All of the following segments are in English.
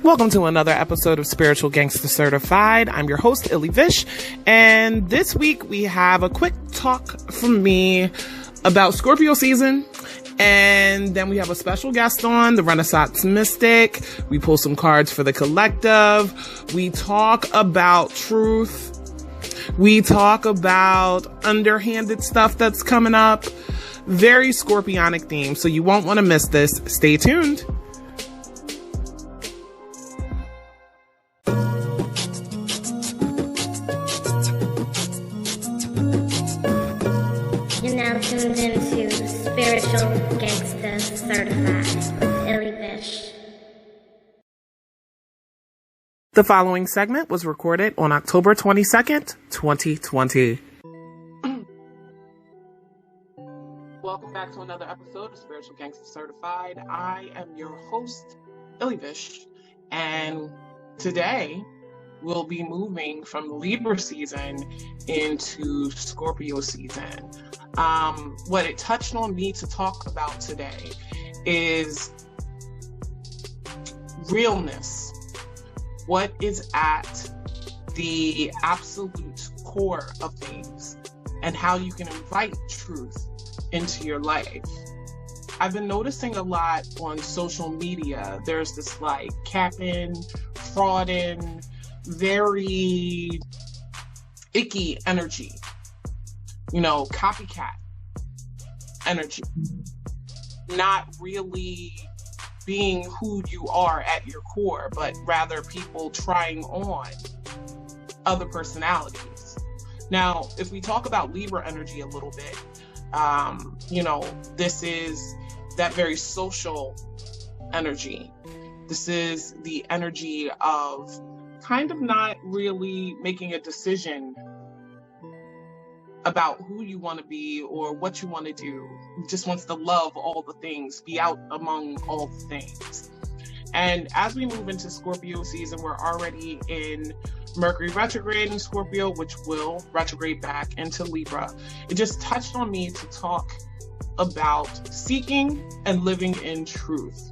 Welcome to another episode of Spiritual Gangsta Certified. I'm your host, Vish, and this week we have a quick talk from me about Scorpio season, and then we have a special guest on, the Renaissance Mystic. We pull some cards for the collective. We talk about truth. We talk about underhanded stuff that's coming up. Very Scorpionic theme, so you won't want to miss this. Stay tuned. You're now tuned into Spiritual Gangsta Certified with Vish. The following segment was recorded on October 22nd, 2020. Welcome back to another episode of Spiritual Gangsta Certified. I am your host, Vish, and today we'll be moving from Libra season into Scorpio season. What it touched on me to talk about today is realness. What is at the absolute core of things and how you can invite truth into your life. I've been noticing a lot on social media. There's this like capping, frauding, very icky energy, copycat energy, not really being who you are at your core, but rather people trying on other personalities. Now, if we talk about Libra energy a little bit, this is that very social energy. This is the energy of kind of not really making a decision about who you want to be or what you want to do. Just wants to love all the things, be out among all the things. And as we move into Scorpio season, we're already in Mercury retrograde in Scorpio, which will retrograde back into Libra. It just touched on me to talk about seeking and living in truth.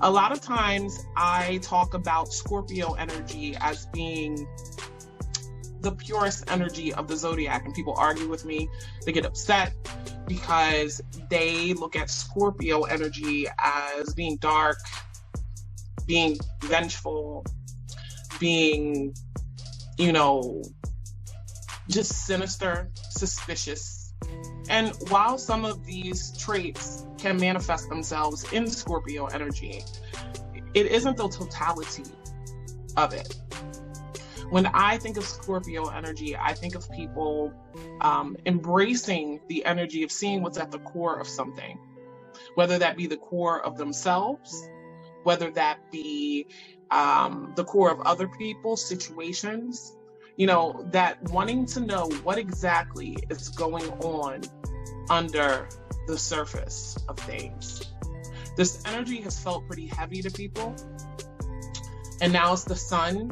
A lot of times I talk about Scorpio energy as being the purest energy of the zodiac, and people argue with me. They get upset because they look at Scorpio energy as being dark, being vengeful, being, just sinister, suspicious. And while some of these traits can manifest themselves in Scorpio energy, it isn't the totality of it. When I think of Scorpio energy, I think of people embracing the energy of seeing what's at the core of something, whether that be the core of themselves, whether that be the core of other people, situations, that wanting to know what exactly is going on under the surface of things. This energy has felt pretty heavy to people. And now as the sun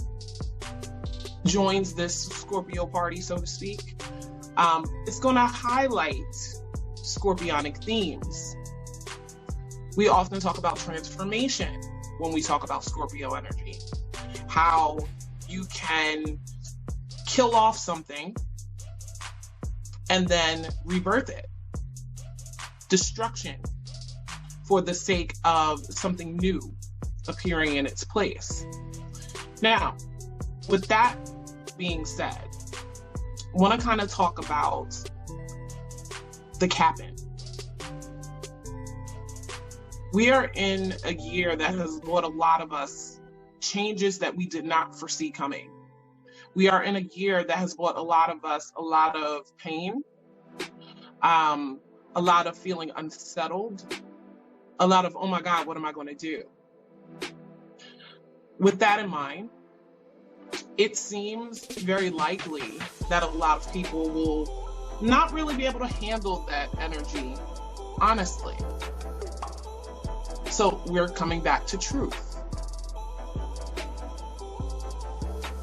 joins this Scorpio party, so to speak, it's going to highlight Scorpionic themes. We often talk about transformation when we talk about Scorpio energy. How you can kill off something and then rebirth it. Destruction for the sake of something new appearing in its place. Now, with that being said, I want to kind of talk about the capping. We are in a year that has brought a lot of us changes that we did not foresee coming. We are in a year that has brought a lot of us a lot of pain, a lot of feeling unsettled, a lot of, oh my God, what am I going to do? With that in mind, it seems very likely that a lot of people will not really be able to handle that energy, honestly. So we're coming back to truth.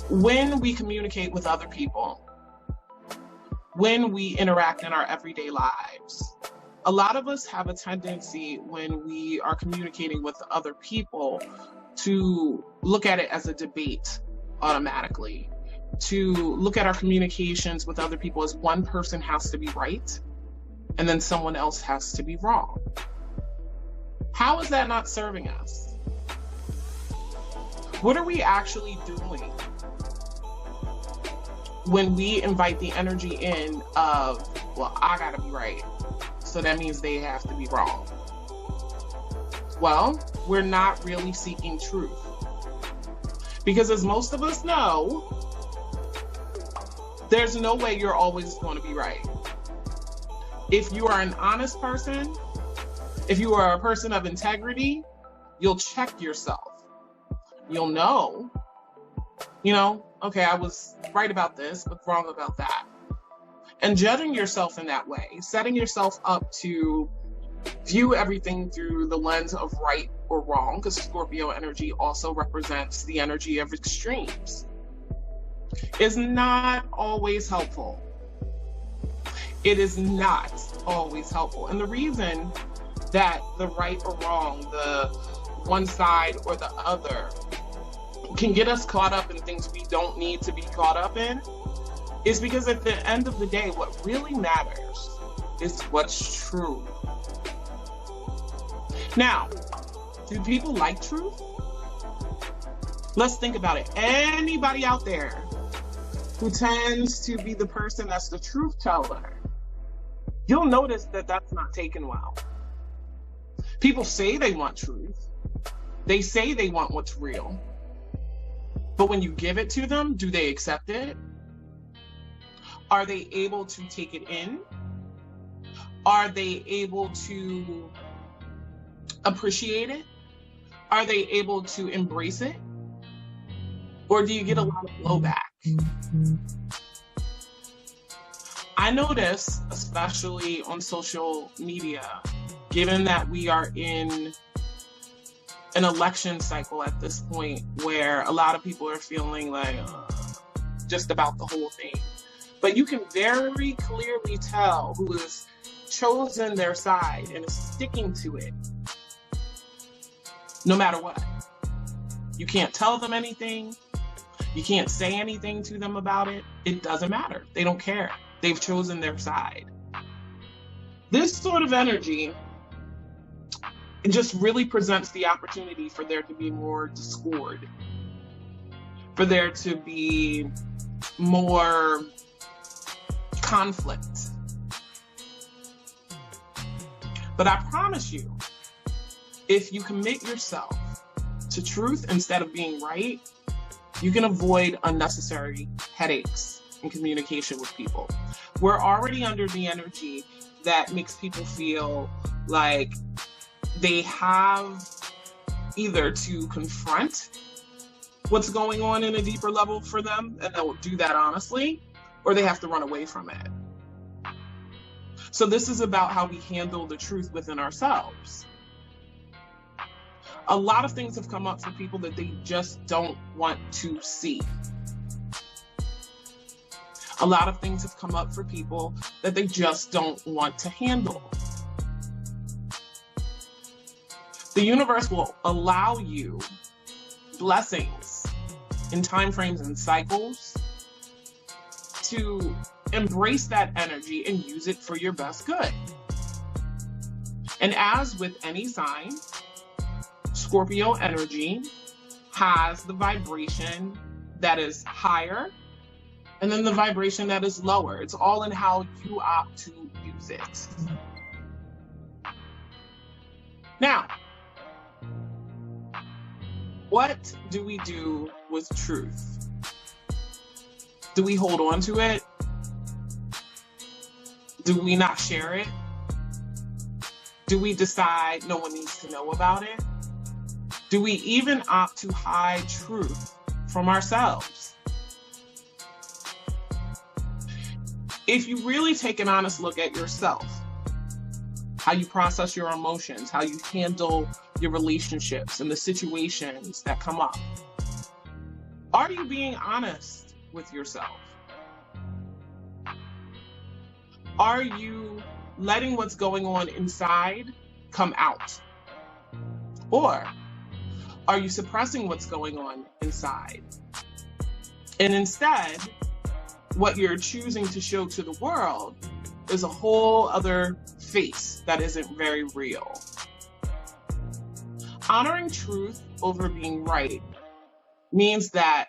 When we communicate with other people, when we interact in our everyday lives, A lot of us have a tendency when we are communicating with other people to look at it as a debate automatically, to look at our communications with other people as one person has to be right and then someone else has to be wrong. How is that not serving us? What are we actually doing when we invite the energy in of, well, I gotta be right, so that means they have to be wrong? Well, we're not really seeking truth. Because as most of us know, there's no way you're always going to be right. If you are an honest person, if you are a person of integrity, you'll check yourself. You'll know, okay, I was right about this, but wrong about that. And judging yourself in that way, setting yourself up to view everything through the lens of right or wrong, because Scorpio energy also represents the energy of extremes, is not always helpful. It is not always helpful. And the reason that the right or wrong, the one side or the other, can get us caught up in things we don't need to be caught up in is because at the end of the day, what really matters is what's true. Now, do people like truth? Let's think about it. Anybody out there who tends to be the person that's the truth teller, you'll notice that that's not taken well. People say they want truth. They say they want what's real. But when you give it to them, do they accept it? Are they able to take it in? Are they able to appreciate it? Are they able to embrace it? Or do you get a lot of blowback? I notice, especially on social media, given that we are in an election cycle at this point where a lot of people are feeling like just about the whole thing. But you can very clearly tell who has chosen their side and is sticking to it, no matter what. You can't tell them anything. You can't say anything to them about it. It doesn't matter. They don't care. They've chosen their side. This sort of energy, it just really presents the opportunity for there to be more discord, for there to be more conflict. But I promise you, if you commit yourself to truth instead of being right, you can avoid unnecessary headaches in communication with people. We're already under the energy that makes people feel like they have either to confront what's going on in a deeper level for them, and they'll do that honestly, or they have to run away from it. So this is about how we handle the truth within ourselves. A lot of things have come up for people that they just don't want to see. A lot of things have come up for people that they just don't want to handle. The universe will allow you blessings in time frames and cycles to embrace that energy and use it for your best good. And as with any sign, Scorpio energy has the vibration that is higher and then the vibration that is lower. It's all in how you opt to use it. Now, what do we do with truth? Do we hold on to it? Do we not share it? Do we decide no one needs to know about it? Do we even opt to hide truth from ourselves? If you really take an honest look at yourself, how you process your emotions, how you handle your relationships and the situations that come up, are you being honest with yourself? Are you letting what's going on inside come out? Or are you suppressing what's going on inside? And instead, what you're choosing to show to the world is a whole other face that isn't very real. Honoring truth over being right means that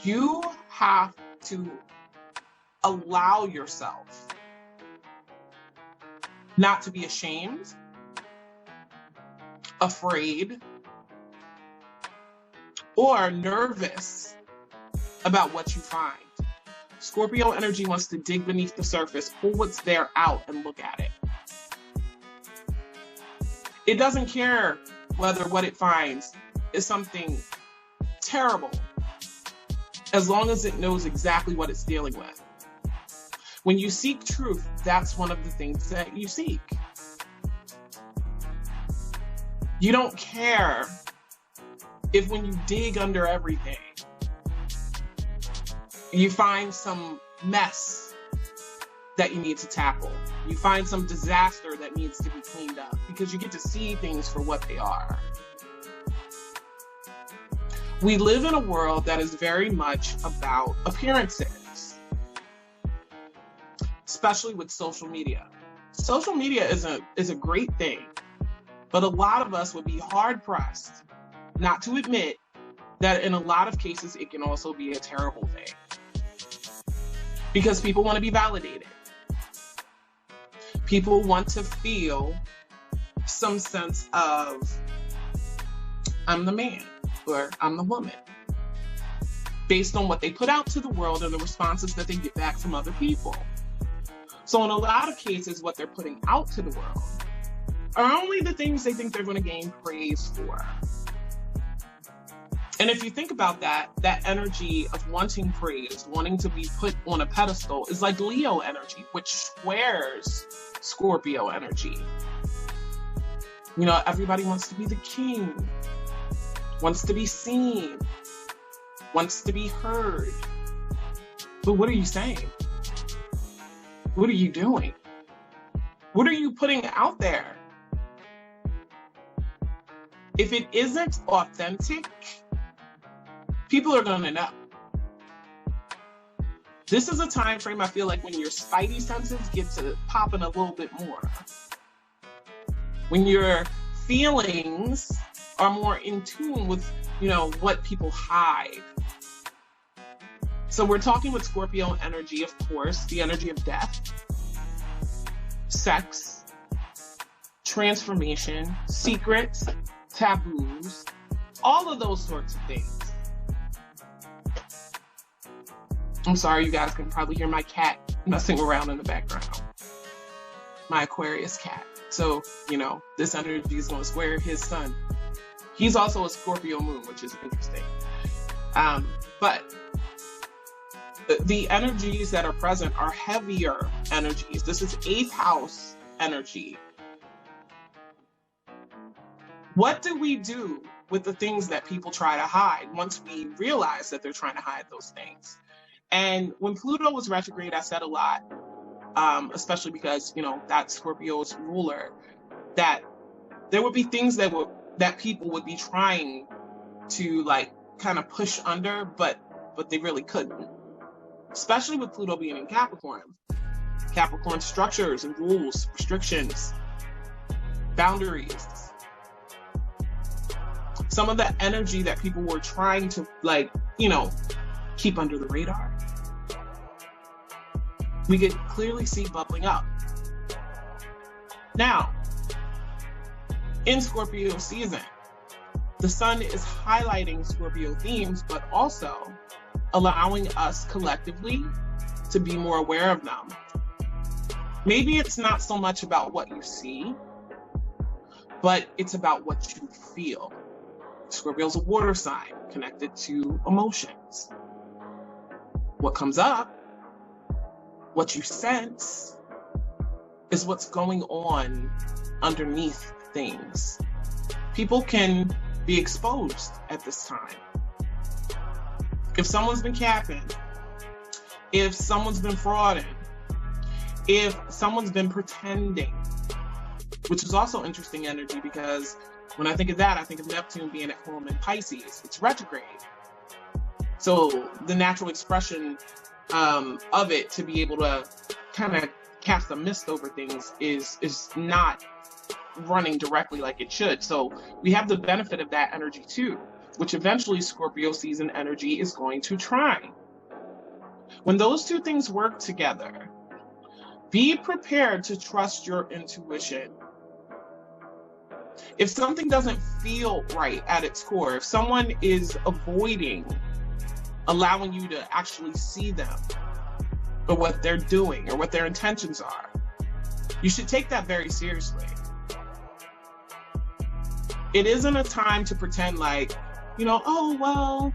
you have to allow yourself not to be ashamed, afraid, or nervous about what you find. Scorpio energy wants to dig beneath the surface, pull what's there out, and look at it. It doesn't care whether what it finds is something terrible, as long as it knows exactly what it's dealing with. When you seek truth, that's one of the things that you seek. You don't care if when you dig under everything, you find some mess that you need to tackle. You find some disaster that needs to be cleaned up, because you get to see things for what they are. We live in a world that is very much about appearances, especially with social media. Social media is a great thing, but a lot of us would be hard-pressed not to admit that in a lot of cases, it can also be a terrible thing. Because people want to be validated. People want to feel some sense of, I'm the man or I'm the woman, based on what they put out to the world and the responses that they get back from other people. So in a lot of cases, what they're putting out to the world are only the things they think they're going to gain praise for. And if you think about that energy of wanting praise, wanting to be put on a pedestal, is like Leo energy, which squares Scorpio energy. You know, everybody wants to be the king, wants to be seen, wants to be heard. But what are you saying? What are you doing? What are you putting out there? If it isn't authentic, people are going to know. This is a time frame, I feel like, when your spidey senses get to popping a little bit more. When your feelings are more in tune with, you know, what people hide. So we're talking with Scorpio energy, of course, the energy of death, sex, transformation, secrets, taboos, all of those sorts of things. I'm sorry, you guys can probably hear my cat messing around in the background. My Aquarius cat. So, you know, this energy is going to square his sun. He's also a Scorpio moon, which is interesting. But the energies that are present are heavier energies. This is 8th house energy. What do we do with the things that people try to hide once we realize that they're trying to hide those things? And when Pluto was retrograde, I said a lot, especially because, you know, that's Scorpio's ruler, that there would be things that people would be trying to, like, kind of push under, but they really couldn't. Especially with Pluto being in Capricorn. Capricorn structures and rules, restrictions, boundaries. Some of the energy that people were trying to, like, you know, keep under the radar, we could clearly see bubbling up. Now, in Scorpio season, the sun is highlighting Scorpio themes, but also allowing us collectively to be more aware of them. Maybe it's not so much about what you see, but it's about what you feel. Scorpio's a water sign connected to emotions. What comes up, what you sense, is what's going on underneath things. People can be exposed at this time. If someone's been capping, if someone's been frauding, If someone's been pretending, which is also interesting energy, because when I think of that, I think of Neptune being at home in Pisces. It's retrograde. So the natural expression of it to be able to kind of cast a mist over things is not running directly like it should. So we have the benefit of that energy too, which eventually Scorpio season energy is going to trine. When those two things work together, be prepared to trust your intuition. If something doesn't feel right at its core, if someone is avoiding allowing you to actually see them or what they're doing or what their intentions are, you should take that very seriously. It isn't a time to pretend like, oh, well,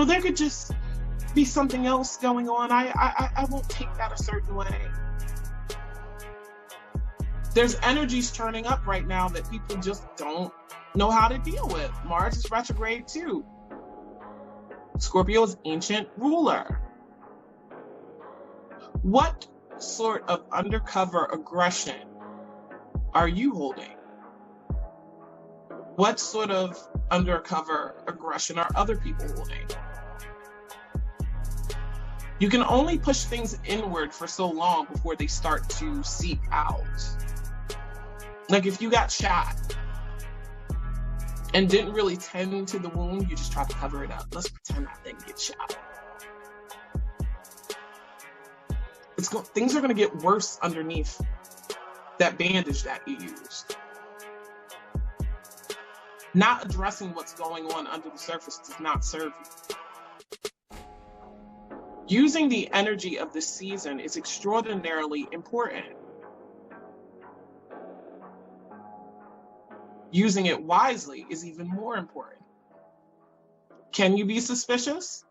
there could just be something else going on. I won't take that a certain way. There's energies turning up right now that people just don't know how to deal with. Mars is retrograde too. Scorpio is ancient ruler. What sort of undercover aggression are you holding? What sort of undercover aggression are other people holding? You can only push things inward for so long before they start to seep out. Like if you got shot and didn't really tend to the wound, you just tried to cover it up. Let's pretend I didn't get shot. Things are going to get worse underneath that bandage that you used. Not addressing what's going on under the surface does not serve you. Using the energy of the season is extraordinarily important. Using it wisely is even more important. Can you be suspicious?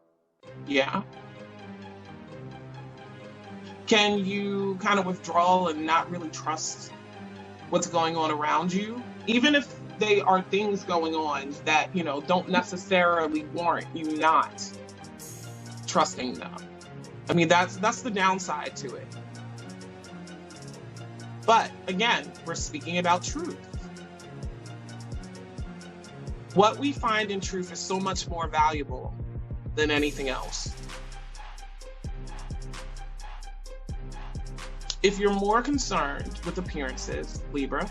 Yeah. Can you kind of withdraw and not really trust what's going on around you? Even if they are things going on that, don't necessarily warrant you not trusting them. I mean, that's the downside to it. But again, we're speaking about truth. What we find in truth is so much more valuable than anything else. If you're more concerned with appearances, Libra,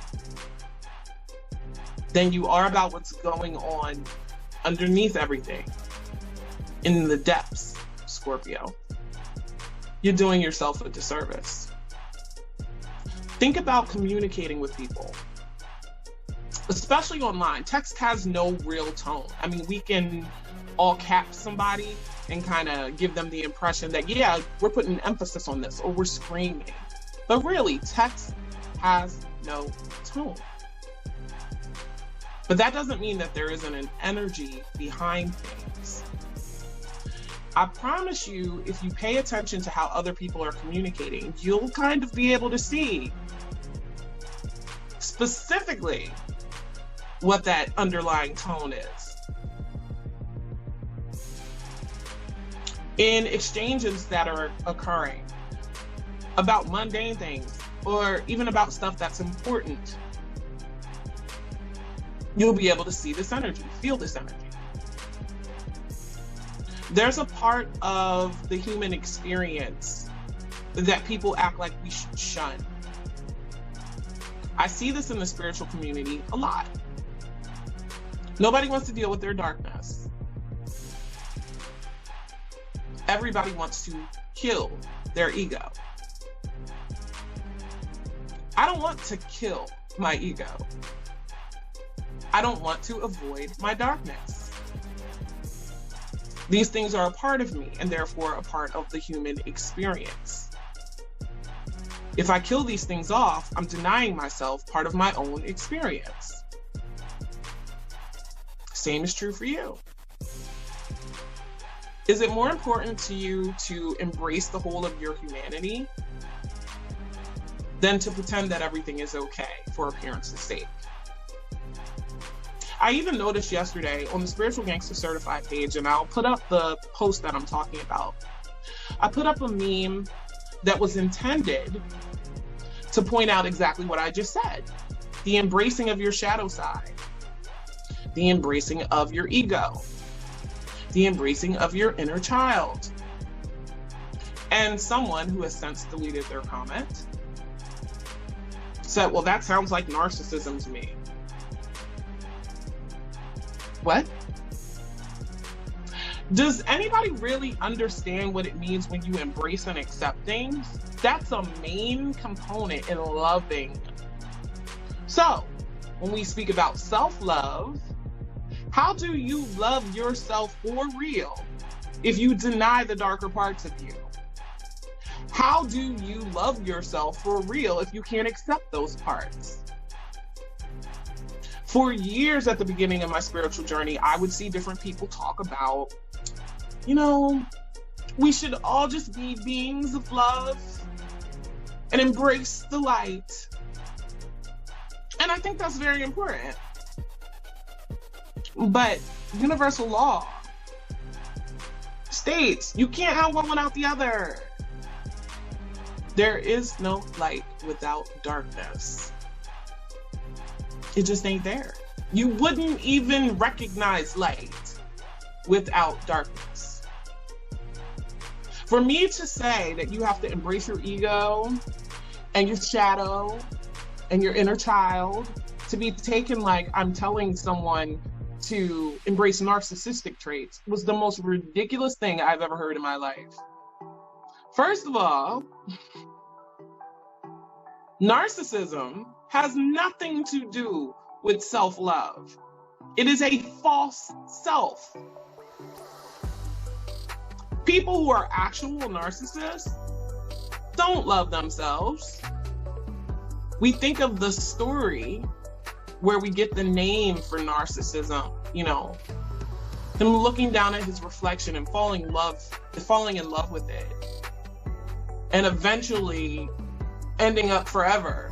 than you are about what's going on underneath everything, in the depths, Scorpio, you're doing yourself a disservice. Think about communicating with people, especially online. Text has no real tone. I mean, we can all cap somebody and kind of give them the impression that, yeah, we're putting emphasis on this or we're screaming. But really, text has no tone. But that doesn't mean that there isn't an energy behind things. I promise you, if you pay attention to how other people are communicating, you'll kind of be able to see specifically what that underlying tone is. In exchanges that are occurring about mundane things or even about stuff that's important, you'll be able to see this energy, feel this energy. There's a part of the human experience that people act like we should shun. I see this in the spiritual community a lot. Nobody wants to deal with their darkness. Everybody wants to kill their ego. I don't want to kill my ego. I don't want to avoid my darkness. These things are a part of me and therefore a part of the human experience. If I kill these things off, I'm denying myself part of my own experience. Same is true for you. Is it more important to you to embrace the whole of your humanity than to pretend that everything is okay for appearance's sake? I even noticed yesterday on the Spiritual Gangsta Certified page, and I'll put up the post that I'm talking about. I put up a meme that was intended to point out exactly what I just said. The embracing of your shadow side, the embracing of your ego, the embracing of your inner child. And someone who has since deleted their comment said, well, that sounds like narcissism to me. What? Does anybody really understand what it means when you embrace and accept things? That's a main component in loving. So, when we speak about self-love, how do you love yourself for real if you deny the darker parts of you? How do you love yourself for real if you can't accept those parts? For years at the beginning of my spiritual journey, I would see different people talk about, you know, we should all just be beings of love and embrace the light. And I think that's very important. But universal law states you can't have one without the other. There is no light without darkness. It just ain't there. You wouldn't even recognize light without darkness. For me to say that you have to embrace your ego and your shadow and your inner child to be taken like I'm telling someone to embrace narcissistic traits was the most ridiculous thing I've ever heard in my life. First of all, narcissism has nothing to do with self-love. It is a false self. People who are actual narcissists don't love themselves. We think of the story where we get the name for narcissism, you know, him looking down at his reflection and falling in love with it, and eventually ending up forever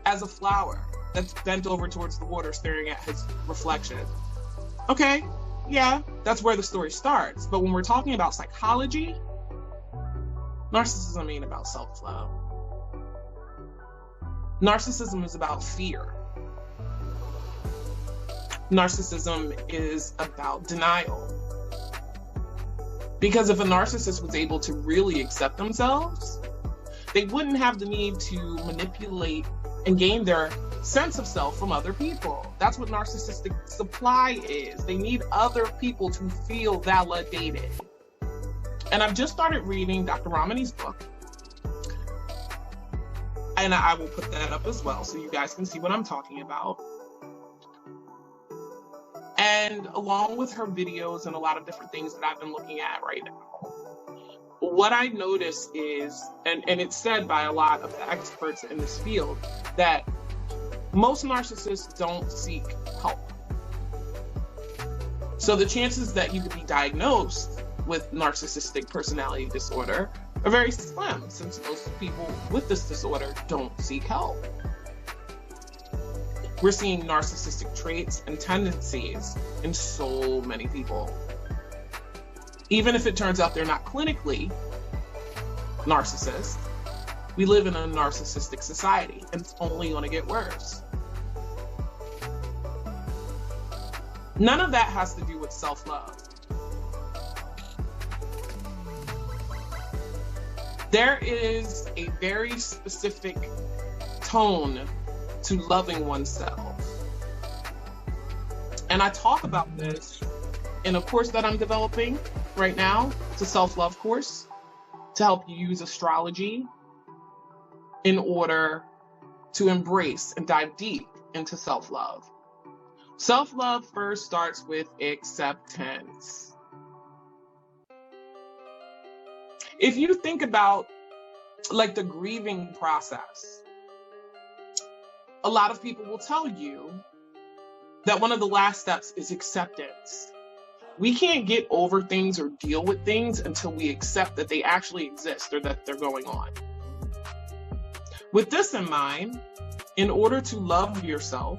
as a flower that's bent over towards the water staring at his reflection. Okay, yeah, that's where the story starts. But when we're talking about psychology, narcissism ain't about self-love. Narcissism is about fear. Narcissism is about denial. Because if a narcissist was able to really accept themselves, they wouldn't have the need to manipulate and gain their sense of self from other people. That's what narcissistic supply is. They need other people to feel validated. And I've just started reading Dr. Ramani's book. And I will put that up as well so you guys can see what I'm talking about. And along with her videos and a lot of different things that I've been looking at right now, what I notice is, and it's said by a lot of the experts in this field, that most narcissists don't seek help. So the chances that you could be diagnosed with narcissistic personality disorder are very slim, since most people with this disorder don't seek help. We're seeing narcissistic traits and tendencies in so many people. Even if it turns out they're not clinically narcissists, we live in a narcissistic society, and it's only going to get worse. None of that has to do with self-love. There is a very specific tone to loving oneself. And I talk about this in a course that I'm developing right now. It's a self-love course to help you use astrology in order to embrace and dive deep into self-love. Self-love first starts with acceptance. If you think about like the grieving process, a lot of people will tell you that one of the last steps is acceptance. We can't get over things or deal with things until we accept that they actually exist or that they're going on. With this in mind, in order to love yourself,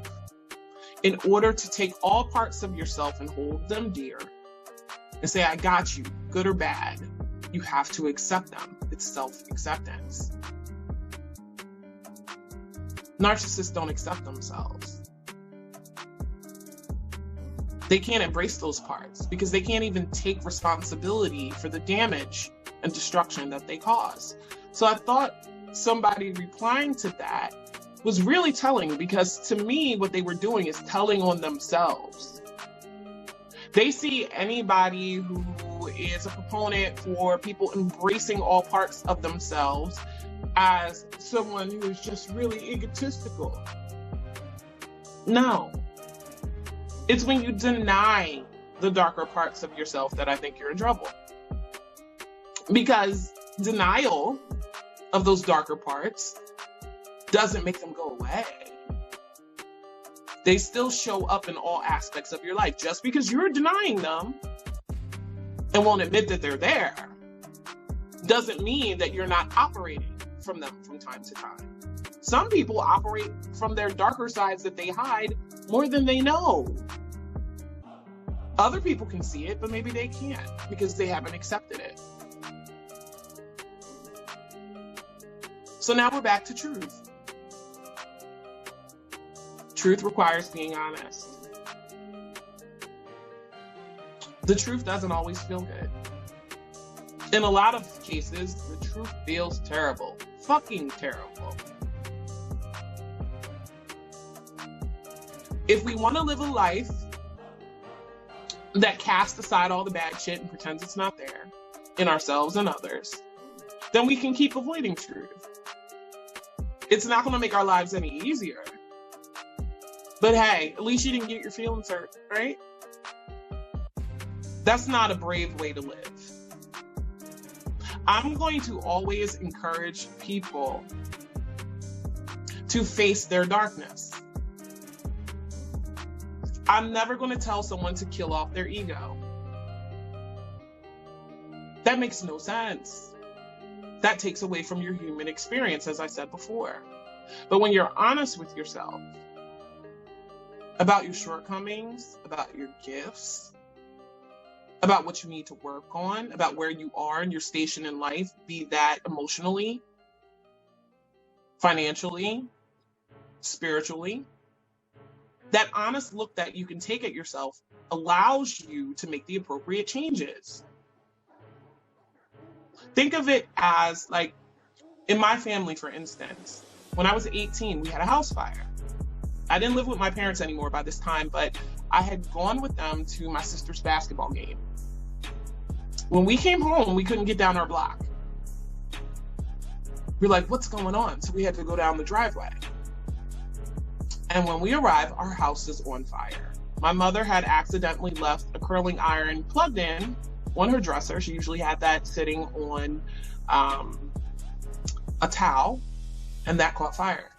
in order to take all parts of yourself and hold them dear and say, I got you, good or bad, you have to accept them. it's self-acceptance. Narcissists don't accept themselves. They can't embrace those parts because they can't even take responsibility for the damage and destruction that they cause. So I thought somebody replying to that was really telling, because to me, what they were doing is telling on themselves. They see anybody who is a proponent for people embracing all parts of themselves as someone who is just really egotistical. No. It's when you deny the darker parts of yourself that I think you're in trouble. Because denial of those darker parts doesn't make them go away. They still show up in all aspects of your life. Just because you're denying them and won't admit that they're there doesn't mean that you're not operating from them from time to time. Some people operate from their darker sides that they hide more than they know. Other people can see it, but maybe they can't because they haven't accepted it. So now we're back to truth. Truth requires being honest. The truth doesn't always feel good. In a lot of cases, the truth feels terrible. Fucking terrible. If we want to live a life that casts aside all the bad shit and pretends it's not there in ourselves and others, then we can keep avoiding truth. It's not going to make our lives any easier. But hey, at least you didn't get your feelings hurt, right? That's not a brave way to live. I'm going to always encourage people to face their darkness. I'm never going to tell someone to kill off their ego. That makes no sense. That takes away from your human experience, as I said before. But when you're honest with yourself about your shortcomings, about your gifts, about what you need to work on, about where you are in your station in life, be that emotionally, financially, spiritually, that honest look that you can take at yourself allows you to make the appropriate changes. Think of it as, like, in my family, for instance, when I was 18, we had a house fire. I didn't live with my parents anymore by this time, but I had gone with them to my sister's basketball game. When we came home, we couldn't get down our block. We're like, what's going on? So we had to go down the driveway. And when we arrived, our house is on fire. My mother had accidentally left a curling iron plugged in on her dresser. She usually had that sitting on a towel, and that caught fire.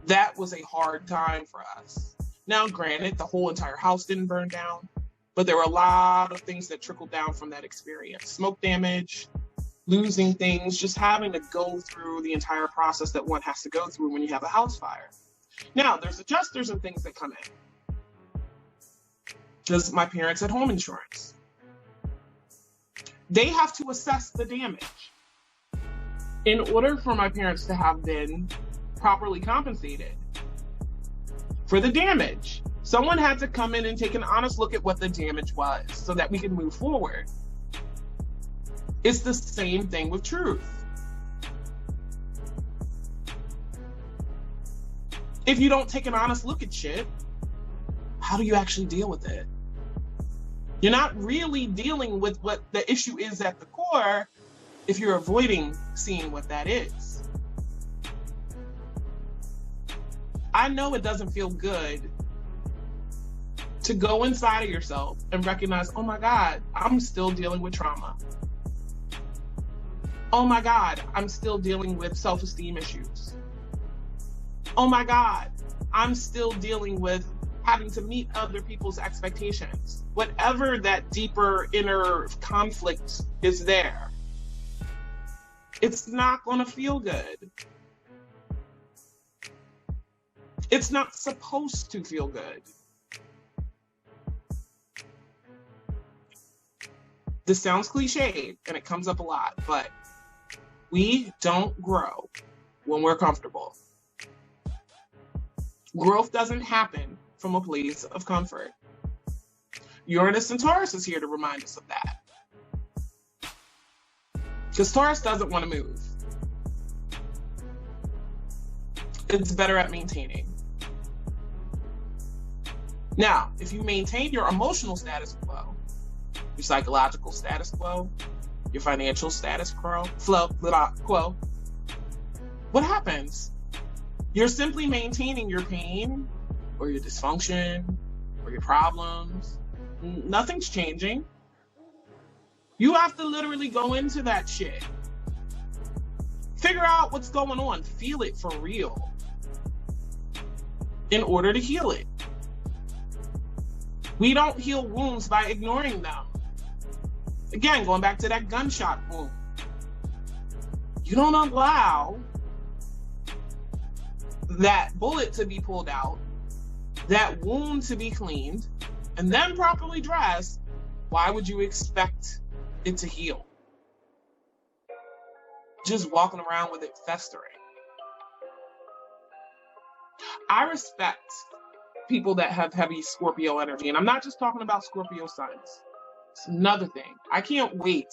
That was a hard time for us. Now, granted, the whole entire house didn't burn down, but there were a lot of things that trickled down from that experience. Smoke damage, losing things, just having to go through the entire process that one has to go through when you have a house fire. Now, there's adjusters and things that come in, because my parents had home insurance. They have to assess the damage. In order for my parents to have been properly compensated for the damage, someone had to come in and take an honest look at what the damage was so that we could move forward. It's the same thing with truth. If you don't take an honest look at shit, how do you actually deal with it? You're not really dealing with what the issue is at the core if you're avoiding seeing what that is. I know it doesn't feel good to go inside of yourself and recognize, oh my God, I'm still dealing with trauma. Oh my God, I'm still dealing with self-esteem issues. Oh my God, I'm still dealing with having to meet other people's expectations. Whatever that deeper inner conflict is there, it's not going to feel good. It's not supposed to feel good. This sounds cliched and it comes up a lot, but we don't grow when we're comfortable. Growth doesn't happen from a place of comfort. Uranus and Taurus is here to remind us of that. Because Taurus doesn't want to move. It's better at maintaining. Now, if you maintain your emotional status quo, your psychological status quo, your financial status quo, what happens? You're simply maintaining your pain or your dysfunction or your problems. Nothing's changing. You have to literally go into that shit. Figure out what's going on. Feel it for real in order to heal it. We don't heal wounds by ignoring them. Again, going back to that gunshot wound. You don't allow that bullet to be pulled out, that wound to be cleaned, and then properly dressed. Why would you expect it to heal? Just walking around with it festering. I respect people that have heavy Scorpio energy, and I'm not just talking about Scorpio suns. It's another thing. I can't wait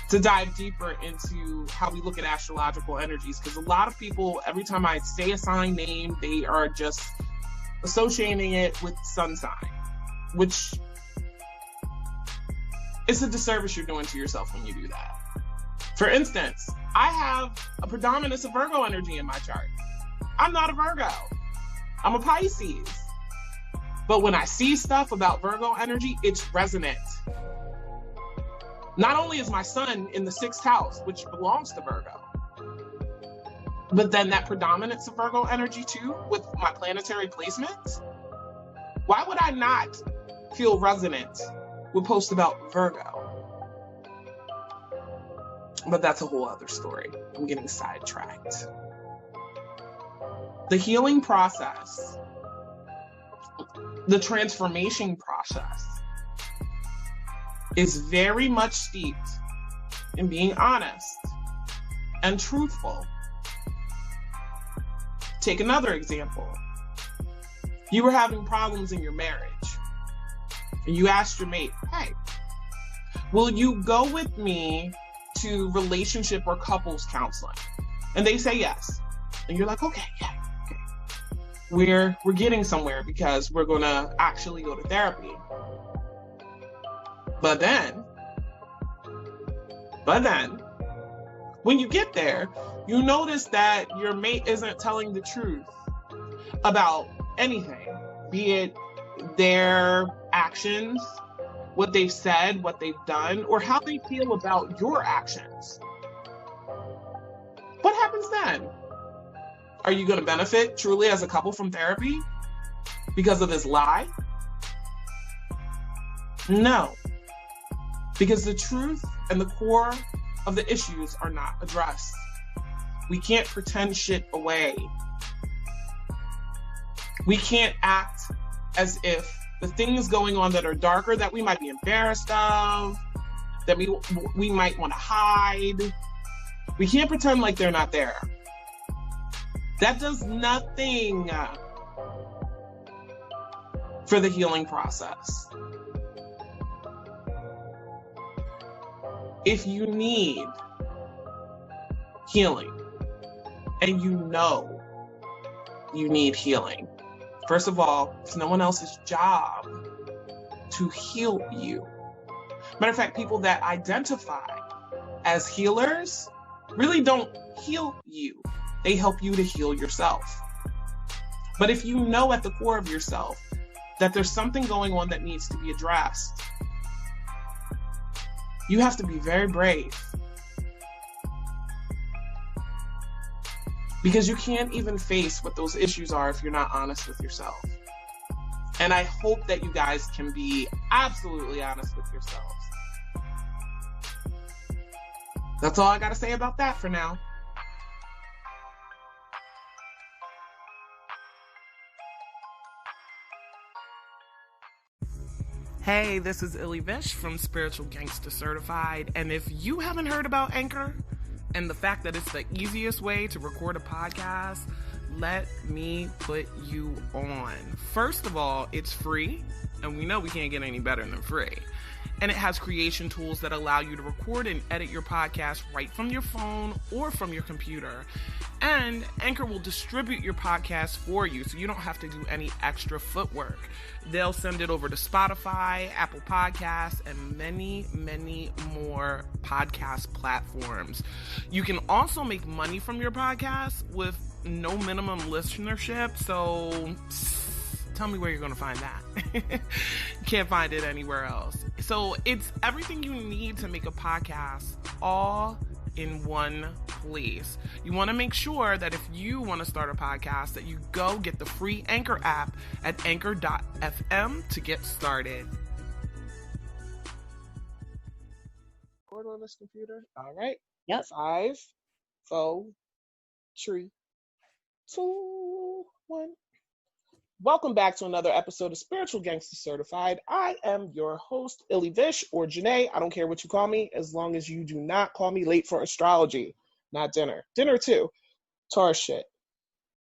to dive deeper into how we look at astrological energies, because a lot of people, every time I say a sign name, they are just associating it with sun sign, which is a disservice you're doing to yourself when you do that. For instance, I have a predominance of Virgo energy in my chart. I'm not a Virgo. I'm a Pisces. But when I see stuff about Virgo energy, it's resonant. Not only is my sun in the 6th house, which belongs to Virgo, but then that predominance of Virgo energy too, with my planetary placements. Why would I not feel resonant with posts about Virgo? But that's a whole other story. I'm getting sidetracked. The healing process, the transformation process, is very much steeped in being honest and truthful. Take another example. You were having problems in your marriage, and you asked your mate, hey, will you go with me to relationship or couples counseling? And they say yes. And you're like, okay, yeah. We're getting somewhere because we're gonna actually go to therapy. But then, when you get there, you notice that your mate isn't telling the truth about anything, be it their actions, what they've said, what they've done, or how they feel about your actions. What happens then? Are you going to benefit truly as a couple from therapy because of this lie? No, because the truth and the core of the issues are not addressed. We can't pretend shit away. We can't act as if the things going on that are darker, that we might be embarrassed of, that we might want to hide. We can't pretend like they're not there. That does nothing for the healing process. If you need healing and you know you need healing, first of all, it's no one else's job to heal you. Matter of fact, people that identify as healers really don't heal you. They help you to heal yourself. But if you know at the core of yourself that there's something going on that needs to be addressed, you have to be very brave. Because you can't even face what those issues are if you're not honest with yourself. And I hope that you guys can be absolutely honest with yourselves. That's all I got to say about that for now. Hey, this is Vish from Spiritual Gangsta Certified, and if you haven't heard about Anchor and the fact that it's the easiest way to record a podcast, let me put you on. First of all, it's free, and we know we can't get any better than free. And it has creation tools that allow you to record and edit your podcast right from your phone or from your computer. And Anchor will distribute your podcast for you, so you don't have to do any extra footwork. They'll send it over to Spotify, Apple Podcasts, and many, many more podcast platforms. You can also make money from your podcast with no minimum listenership, so tell me where you're going to find that. Can't find it anywhere else. So it's everything you need to make a podcast all in one place. You want to make sure that if you want to start a podcast, that you go get the free Anchor app at anchor.fm to get started. Record on this computer. All right. Yep. 5, 4, 3, 2, 1. Welcome back to another episode of Spiritual Gangsta Certified. I am your host, Vish, or Janae. I don't care what you call me, as long as you do not call me late for astrology. Not dinner. Dinner too. Taurus shit.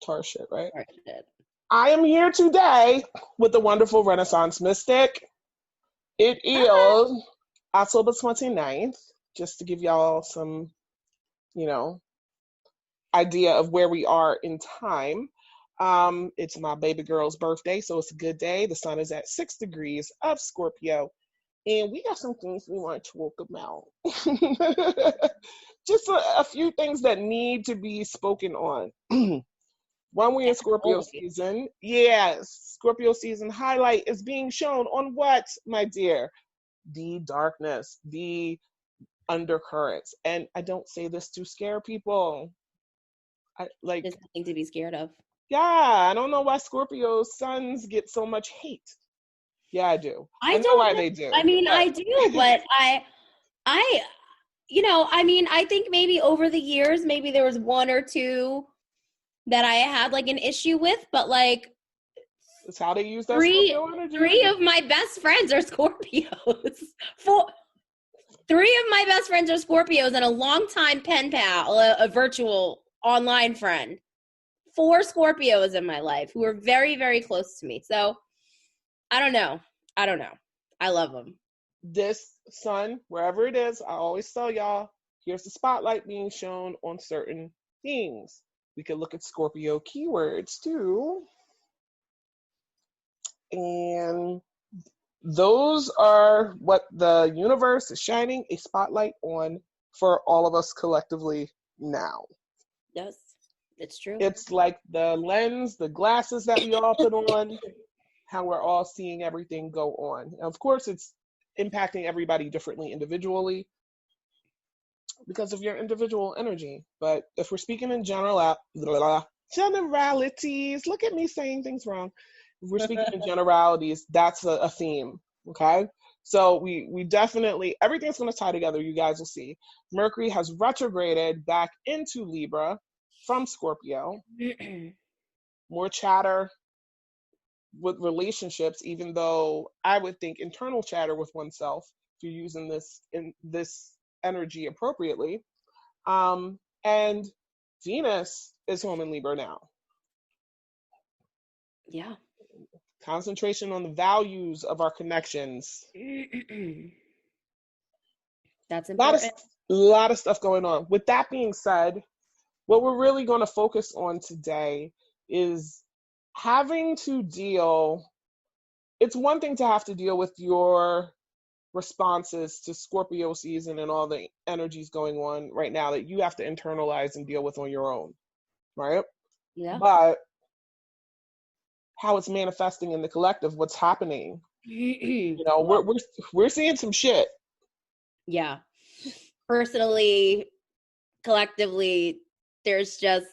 Taurus shit, right? Taurus shit. I am here today with the wonderful Renaissance Mystic. It is October 29th, just to give y'all some, idea of where we are in time. It's my baby girl's birthday, so it's a good day. The sun is at 6 degrees of Scorpio, and we got some things we want to talk about. Just a few things that need to be spoken on. When we're in Scorpio season, yes, Scorpio season highlight is being shown on what, my dear? The darkness, the undercurrents. And I don't say this to scare people. There's nothing to be scared of. Yeah, I don't know why Scorpio sons get so much hate. Yeah, I do. I know why they do. I mean, I do, but I think maybe over the years, maybe there was one or two that I had like an issue with, but like that's how they use that Scorpio energy. 3 of my best friends are Scorpios. 3 of my best friends are Scorpios and a longtime pen pal, a virtual online friend. 4 Scorpios in my life who are very, very close to me. So I don't know. I love them. This sun, wherever it is, I always tell y'all, here's the spotlight being shown on certain things. We could look at Scorpio keywords too. And those are what the universe is shining a spotlight on for all of us collectively now. Yes. It's true. It's like the lens, the glasses that we all put on, how we're all seeing everything go on. Of course, it's impacting everybody differently individually because of your individual energy. But if we're speaking in generalities, look at me saying things wrong. If we're speaking in generalities, that's a theme, okay? So we definitely, everything's going to tie together, you guys will see. Mercury has retrograded back into Libra from Scorpio. More chatter with relationships, even though I would think internal chatter with oneself if you're using this energy appropriately. And Venus is home in Libra now. Yeah. Concentration on the values of our connections. That's important. A lot of stuff going on. With that being said, what we're really going to focus on today is having to deal. It's one thing to have to deal with your responses to Scorpio season and all the energies going on right now that you have to internalize and deal with on your own, right? Yeah. But how it's manifesting in the collective, what's happening, we're seeing some shit. Yeah. Personally, collectively, there's a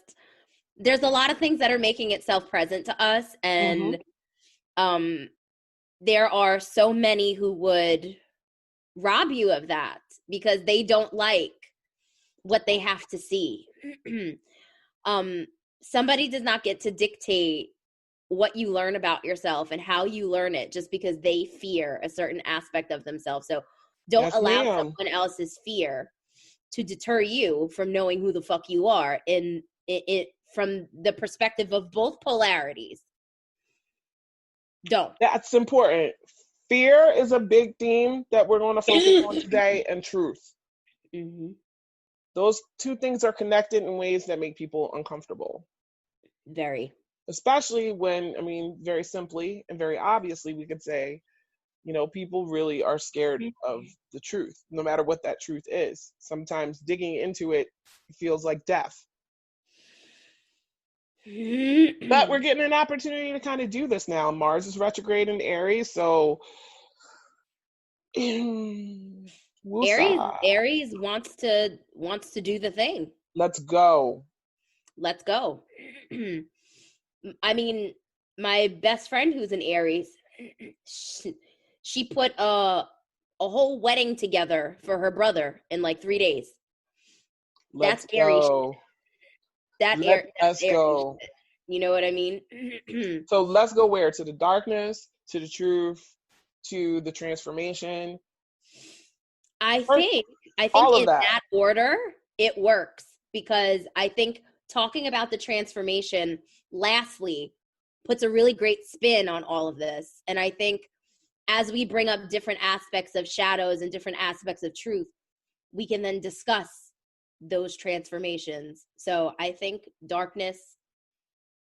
lot of things that are making itself present to us, and there are so many who would rob you of that because they don't like what they have to see. Somebody does not get to dictate what you learn about yourself and how you learn it just because they fear a certain aspect of themselves. So don't Yes, allow ma'am. someone else's fear to deter you from knowing who the fuck you are in it from the perspective of both polarities. Don't. That's important. Fear is a big theme that we're going to focus on today, and truth. Mm-hmm. Those two things are connected in ways that make people uncomfortable. Very. Especially when, I mean, very simply and very obviously, we could say, you know, people really are scared of the truth, no matter what that truth is. Sometimes digging into it feels like death. But we're getting an opportunity to kind of do this now. Mars is retrograde in Aries, so Aries woosah. wants to do the thing. Let's go. Let's go. I mean, my best friend who's an Aries, she put a whole wedding together for her brother in like 3 days. Let's That's Aries. go. That's Let's Aries. go. You know what I mean? So let's go where? To the darkness, to the truth, to the transformation. I think all of in that order it works, because I think talking about the transformation lastly puts a really great spin on all of this. And I think as we bring up different aspects of shadows and different aspects of truth, we can then discuss those transformations. So I think darkness,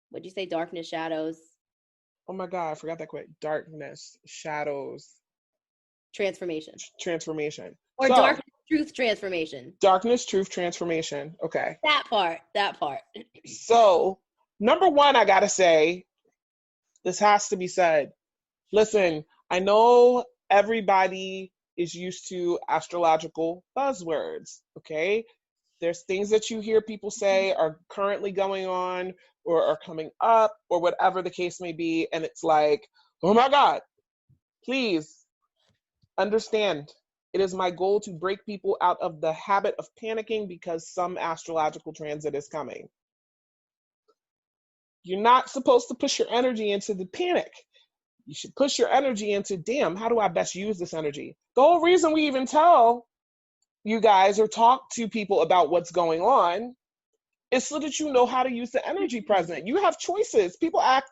what'd you say? Darkness, shadows, Oh my God, I forgot that quick. Darkness, shadows, transformation. transformation. Or So, darkness, truth, transformation. darkness, truth, transformation. Okay. That part. So, number one, I gotta say, this has to be said. Listen, I know everybody is used to astrological buzzwords, okay? There's things that you hear people say are currently going on or are coming up or whatever the case may be. And it's like, oh my God, please understand. It is my goal to break people out of the habit of panicking because some astrological transit is coming. You're not supposed to push your energy into the panic. You should push your energy into, damn, how do I best use this energy? The whole reason we even tell you guys or talk to people about what's going on is so that you know how to use the energy present. You have choices. People act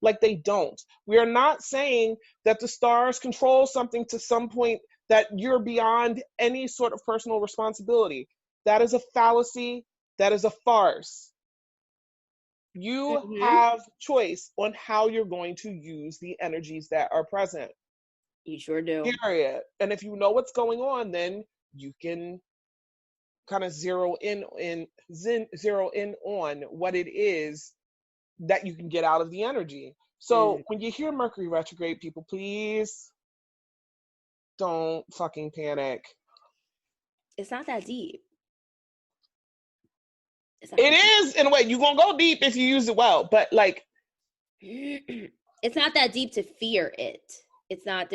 like they don't. We are not saying that the stars control something to some point that you're beyond any sort of personal responsibility. That is a fallacy. That is a farce. You have choice on how you're going to use the energies that are present. You sure do. Period. And if you know what's going on, then you can kind of zero in on what it is that you can get out of the energy. So when you hear Mercury retrograde, people, please don't fucking panic. It's not that deep. It is, in a way. You're gonna go deep if you use it well, but like, it's not that deep to fear it. It's not.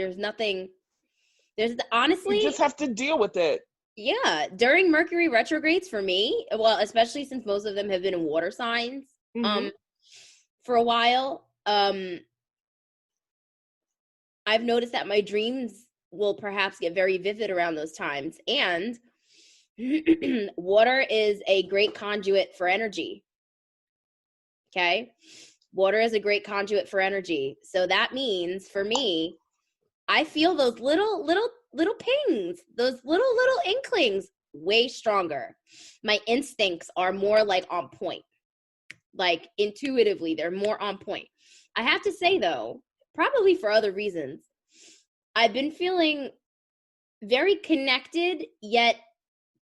Honestly, you just have to deal with it. Yeah, during Mercury retrogrades for me, well, especially since most of them have been in water signs, for a while, I've noticed that my dreams will perhaps get very vivid around those times, and water is a great conduit for energy. Okay, water is a great conduit for energy, so that means for me, I feel those little pings, those little inklings way stronger. My instincts are more like on point. Like intuitively, they're more on point. I have to say though, probably for other reasons, I've been feeling very connected, yet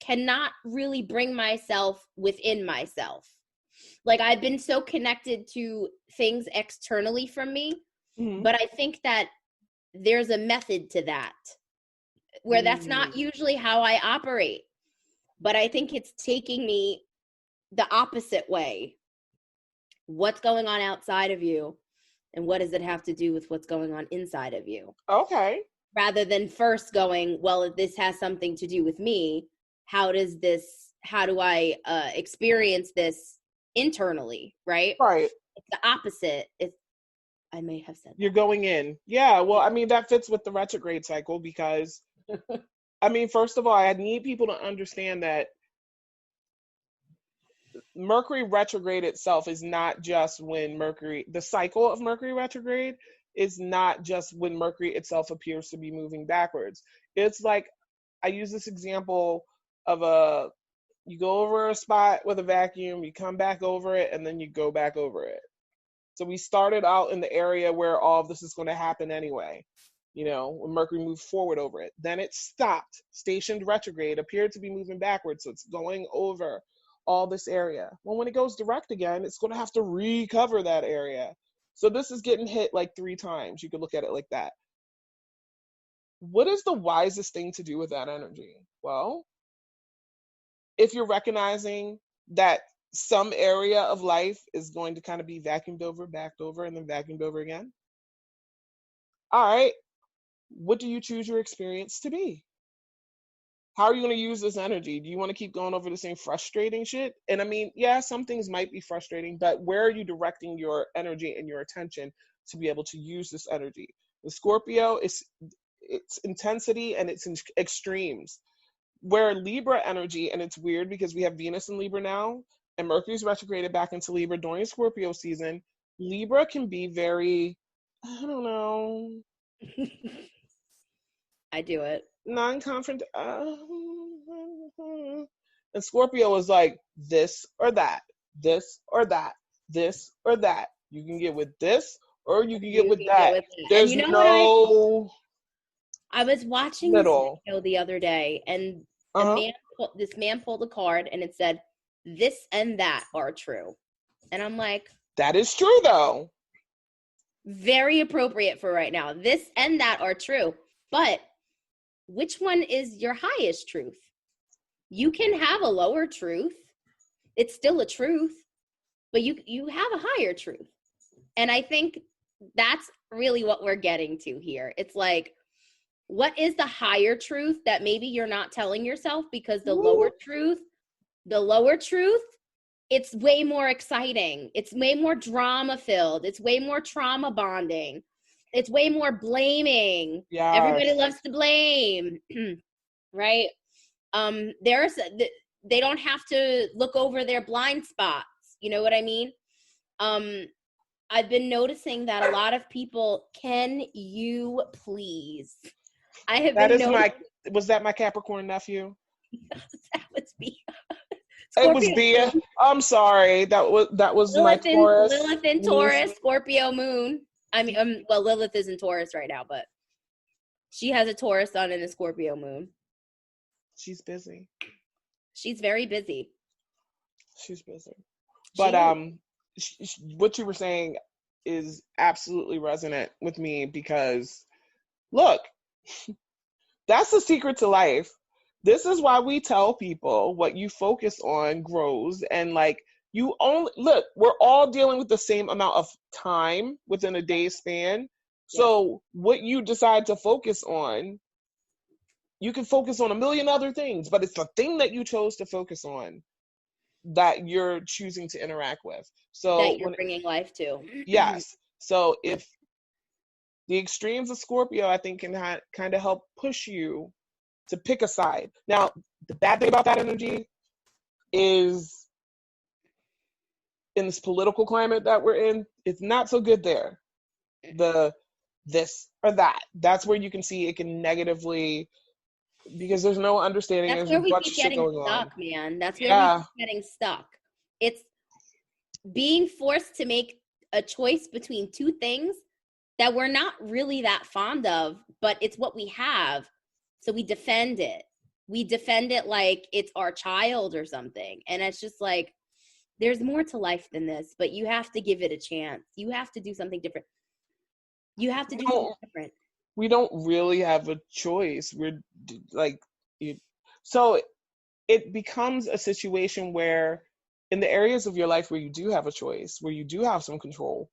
cannot really bring myself within myself. Like I've been so connected to things externally from me, but I think that there's a method to that where that's not usually how I operate, but I think it's taking me the opposite way. What's going on outside of you and what does it have to do with what's going on inside of you? Okay. Rather than first going, well, this has something to do with me. How do I experience this internally? Right. Right. It's the opposite. I may have said You're that. going in. Yeah, well, I mean, that fits with the retrograde cycle because, I mean, first of all, I need people to understand that Mercury retrograde itself is not just when the cycle of Mercury retrograde is not just when Mercury itself appears to be moving backwards. It's like, I use this example of you go over a spot with a vacuum, you come back over it, and then you go back over it. So we started out in the area where all of this is going to happen anyway, when Mercury moved forward over it. Then it stopped, stationed retrograde, appeared to be moving backwards, so it's going over all this area. Well, when it goes direct again, it's going to have to recover that area. So this is getting hit like 3 times. You could look at it like that. What is the wisest thing to do with that energy? Well, if you're recognizing that some area of life is going to kind of be vacuumed over, backed over, and then vacuumed over again. All right, what do you choose your experience to be? How are you going to use this energy? Do you want to keep going over the same frustrating shit? And I mean, yeah, some things might be frustrating, but where are you directing your energy and your attention to be able to use this energy? The Scorpio is its intensity and its extremes. Where Libra energy, and it's weird because we have Venus in Libra now, and Mercury's retrograded back into Libra during Scorpio season. Libra can be very, I don't know. I do it. Non-confront. And Scorpio is like this or that, this or that, this or that. You can get with this or you can get with that. There's and you know no I was watching middle. this video the other day, and this man pulled a card, and it said, "This and that are true," and I'm like, that is true though. Very appropriate for right now. This and that are true, but which one is your highest truth? You can have a lower truth. It's still a truth, but you have a higher truth. And I think that's really what we're getting to here. It's like, what is the higher truth that maybe you're not telling yourself? Because the lower truth, it's way more exciting. It's way more drama filled. It's way more trauma bonding. It's way more blaming. Yeah. Everybody loves to blame, right? They don't have to look over their blind spots. You know what I mean? I've been noticing that a lot of people, can you please? Was that my Capricorn nephew? That was me. It was Bia. I'm sorry. That was my Taurus. Lilith in Taurus, Scorpio moon. I mean, well, Lilith is in Taurus right now, but she has a Taurus sun and a Scorpio moon. She's busy. She's very busy. She's busy. But what you were saying is absolutely resonant with me because, look, that's the secret to life. This is why we tell people what you focus on grows. And like, we're all dealing with the same amount of time within a day span. So what you decide to focus on, you can focus on a million other things, but it's the thing that you chose to focus on that you're choosing to interact with. So that you're bringing life to. Yes. So if the extremes of Scorpio, I think, can kind of help push you to pick a side. Now, the bad thing about that energy is in this political climate that we're in, it's not so good there. This or that. That's where you can see it can negatively, because there's no understanding. That's there's where we keep getting stuck, man. That's where we keep getting stuck. It's being forced to make a choice between two things that we're not really that fond of, but it's what we have. So we defend it. We defend it like it's our child or something. And it's just like, there's more to life than this, but you have to give it a chance. You have to do something different. You have to do something different. We don't really have a choice. We're like, so it becomes a situation where in the areas of your life where you do have a choice, where you do have some control,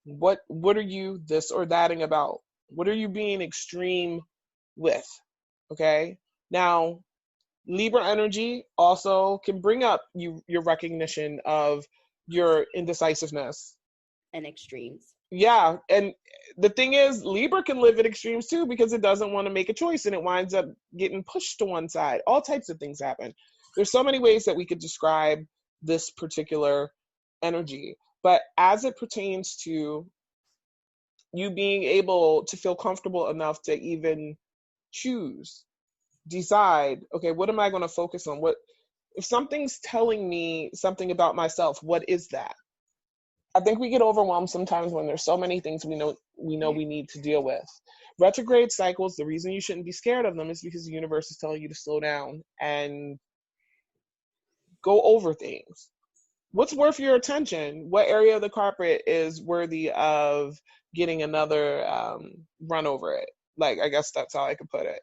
what are you this or thatting about? What are you being extreme with? Okay. Now, Libra energy also can bring up your recognition of your indecisiveness and extremes. Yeah, and the thing is, Libra can live at extremes too because it doesn't want to make a choice and it winds up getting pushed to one side. All types of things happen. There's so many ways that we could describe this particular energy, but as it pertains to you being able to feel comfortable enough to even choose, decide, okay, what am I going to focus on? What if something's telling me something about myself? What is that? I think we get overwhelmed sometimes when there's so many things we know we need to deal with. Retrograde cycles, the reason you shouldn't be scared of them is because the universe is telling you to slow down and go over things. What's worth your attention? What area of the carpet is worthy of getting another run over it? Like, I guess that's how I could put it.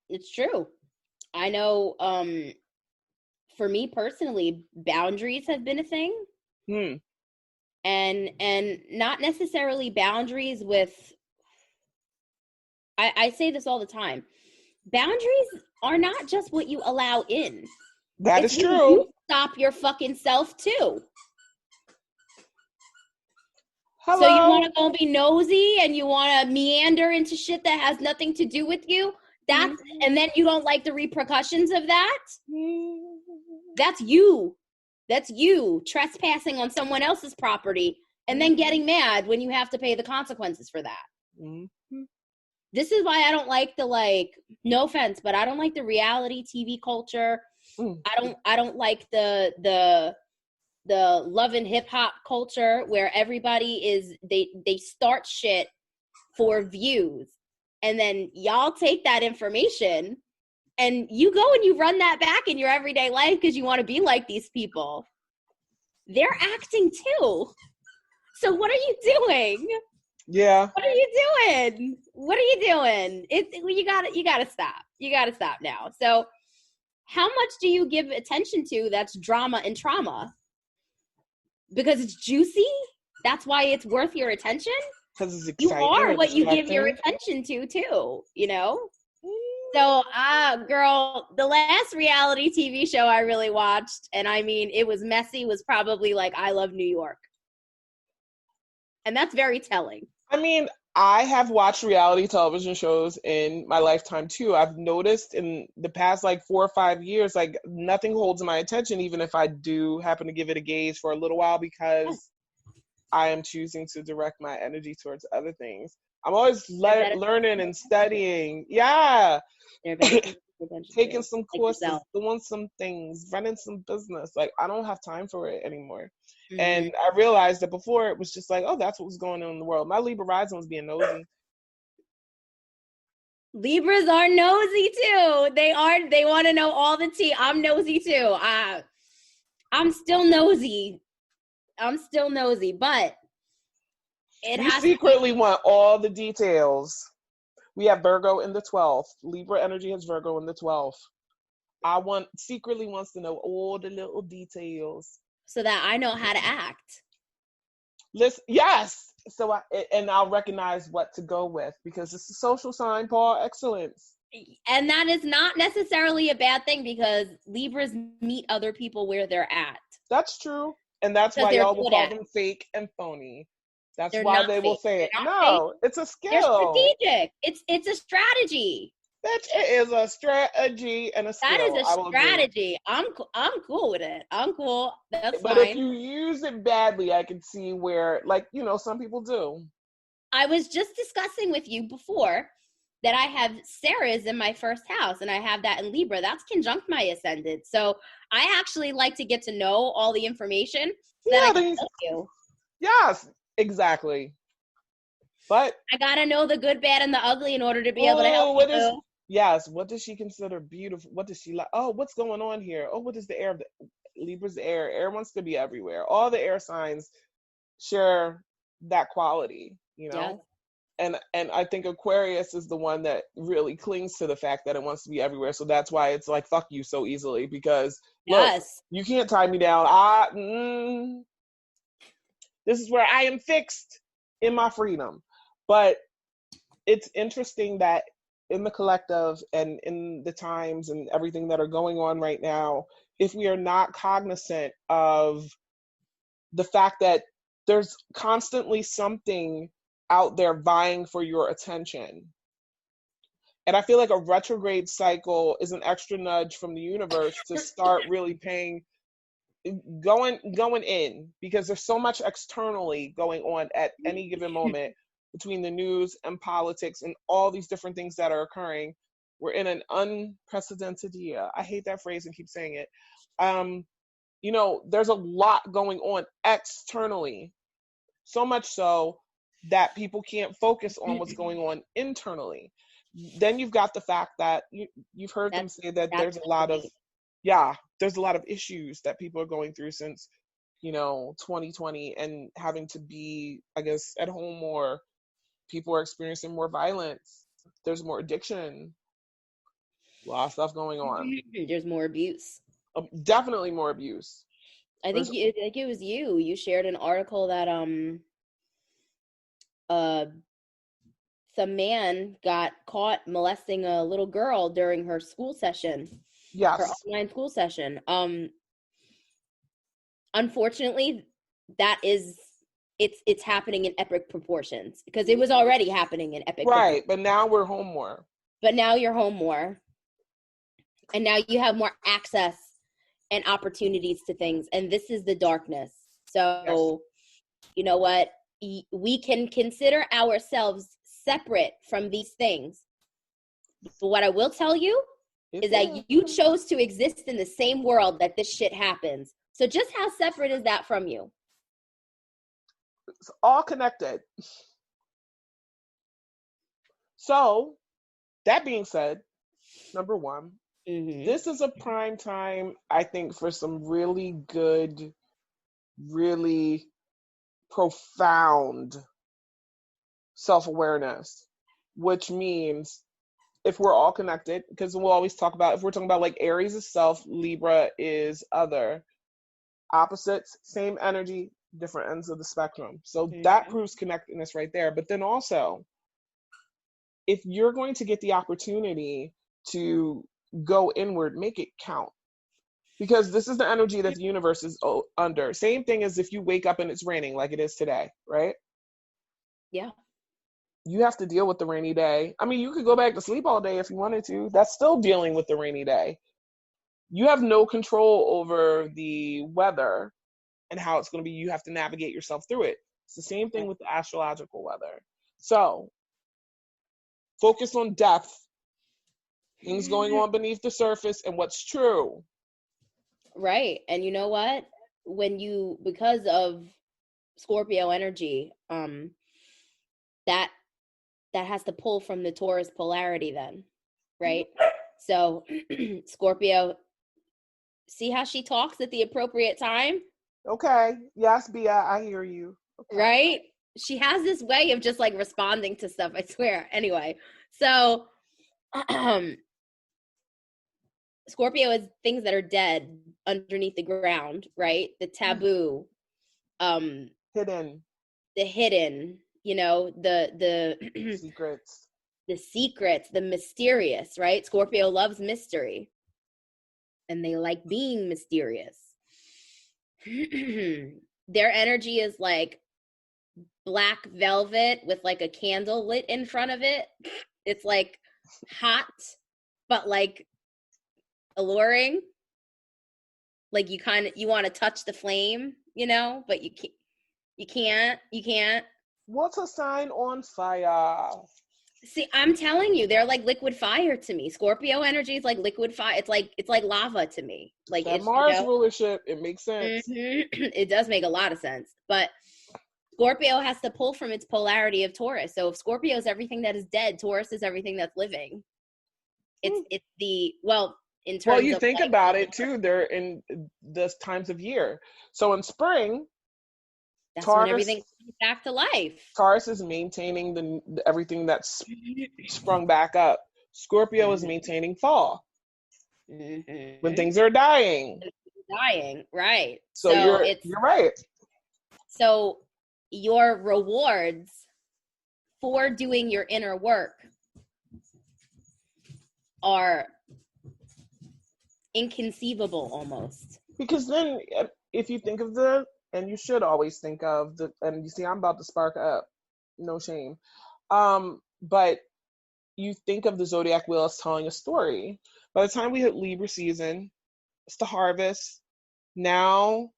It's true. I know, for me personally, boundaries have been a thing. And not necessarily boundaries with, I say this all the time. Boundaries are not just what you allow in. That is true. You stop your fucking self too. Hello. So you want to go be nosy and you want to meander into shit that has nothing to do with you? That's and then you don't like the repercussions of that? That's you. That's you trespassing on someone else's property and then getting mad when you have to pay the consequences for that. This is why I don't like the, no offense, but I don't like the reality TV culture. I don't like the love and hip hop culture where everybody is they start shit for views, and then y'all take that information and you go and you run that back in your everyday life because you want to be like these people. They're acting too. So what are you doing? Yeah. What are you doing? What are you doing? You gotta stop. You gotta stop now. So how much do you give attention to that's drama and trauma? Because it's juicy? That's why it's worth your attention? Because it's You exciting. are what you give your attention to too, you know? So, girl, the last reality TV show I really watched, and I mean, it was messy, was probably I Love New York. And that's very telling. I mean, I have watched reality television shows in my lifetime too. I've noticed in the past 4 or 5 years, nothing holds my attention, even if I do happen to give it a gaze for a little while, because I am choosing to direct my energy towards other things. I'm always learning and studying. Yeah. Taking some courses, doing some things, running some business. I don't have time for it anymore. And I realized that before it was just oh, that's what was going on in the world. My Libra rising was being nosy. Libras are nosy too. They want to know all the tea. I'm nosy too. I'm still nosy, but you secretly want all the details. We have Virgo in the 12th. Libra energy has Virgo in the 12th. Secretly wants to know all the little details. So that I know how to act. Listen, yes. So I'll recognize what to go with because it's a social sign, Paul. Excellence. And that is not necessarily a bad thing because Libras meet other people where they're at. That's true. And that's why y'all will call them fake and phony. That's why they will say it. No, it's a skill. They're strategic. It's a strategy. It is a strategy and a skill. That is a strategy. I'm cool with it. I'm cool. That's fine. But if you use it badly, I can see where, some people do. I was just discussing with you before that I have Sarah's in my first house, and I have that in Libra. That's conjunct my ascendant. So I actually like to get to know all the information that I can tell you. Yes, exactly. But I gotta know the good, bad, and the ugly in order to be able to help you. Yes, what does she consider beautiful? What does she like? Oh, what's going on here? Oh, what is the air of Libra's the air? Air wants to be everywhere. All the air signs share that quality, Yeah. And I think Aquarius is the one that really clings to the fact that it wants to be everywhere. So that's why it's fuck you so easily because look, you can't tie me down. This is where I am fixed in my freedom. But it's interesting that in the collective and in the times and everything that are going on right now, if we are not cognizant of the fact that there's constantly something out there vying for your attention. And I feel like a retrograde cycle is an extra nudge from the universe to start really going in, because there's so much externally going on at any given moment between the news and politics and all these different things that are occurring. We're in an unprecedented year. I hate that phrase and keep saying it. There's a lot going on externally, so much so that people can't focus on what's going on internally. Then you've got the fact that you've heard them say that there's a lot of issues that people are going through since 2020, and having to be, I guess, at home more. People are experiencing more violence. There's more addiction. A lot of stuff going on. There's more abuse. Definitely more abuse. I think it was you. You shared an article that some man got caught molesting a little girl during her school session. Yes. Her online school session. Unfortunately, it's happening in epic proportions, because it was already happening in epic proportions. Right, but now we're home more. But now you're home more. And now you have more access and opportunities to things. And this is the darkness. So, yes. You know what? We can consider ourselves separate from these things. But what I will tell you is that you chose to exist in the same world that this shit happens. So just how separate is that from you? It's all connected. So, that being said, number one, this is a prime time, I think, for some really good, really profound self-awareness, which means if we're all connected, because we'll always talk about, if we're talking about like Aries is self, Libra is other, opposites, same energy, different ends of the spectrum. So that proves connectedness right there. But then also, if you're going to get the opportunity to go inward, make it count. Because this is the energy that the universe is under. Same thing as if you wake up and it's raining like it is today, right? Yeah. You have to deal with the rainy day. I mean, you could go back to sleep all day if you wanted to. That's still dealing with the rainy day. You have no control over the weather and how it's going to be. You have to navigate yourself through it. It's the same thing with the astrological weather. So, focus on depth, things going on beneath the surface, and what's true. Right. And you know what? Because of Scorpio energy, that has to pull from the Taurus polarity then, right? So Scorpio, see how she talks at the appropriate time? Okay. Yes, Bia, I hear you. Okay. Right? She has this way of just like responding to stuff, I swear. Anyway, so Scorpio is things that are dead underneath the ground, right? The taboo, hidden, the hidden, the secrets, the mysterious, right? Scorpio loves mystery, and they like being mysterious. Their energy is like black velvet with like a candle lit in front of it. It's like hot, but like alluring. Like you want to touch the flame, but you can't. What's a sign on fire? See, I'm telling you, they're like liquid fire to me. Scorpio energy is like liquid fire. It's like lava to me. Like that Mars rulership, it makes sense. It does make a lot of sense. But Scorpio has to pull from its polarity of Taurus. So if Scorpio is everything that is dead, Taurus is everything that's living. It's the in terms. Well, you of think about it too. They're in the times of year. So in spring, that's Taurus, when everything comes back to life. Taurus is maintaining everything that's sprung back up. Scorpio is maintaining fall. When things are dying. Right. So you're right. So your rewards for doing your inner work are inconceivable almost. Because then if you think of the and you should always think of and you see, I'm about to spark up, no shame. But you think of the zodiac wheel as telling a story. By the time we hit Libra season, it's the harvest. Now,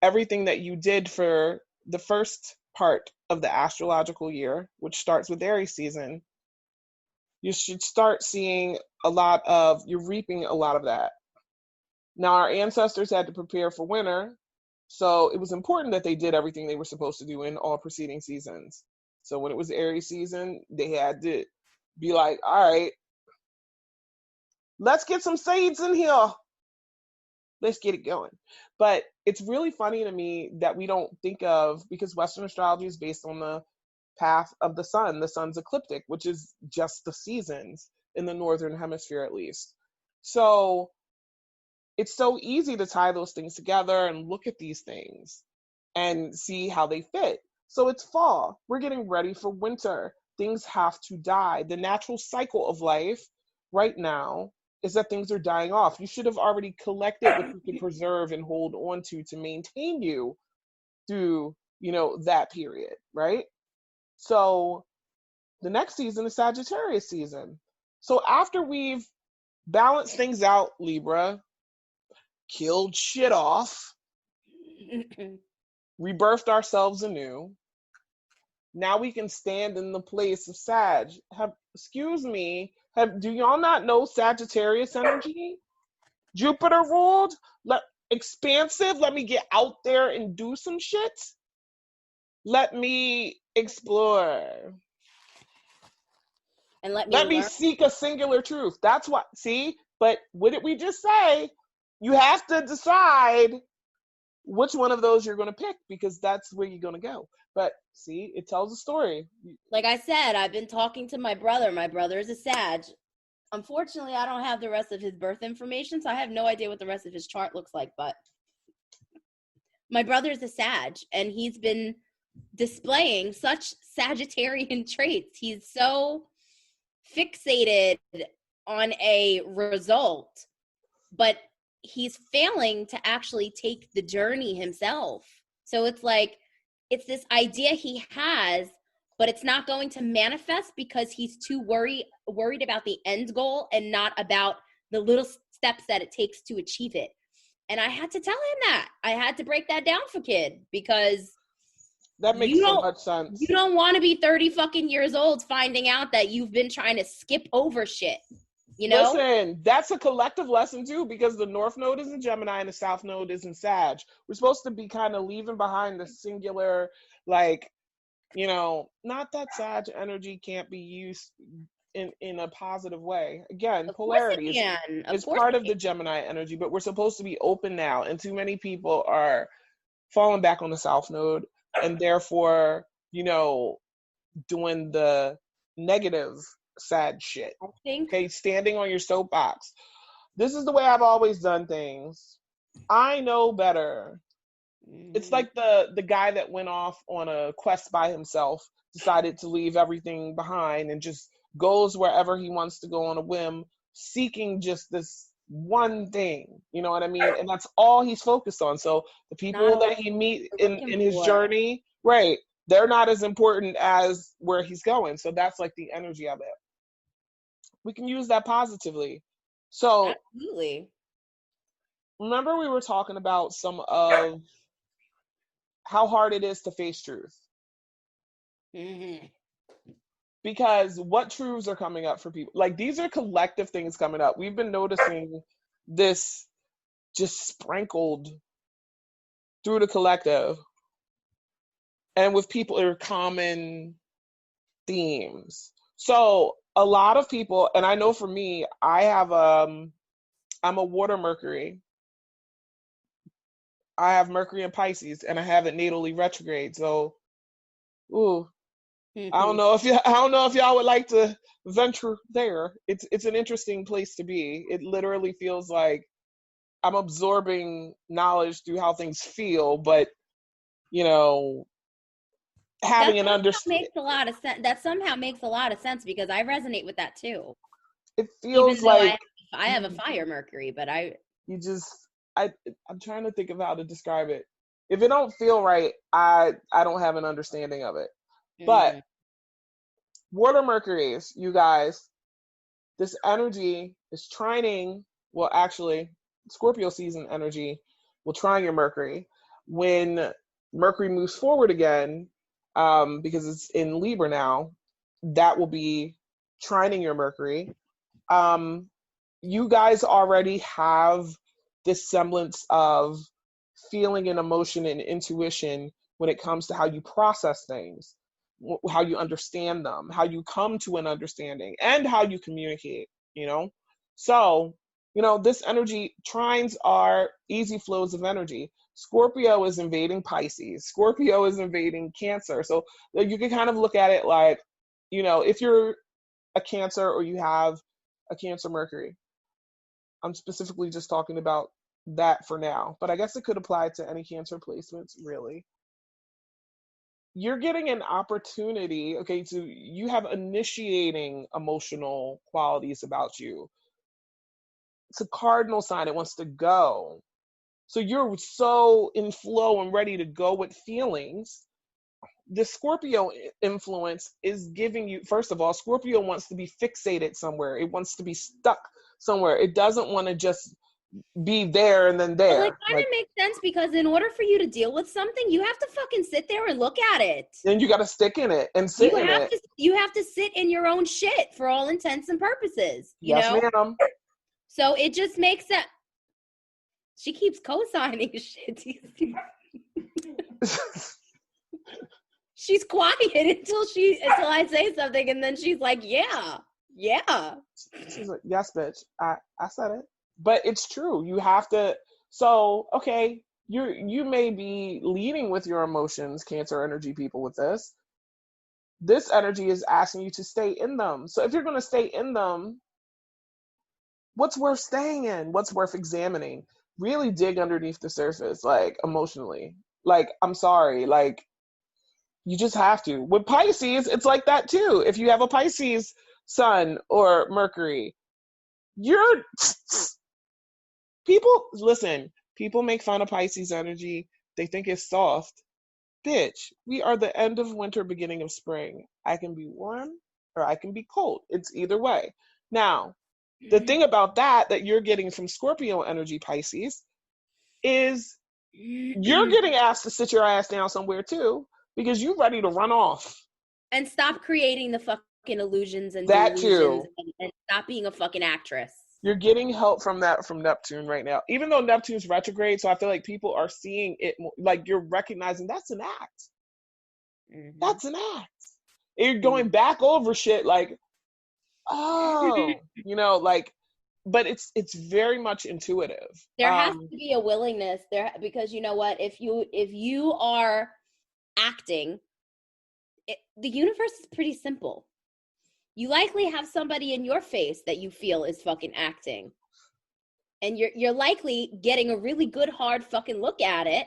everything that you did for the first part of the astrological year, which starts with Aries season, you should start seeing you're reaping a lot of that. Now, our ancestors had to prepare for winter, so it was important that they did everything they were supposed to do in all preceding seasons. So when it was Aries season, they had to be like, all right, let's get some seeds in here. Let's get it going. But it's really funny to me that we don't think of, because Western astrology is based on the path of the sun. The sun's ecliptic, which is just the seasons in the northern hemisphere, at least. So it's so easy to tie those things together and look at these things and see how they fit. So it's fall. We're getting ready for winter. Things have to die. The natural cycle of life right now is that things are dying off. You should have already collected what you can preserve and hold on to maintain you through, that period, right? So the next season is Sagittarius season. So after we've balanced things out, Libra, killed shit off, rebirthed ourselves anew, now we can stand in the place of Sag. Do y'all not know Sagittarius energy? Jupiter ruled, expansive, let me get out there and do some shit. Let me explore. And let me seek a singular truth. That's what, see? But what did we just say? You have to decide which one of those you're going to pick, because that's where you're going to go. But see, it tells a story. Like I said, I've been talking to my brother. My brother is a Sag. Unfortunately, I don't have the rest of his birth information, so I have no idea what the rest of his chart looks like. But my brother's a Sag, and he's been displaying such Sagittarian traits. He's so fixated on a result, but he's failing to actually take the journey himself. So it's like, it's this idea he has, but it's not going to manifest because he's too worried about the end goal and not about the little steps that it takes to achieve it. And I had to tell him that. I had to break that down for kid, because that makes so much sense. You don't want to be 30 fucking years old finding out that you've been trying to skip over shit. Listen, that's a collective lesson too, because the North Node is in Gemini and the South Node is in Sag. We're supposed to be kind of leaving behind the singular, not that Sag energy can't be used in a positive way. Again, polarity is part of the Gemini energy, but we're supposed to be open now, and too many people are falling back on the South Node, and therefore, doing the negative sad shit. Okay, standing on your soapbox. This is the way I've always done things. I know better. It's like the guy that went off on a quest by himself, decided to leave everything behind and just goes wherever he wants to go on a whim, seeking just this one thing. You know what I mean? And that's all he's focused on. So the people that he meet in his journey, right, they're not as important as where he's going. So that's like the energy of it. We can use that positively. So absolutely. Remember we were talking about some of how hard it is to face truth. Mm-hmm. Because what truths are coming up for people? Like, these are collective things coming up. We've been noticing this just sprinkled through the collective. And with people, there are common themes. So a lot of people, and I know for me, I'm a water Mercury. I have Mercury in Pisces, and I have it natally retrograde. So, I don't know if y'all would like to venture there. It's an interesting place to be. It literally feels like I'm absorbing knowledge through how things feel, but having an understanding makes a lot of sense. That somehow makes a lot of sense, because I resonate with that too. It feels like I have a fire Mercury, but I'm trying to think of how to describe it. If it don't feel right, I don't have an understanding of it. But water Mercuries, you guys, this energy is trining, well, actually, Scorpio season energy will trine your Mercury. When Mercury moves forward again, because it's in Libra now, that will be trining your Mercury. You guys already have this semblance of feeling and emotion and intuition when it comes to how you process things, how you understand them, how you come to an understanding, and how you communicate, you know? So, you know, this energy, trines are easy flows of energy. Scorpio is invading Pisces. Scorpio is invading Cancer. So you can kind of look at it like, you know, if you're a Cancer or you have a Cancer Mercury, I'm specifically just talking about that for now, but I guess it could apply to any Cancer placements, really. You're getting an opportunity, okay, so you have initiating emotional qualities about you. It's a cardinal sign, it wants to go. So you're so in flow and ready to go with feelings. The Scorpio influence is giving you, first of all, Scorpio wants to be fixated somewhere. It wants to be stuck somewhere. It doesn't want to just be there and then there. Well, it kind of makes sense because in order for you to deal with something, you have to fucking sit there and look at it. And you got to stick in it and sit in it. You have to sit in your own shit for all intents and purposes. You know? Ma'am. So it just makes sense. She keeps co-signing shit. She's quiet until I say something, and then she's like, yeah. She's like, yes, bitch. I said it. But it's true. You have to. So, okay, you may be leading with your emotions, Cancer energy people, with this. This energy is asking you to stay in them. So if you're going to stay in them, what's worth staying in? What's worth examining? Really dig underneath the surface, like emotionally. Like, I'm sorry, like, you just have to. With Pisces, it's like that too. If you have a Pisces sun or Mercury, people make fun of Pisces energy. They think it's soft. Bitch, we are the end of winter, beginning of spring. I can be warm or I can be cold. It's either way. Now, the thing about that you're getting from Scorpio energy, Pisces, is you're getting asked to sit your ass down somewhere too, because you're ready to run off. And stop creating the fucking illusions and that delusions too. And stop being a fucking actress. You're getting help from Neptune right now. Even though Neptune's retrograde, so I feel like people are seeing it more, like you're recognizing that's an act. Mm-hmm. That's an act. And you're going back over shit like, oh, you know, like, but it's very much intuitive. There has to be a willingness there, because you know what, if you are acting, the universe is pretty simple. You likely have somebody in your face that you feel is fucking acting, and you're likely getting a really good hard fucking look at it,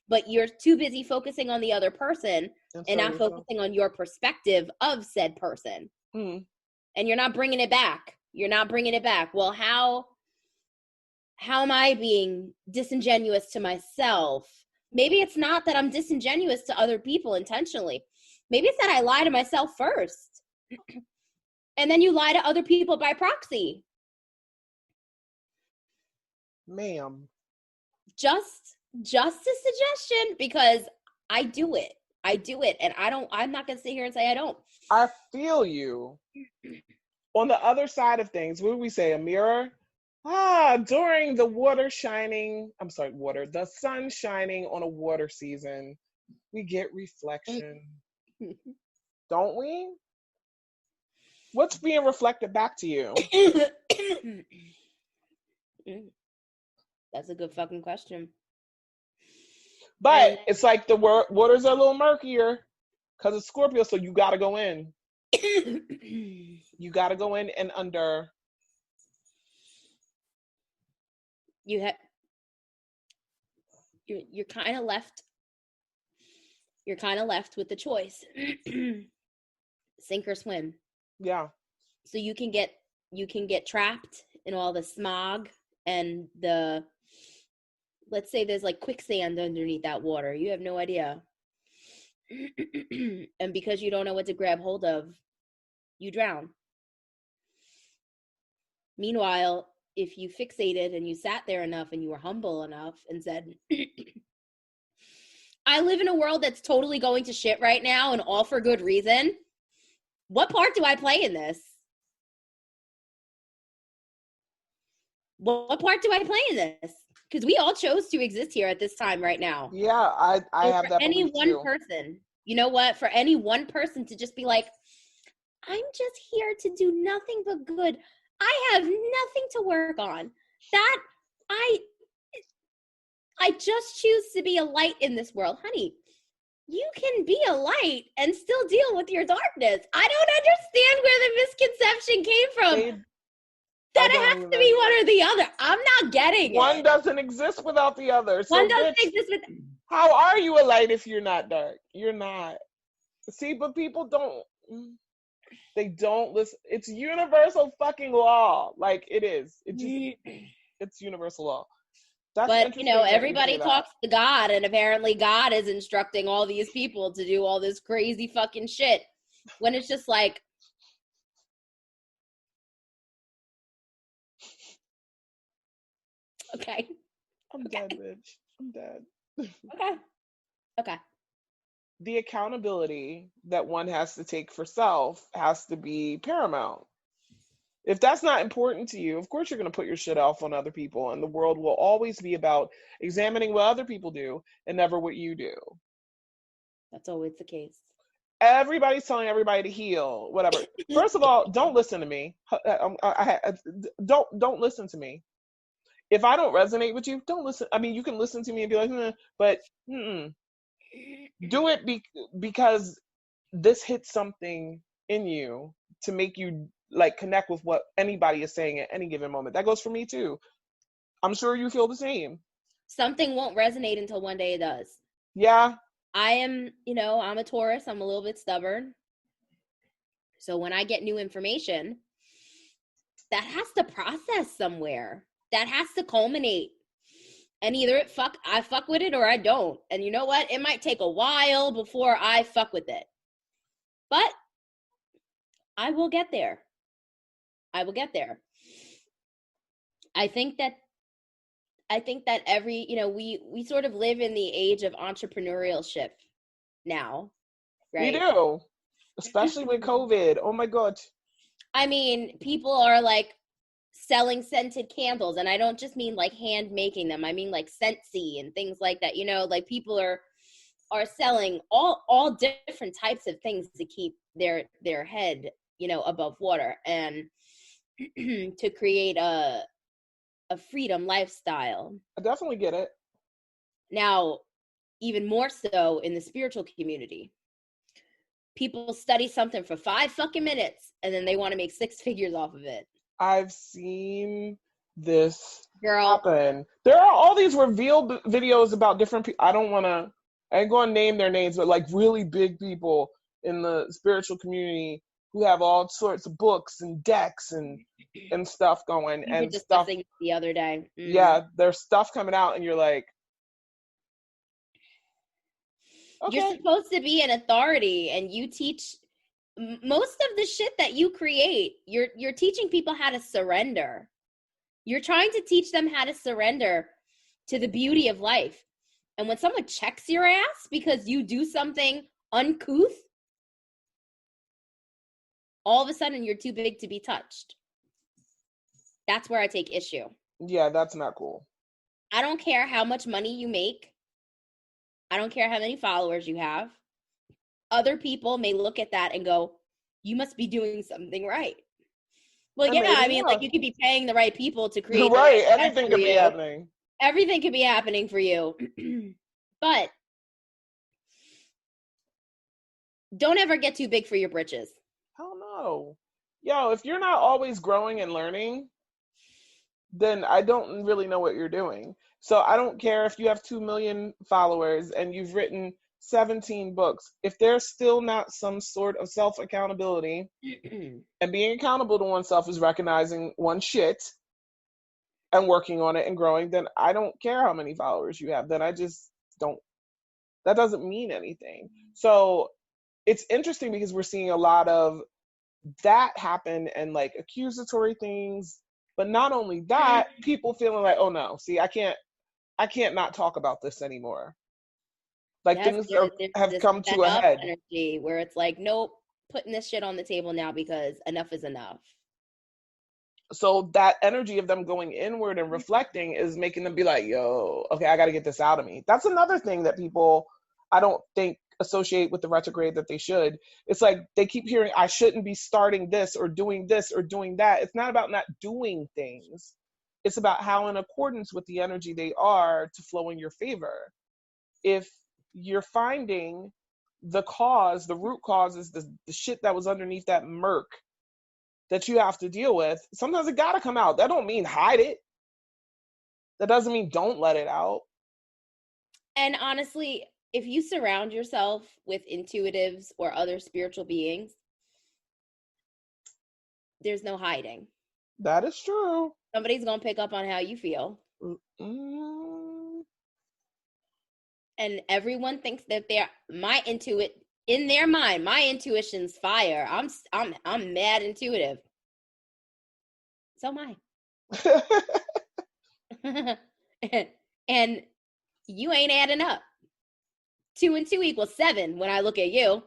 but you're too busy focusing on the other person and not focusing on your perspective of said person. Mm-hmm. And you're not bringing it back. Well, how am I being disingenuous to myself? Maybe it's not that I'm disingenuous to other people intentionally. Maybe it's that I lie to myself first. And then you lie to other people by proxy. Ma'am. Just a suggestion, because I do it. And I'm not going to sit here and say I don't. I feel you. On the other side of things, what do we say? A mirror? During the the sun shining on a water season, we get reflection. Don't we? What's being reflected back to you? That's a good fucking question. But it's like the waters are a little murkier because it's Scorpio, so you got to go in. You got to go in and under. You're kind of left. You're kind of left with the choice: sink or swim. Yeah. So you can get trapped in all the smog and the let's say there's like quicksand underneath that water. You have no idea. And because you don't know what to grab hold of, you drown. Meanwhile, if you fixated and you sat there enough and you were humble enough and said, I live in a world that's totally going to shit right now and all for good reason. What part do I play in this? What part do I play in this? Because we all chose to exist here at this time right now. Yeah, I have that any belief one too. person, you know what? For any one person to just be like, I'm just here to do nothing but good. I have nothing to work on. That I just choose to be a light in this world. Honey, you can be a light and still deal with your darkness. I don't understand where the misconception came from. That it has to be one or the other. I'm not getting it. One doesn't exist without the other. So one doesn't exist with. How are you a light if you're not dark? You're not. See, but people don't. They don't listen. It's universal fucking law. Like it is. It's universal law. That's but you know, everybody talks to God, and apparently God is instructing all these people to do all this crazy fucking shit. When it's just like, okay. I'm dead, bitch. I'm dead. Okay. The accountability that one has to take for self has to be paramount. If that's not important to you, of course you're going to put your shit off on other people, and the world will always be about examining what other people do and never what you do. That's always the case. Everybody's telling everybody to heal, whatever. First of all, don't listen to me. Don't listen to me. If I don't resonate with you, don't listen. I mean, you can listen to me and be like, but do it because this hits something in you to make you like connect with what anybody is saying at any given moment. That goes for me too. I'm sure you feel the same. Something won't resonate until one day it does. Yeah. I am, I'm a Taurus. I'm a little bit stubborn. So when I get new information, that has to process somewhere. That has to culminate. And either I fuck with it or I don't. And you know what? It might take a while before I fuck with it. But I will get there. I think that every, we sort of live in the age of entrepreneurship now, right? We do. Especially with COVID. Oh my God. I mean, people are like selling scented candles, and I don't just mean like hand making them. I mean like Scentsy and things like that. Like people are selling all different types of things to keep their head, above water and to create a freedom lifestyle. I definitely get it. Now, even more so in the spiritual community. People study something for 5 fucking minutes and then they want to make 6 figures off of it. I've seen this happen. There are all these revealed videos about different people. I ain't going to name their names, but like really big people in the spiritual community who have all sorts of books and decks and stuff going. We were discussing the other day. Yeah, there's stuff coming out and you're like, okay. You're supposed to be an authority and you teach most of the shit that you create. You're teaching people how to surrender. You're trying to teach them how to surrender to the beauty of life. And when someone checks your ass because you do something uncouth, all of a sudden you're too big to be touched. That's where I take issue. Yeah, that's not cool. I don't care how much money you make. I don't care how many followers you have. Other people may look at that and go, you must be doing something right. Well, yeah, I mean, like you could be paying the right people to create. Right, anything could be happening. Everything could be happening for you. But don't ever get too big for your britches. Hell no. Yo, if you're not always growing and learning, then I don't really know what you're doing. So I don't care if you have 2 million followers and you've written 17 books. If there's still not some sort of self-accountability, and being accountable to oneself is recognizing one shit, and working on it and growing, then I don't care how many followers you have. Then I just don't, that doesn't mean anything. So it's interesting because we're seeing a lot of that happen and like accusatory things, but not only that, people feeling like, oh no, see, I can't not talk about this anymore. Like things have come to a head. Energy where it's like, nope, putting this shit on the table now because enough is enough. So that energy of them going inward and reflecting is making them be like, yo, okay, I got to get this out of me. That's another thing that people, I don't think, associate with the retrograde that they should. It's like they keep hearing, I shouldn't be starting this or doing that. It's not about not doing things. It's about how in accordance with the energy they are to flow in your favor. If you're finding the cause, the root cause is the shit that was underneath that murk that you have to deal with, sometimes it gotta come out. That don't mean hide it. That doesn't mean don't let it out. And honestly, if you surround yourself with intuitives or other spiritual beings, there's no hiding. That is true. Somebody's gonna pick up on how you feel. Mm-hmm. And everyone thinks that in their mind, my intuition's fire. I'm mad intuitive. So am I. And you ain't adding up. 2 and 2 equals 7 when I look at you.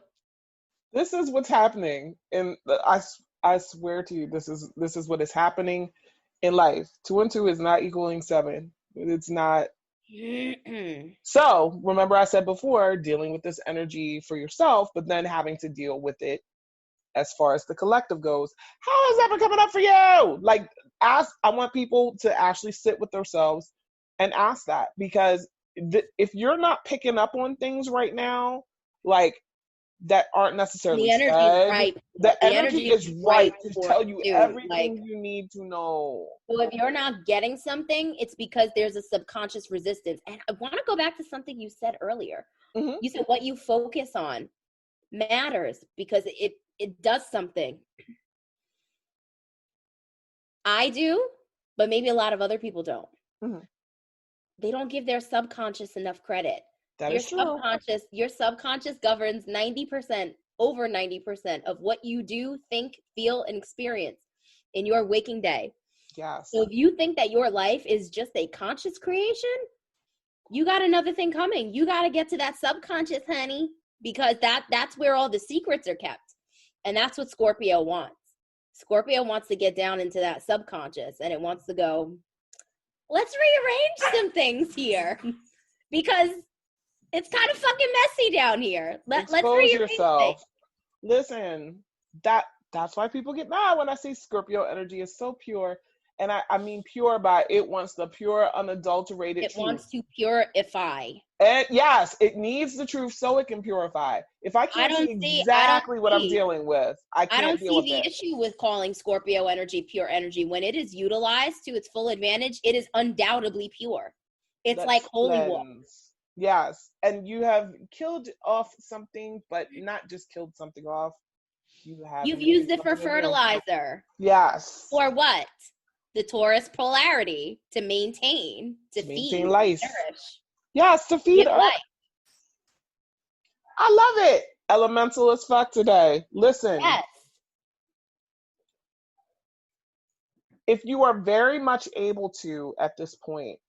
This is what's happening. And I swear to you, this is what is happening in life. 2 and 2 is not equaling 7. It's not. So remember I said before, dealing with this energy for yourself, but then having to deal with it as far as the collective goes. How is that been coming up for you? Like, I want people to actually sit with themselves and ask that, because if you're not picking up on things right now, like that aren't necessarily the energy said, is right. the energy is right to tell you everything you need to know. So if you're not getting something, it's because there's a subconscious resistance. And I want to go back to something you said earlier. Mm-hmm. You said what you focus on matters because it does something. I do, but maybe a lot of other people don't. Mm-hmm. They don't give their subconscious enough credit. That is true. Your subconscious governs 90%, over 90% of what you do, think, feel, and experience in your waking day. Yes. So if you think that your life is just a conscious creation, you got another thing coming. You got to get to that subconscious, honey, because that's where all the secrets are kept. And that's what Scorpio wants. Scorpio wants to get down into that subconscious, and it wants to go, let's rearrange some things here because it's kind of fucking messy down here. Let's rearrange yourself. Things. Listen, that's why people get mad when I say Scorpio energy is so pure. And I mean pure by it wants the pure, unadulterated truth. It wants to purify. And yes, it needs the truth so it can purify. If I can't see exactly what I'm dealing with, I can't deal with it. I don't see the issue with calling Scorpio energy pure energy. When it is utilized to its full advantage, it is undoubtedly pure. It's like holy water. Yes, and you have killed off something, but not just killed something off. You've used it for fertilizer. Yes. For what? The Taurus polarity to maintain feed, life. Nourish. Yes, to feed life. I love it. Elemental as fuck today. Listen. Yes. If you are very much able to at this point,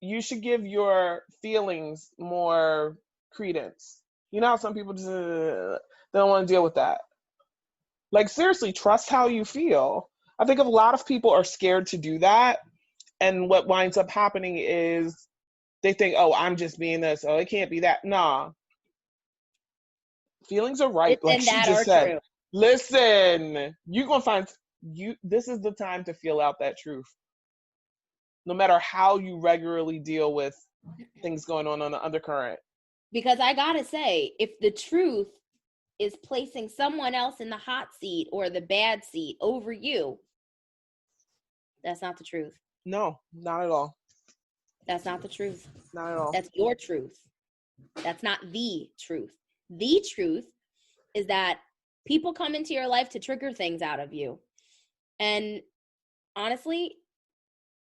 you should give your feelings more credence. You know how some people just they don't want to deal with that. Like, seriously, trust how you feel. I think a lot of people are scared to do that. And what winds up happening is they think, oh, I'm just being this. Oh, it can't be that. Nah. Feelings are right. Like she just said. True. Listen, you're going to find this is the time to feel out that truth. No matter how you regularly deal with things going on the undercurrent. Because I got to say, if the truth is placing someone else in the hot seat or the bad seat over you, that's not the truth. No, not at all. That's not the truth. Not at all. That's your truth. That's not the truth. The truth is that people come into your life to trigger things out of you. And honestly,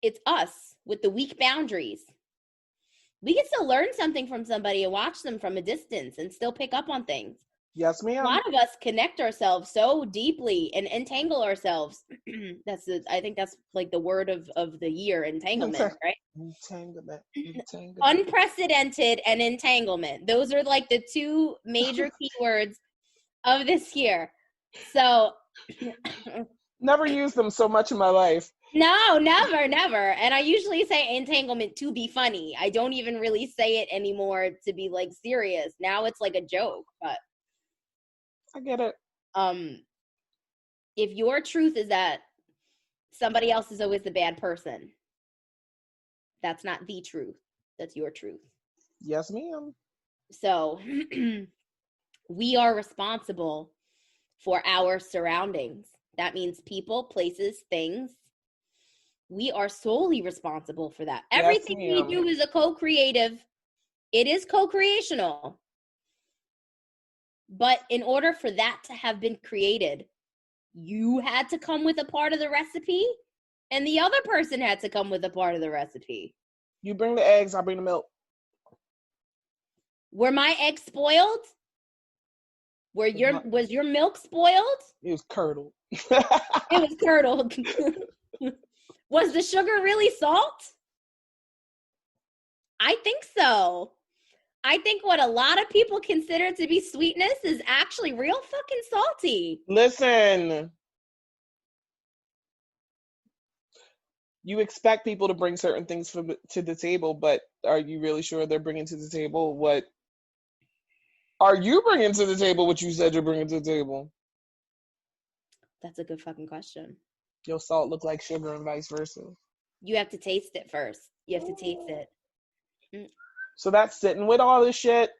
it's us with the weak boundaries. We can still learn something from somebody and watch them from a distance and still pick up on things. Yes, A ma'am. lot of us connect ourselves so deeply and entangle ourselves. I think that's like the word of the year, entanglement, right? Entanglement. Unprecedented and entanglement. Those are like the two major keywords of this year. So never used them so much in my life. no, never. And I usually say entanglement to be funny. I don't even really say it anymore to be like serious. Now it's like a joke, but I get it. If your truth is that somebody else is always the bad person, that's not the truth. That's your truth. Yes, ma'am. So we are responsible for our surroundings. That means people, places, things. We are solely responsible for that. Yes, Everything we ma'am. do is a co-creative. It is co-creational. But in order for that to have been created, you had to come with a part of the recipe, and the other person had to come with a part of the recipe. You bring the eggs, I bring the milk. Were my eggs spoiled? Was your milk spoiled? It was curdled. It was curdled. Was the sugar really salt? I think so. I think what a lot of people consider to be sweetness is actually real fucking salty. Listen. You expect people to bring certain things to the table, but are you really sure they're bringing to the table what? Are you bringing to the table what you said you're bringing to the table? That's a good fucking question. Your salt look like sugar and vice versa. You have to taste it first. You have to taste it. So that's sitting with all this shit.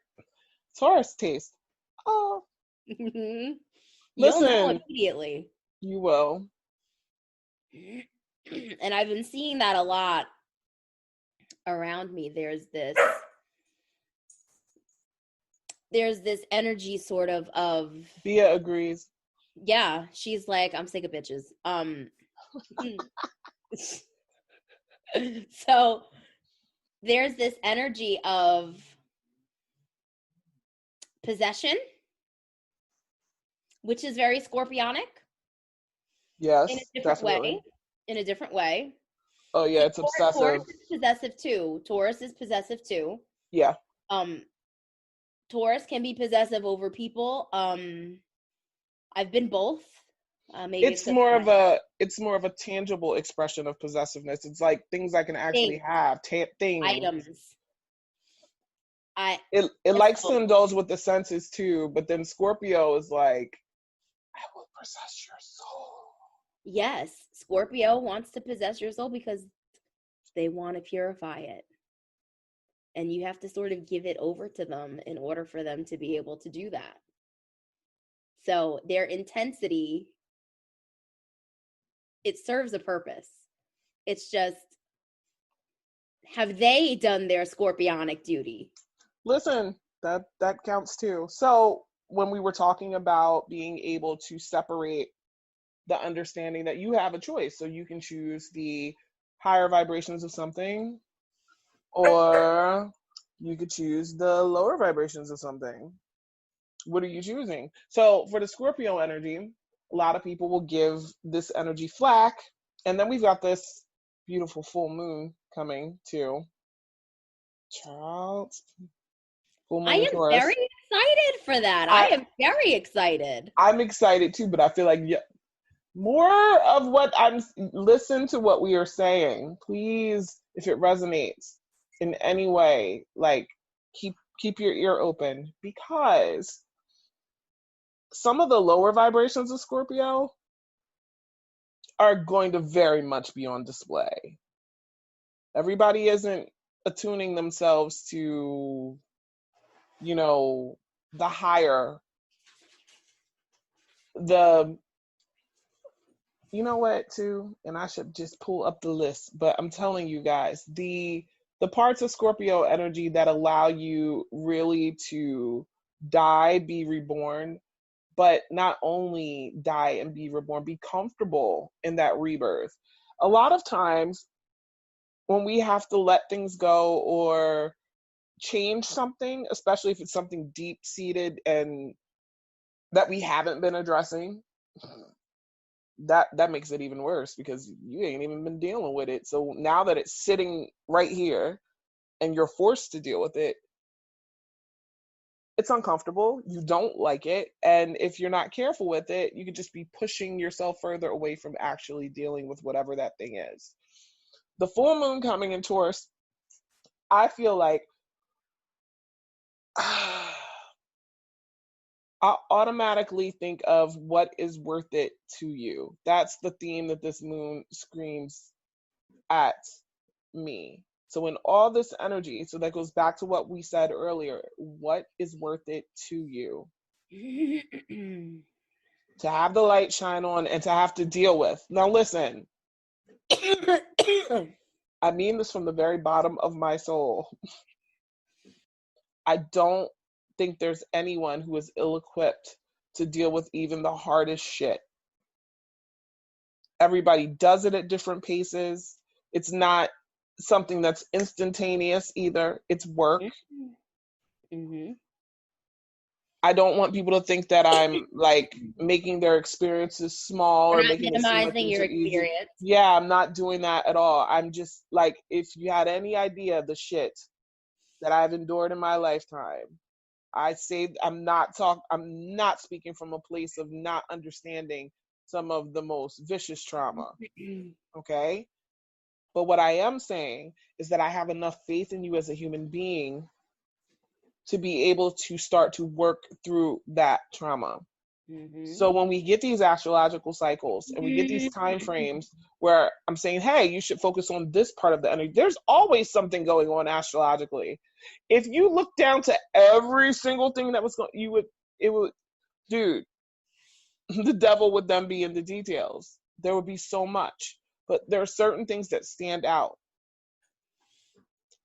Taurus taste. Oh. You'll Listen. know immediately. You will. And I've been seeing that a lot around me. There's this energy sort of Bia agrees. Yeah, she's like, I'm sick of bitches. So there's this energy of possession, which is very Scorpionic. Yes, in a different definitely. way. In a different way. Oh yeah, it's obsessive. Taurus is possessive too. Taurus is possessive too. Yeah. Taurus can be possessive over people. I've been both. Maybe it's more of a tangible expression of possessiveness. It's like things I can actually have, things, items. It likes to indulge with the senses too, but then Scorpio is like, I will possess your soul. Yes, Scorpio wants to possess your soul because they want to purify it. And you have to sort of give it over to them in order for them to be able to do that. So their intensity, it serves a purpose. It's just, have they done their Scorpionic duty? Listen, that counts too. So when we were talking about being able to separate the understanding that you have a choice, so you can choose the higher vibrations of something, or you could choose the lower vibrations of something. What are you choosing? So for the Scorpio energy, a lot of people will give this energy flack, and then we've got this beautiful full moon coming too. Child. I am very excited for that. I am very excited. I'm excited too, but I feel like more of what listen to what we are saying, please. If it resonates in any way, like keep your ear open, because some of the lower vibrations of Scorpio are going to very much be on display. Everybody isn't attuning themselves to, the higher, you know what, too, and I should just pull up the list, but I'm telling you guys, the parts of Scorpio energy that allow you really to die, be reborn, but not only die and be reborn, be comfortable in that rebirth. A lot of times when we have to let things go or change something, especially if it's something deep-seated and that we haven't been addressing, that makes it even worse because you ain't even been dealing with it. So now that it's sitting right here and you're forced to deal with it, it's uncomfortable. You don't like it. And if you're not careful with it, you could just be pushing yourself further away from actually dealing with whatever that thing is. The full moon coming in Taurus, I feel like I automatically think of what is worth it to you. That's the theme that this moon screams at me. So in all this energy, so that goes back to what we said earlier, what is worth it to you? To have the light shine on and to have to deal with. Now listen, I mean this from the very bottom of my soul. I don't think there's anyone who is ill-equipped to deal with even the hardest shit. Everybody does it at different paces. It's not something that's instantaneous either. It's work. Mm-hmm. I don't want people to think that I'm like making their experiences small or making it seem like minimizing your experience. Yeah, I'm not doing that at all. I'm just like, if you had any idea of the shit that I've endured in my lifetime, I say I'm not speaking from a place of not understanding some of the most vicious trauma. Okay? But what I am saying is that I have enough faith in you as a human being to be able to start to work through that trauma. Mm-hmm. So when we get these astrological cycles and we get these time frames where I'm saying, hey, you should focus on this part of the energy, there's always something going on astrologically. If you look down to every single thing that was going, dude, the devil would then be in the details. There would be so much. But there are certain things that stand out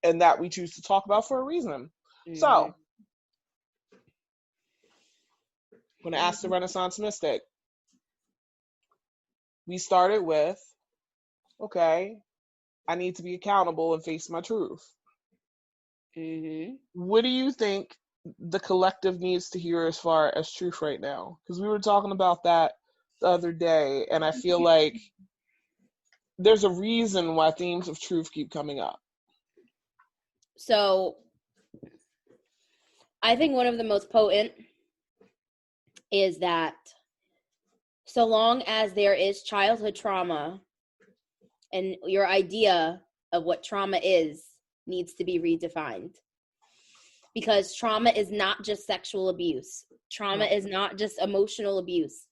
and that we choose to talk about for a reason. Mm-hmm. So, I'm going to ask the Renaissance Mystic. We started with, okay, I need to be accountable and face my truth. Mm-hmm. What do you think the collective needs to hear as far as truth right now? Because we were talking about that the other day, and I feel like there's a reason why themes of truth keep coming up. So I think one of the most potent is that so long as there is childhood trauma and your idea of what trauma is needs to be redefined. Because trauma is not just sexual abuse. Trauma is not just emotional abuse.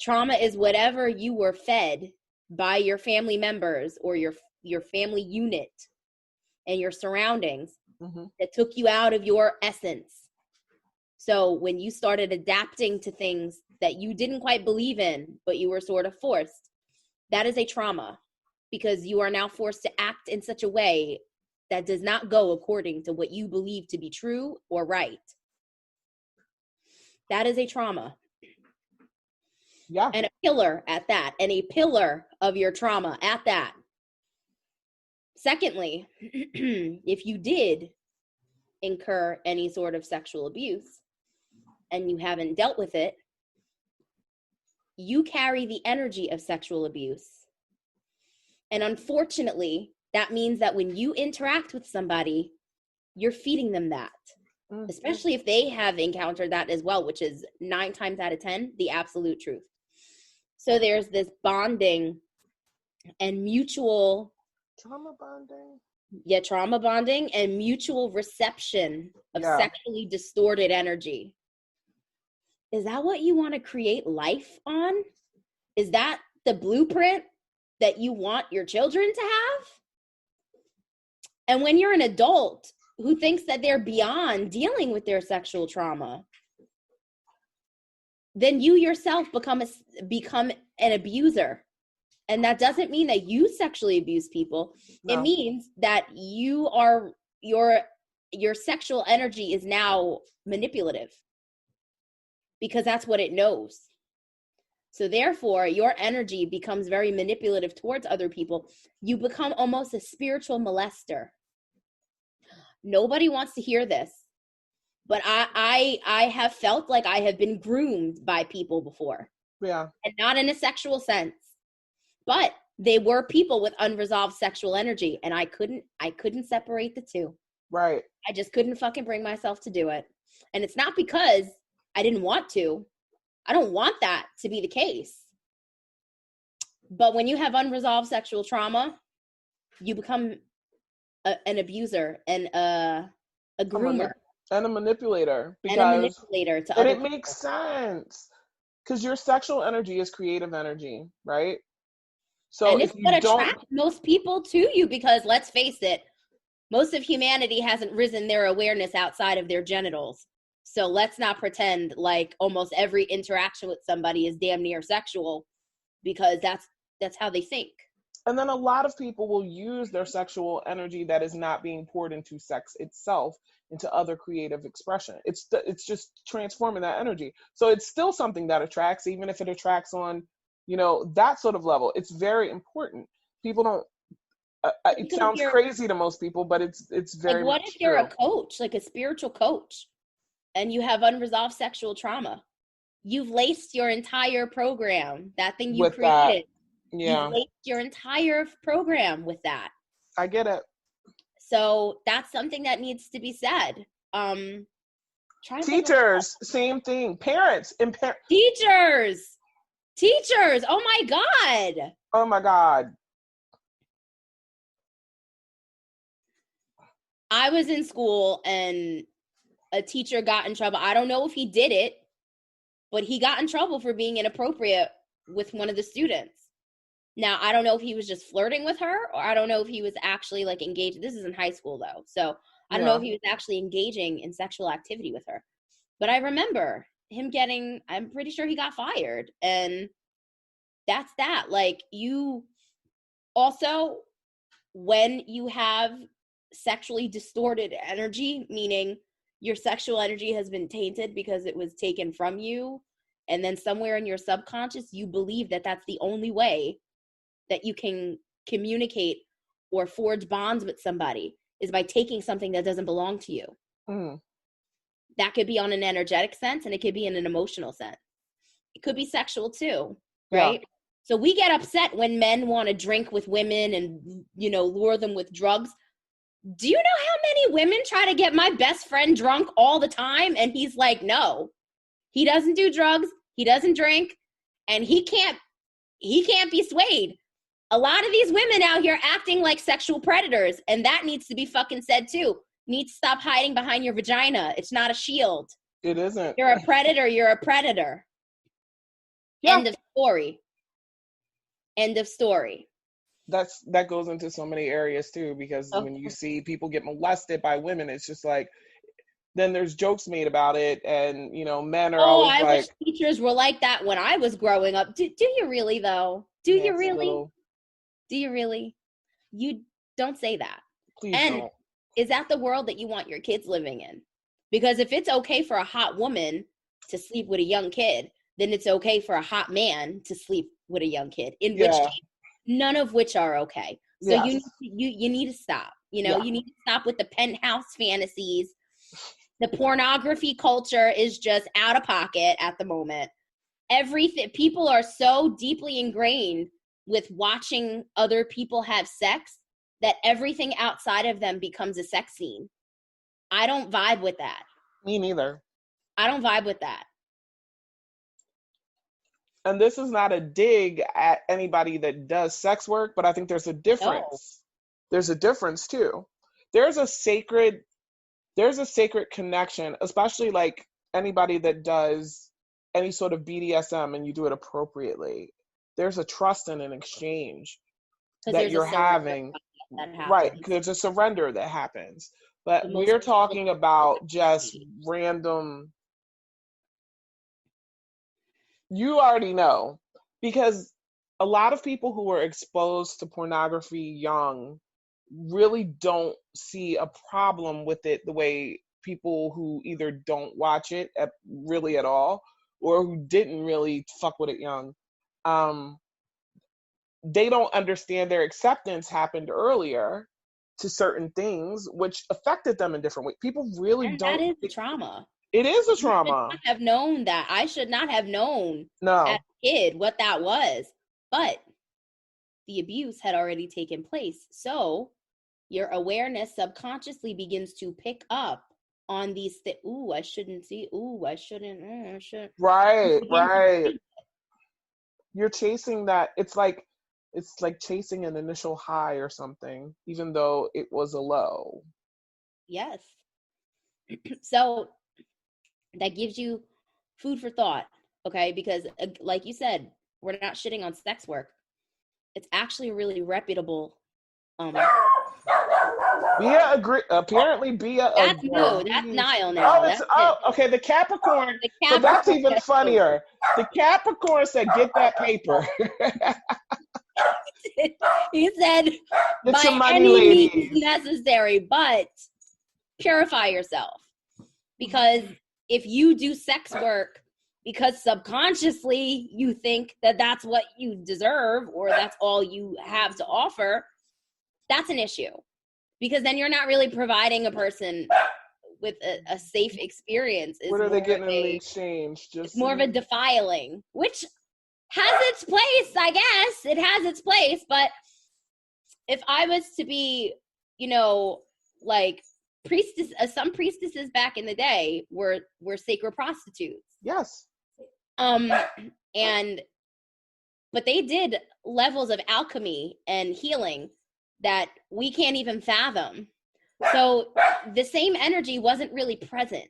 Trauma is whatever you were fed by your family members or your family unit and your surroundings that took you out of your essence. So when you started adapting to things that you didn't quite believe in, but you were sort of forced, that is a trauma, because you are now forced to act in such a way that does not go according to what you believe to be true or right. That is a trauma. Yeah. And a pillar at that, and a pillar of your trauma at that. Secondly, if you did incur any sort of sexual abuse and you haven't dealt with it, you carry the energy of sexual abuse. And unfortunately, that means that when you interact with somebody, you're feeding them that. Mm-hmm. Especially if they have encountered that as well, which is 9 times out of 10, the absolute truth. So there's this bonding and mutual trauma bonding. Yeah, trauma bonding and mutual reception of sexually distorted energy. Is that what you want to create life on? Is that the blueprint that you want your children to have? And when you're an adult who thinks that they're beyond dealing with their sexual trauma, then you yourself become an abuser. And that doesn't mean that you sexually abuse people. No. It means that your sexual energy is now manipulative, because that's what it knows. So therefore, your energy becomes very manipulative towards other people. You become almost a spiritual molester. Nobody wants to hear this, but I have felt like I have been groomed by people before. Yeah. And not in a sexual sense, but they were people with unresolved sexual energy, and I couldn't separate the two. Right. I just couldn't fucking bring myself to do it. And it's not because I didn't want to. I don't want that to be the case. But when you have unresolved sexual trauma, you become an abuser and a groomer and a manipulator. And a manipulator to other people. And it makes sense. Because your sexual energy is creative energy, right? So and it's what attracts most people to you, because let's face it, most of humanity hasn't risen their awareness outside of their genitals. So let's not pretend like almost every interaction with somebody is damn near sexual, because that's how they think. And then a lot of people will use their sexual energy that is not being poured into sex itself into other creative expression. It's just transforming that energy. So it's still something that attracts, even if it attracts on, that sort of level. It's very important. People don't, it sounds crazy to most people, but it's very like, what much if you're true. A coach, like a spiritual coach, and you have unresolved sexual trauma? You've laced your entire program, that thing you With created. that. Yeah. You've laced your entire program with that. I get it. So that's something that needs to be said. Teachers, same thing. Parents and Teachers. Oh my God. Oh my God. I was in school and a teacher got in trouble. I don't know if he did it, but he got in trouble for being inappropriate with one of the students. Now, I don't know if he was just flirting with her, or I don't know if he was actually like engaged. This is in high school though. So I don't know if he was actually engaging in sexual activity with her. But I remember him I'm pretty sure he got fired. And that's that. Like, you also, when you have sexually distorted energy, meaning your sexual energy has been tainted because it was taken from you, and then somewhere in your subconscious, you believe that that's the only way that you can communicate or forge bonds with somebody is by taking something that doesn't belong to you. Mm. That could be on an energetic sense, and it could be in an emotional sense. It could be sexual too, right? Yeah. So we get upset when men want to drink with women and, lure them with drugs. Do you know how many women try to get my best friend drunk all the time? And he's like, no, he doesn't do drugs. He doesn't drink, and he can't be swayed. A lot of these women out here acting like sexual predators, and that needs to be fucking said too. You need to stop hiding behind your vagina. It's not a shield. It isn't. You're a predator. You're a predator. Yeah. End of story. End of story. That goes into so many areas too, because when you see people get molested by women, it's just like, then there's jokes made about it, and men are always like, wish teachers were like that when I was growing up. Do you really though? Do you really? Do you really? You don't say that. Please and don't. Is that the world that you want your kids living in? Because if it's okay for a hot woman to sleep with a young kid, then it's okay for a hot man to sleep with a young kid. In which case, none of which are okay. So you need to stop. You need to stop with the penthouse fantasies. The pornography culture is just out of pocket at the moment. Everything, people are so deeply ingrained with watching other people have sex that everything outside of them becomes a sex scene. I don't vibe with that. Me neither. I don't vibe with that. And this is not a dig at anybody that does sex work, but I think there's a difference. No. There's a difference too. There's a sacred connection, especially like anybody that does any sort of BDSM and you do it appropriately. There's a trust and an exchange that you're having. Right, because there's a surrender that happens. But we're talking about just random. You already know, because a lot of people who were exposed to pornography young really don't see a problem with it the way people who either don't watch it really at all or who didn't really fuck with it young they don't understand their acceptance happened earlier to certain things, which affected them in different ways. People really And don't. that is trauma. It is a You should trauma. not have known that. I should not have known No. as a kid what that was. But the abuse had already taken place. So your awareness subconsciously begins to pick up on these things. Ooh, I shouldn't see. Ooh, I shouldn't. I shouldn't. Right. You're chasing that. It's like chasing an initial high or something, even though it was a low. Yes. So that gives you food for thought, okay? Because like you said, we're not shitting on sex work. It's actually a really reputable. Apparently Bia. That's Niall now. Okay. The Capricorn. The So that's Capricorn even funnier. The Capricorn said, "Get that paper." He said, "Get some by money, any ladies. means necessary, but purify yourself." Because if you do sex work because subconsciously you think that that's what you deserve or that's all you have to offer, that's an issue. Because then you're not really providing a person with a safe experience. What are they getting in the exchange? It's more of a defiling, which has its place, I guess. It has its place. But if I was to be, like some priestesses back in the day were sacred prostitutes. Yes. But they did levels of alchemy and healing that we can't even fathom. So the same energy wasn't really present.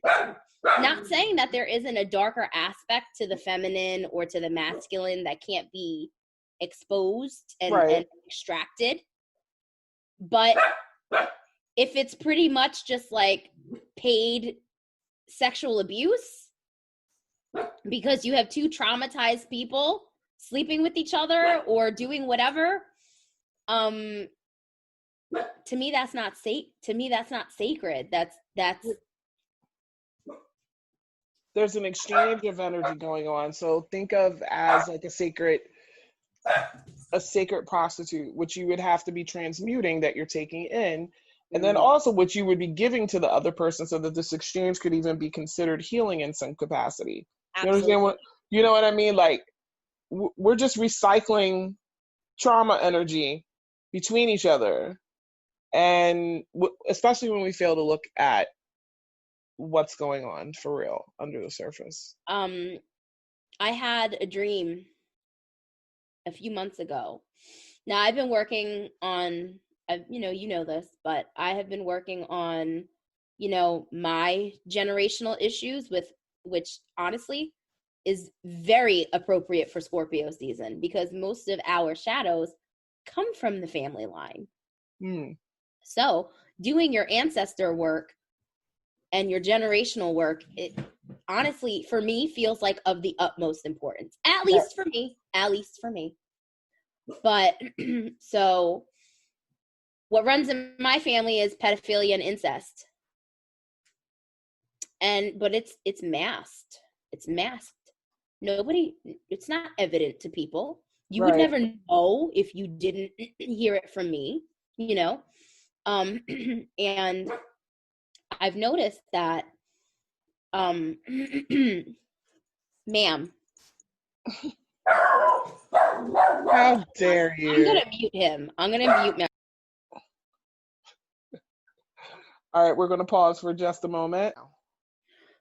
Not saying that there isn't a darker aspect to the feminine or to the masculine that can't be exposed and extracted. But if it's pretty much just like paid sexual abuse because you have two traumatized people sleeping with each other or doing whatever, to me that's not sacred. That's there's an exchange of energy going on. So think of as like a sacred prostitute, which you would have to be transmuting that you're taking in. And then also what you would be giving to the other person so that this exchange could even be considered healing in some capacity. absolutely. You know what I mean? Like we're just recycling trauma energy between each other. And especially when we fail to look at what's going on for real under the surface. I had a dream a few months ago. Now I've been working on, you know this, but I have been working on, my generational issues which honestly is very appropriate for Scorpio season because most of our shadows come from the family line. So doing your ancestor work and your generational work, it honestly, for me, feels like of the utmost importance. At least for me. But so what runs in my family is pedophilia and incest. But it's masked. It's masked. It's not evident to people. You would never know if you didn't hear it from me, and I've noticed that, ma'am. How dare you? I'm going to mute him. I'm going to mute him. All right, we're going to pause for just a moment.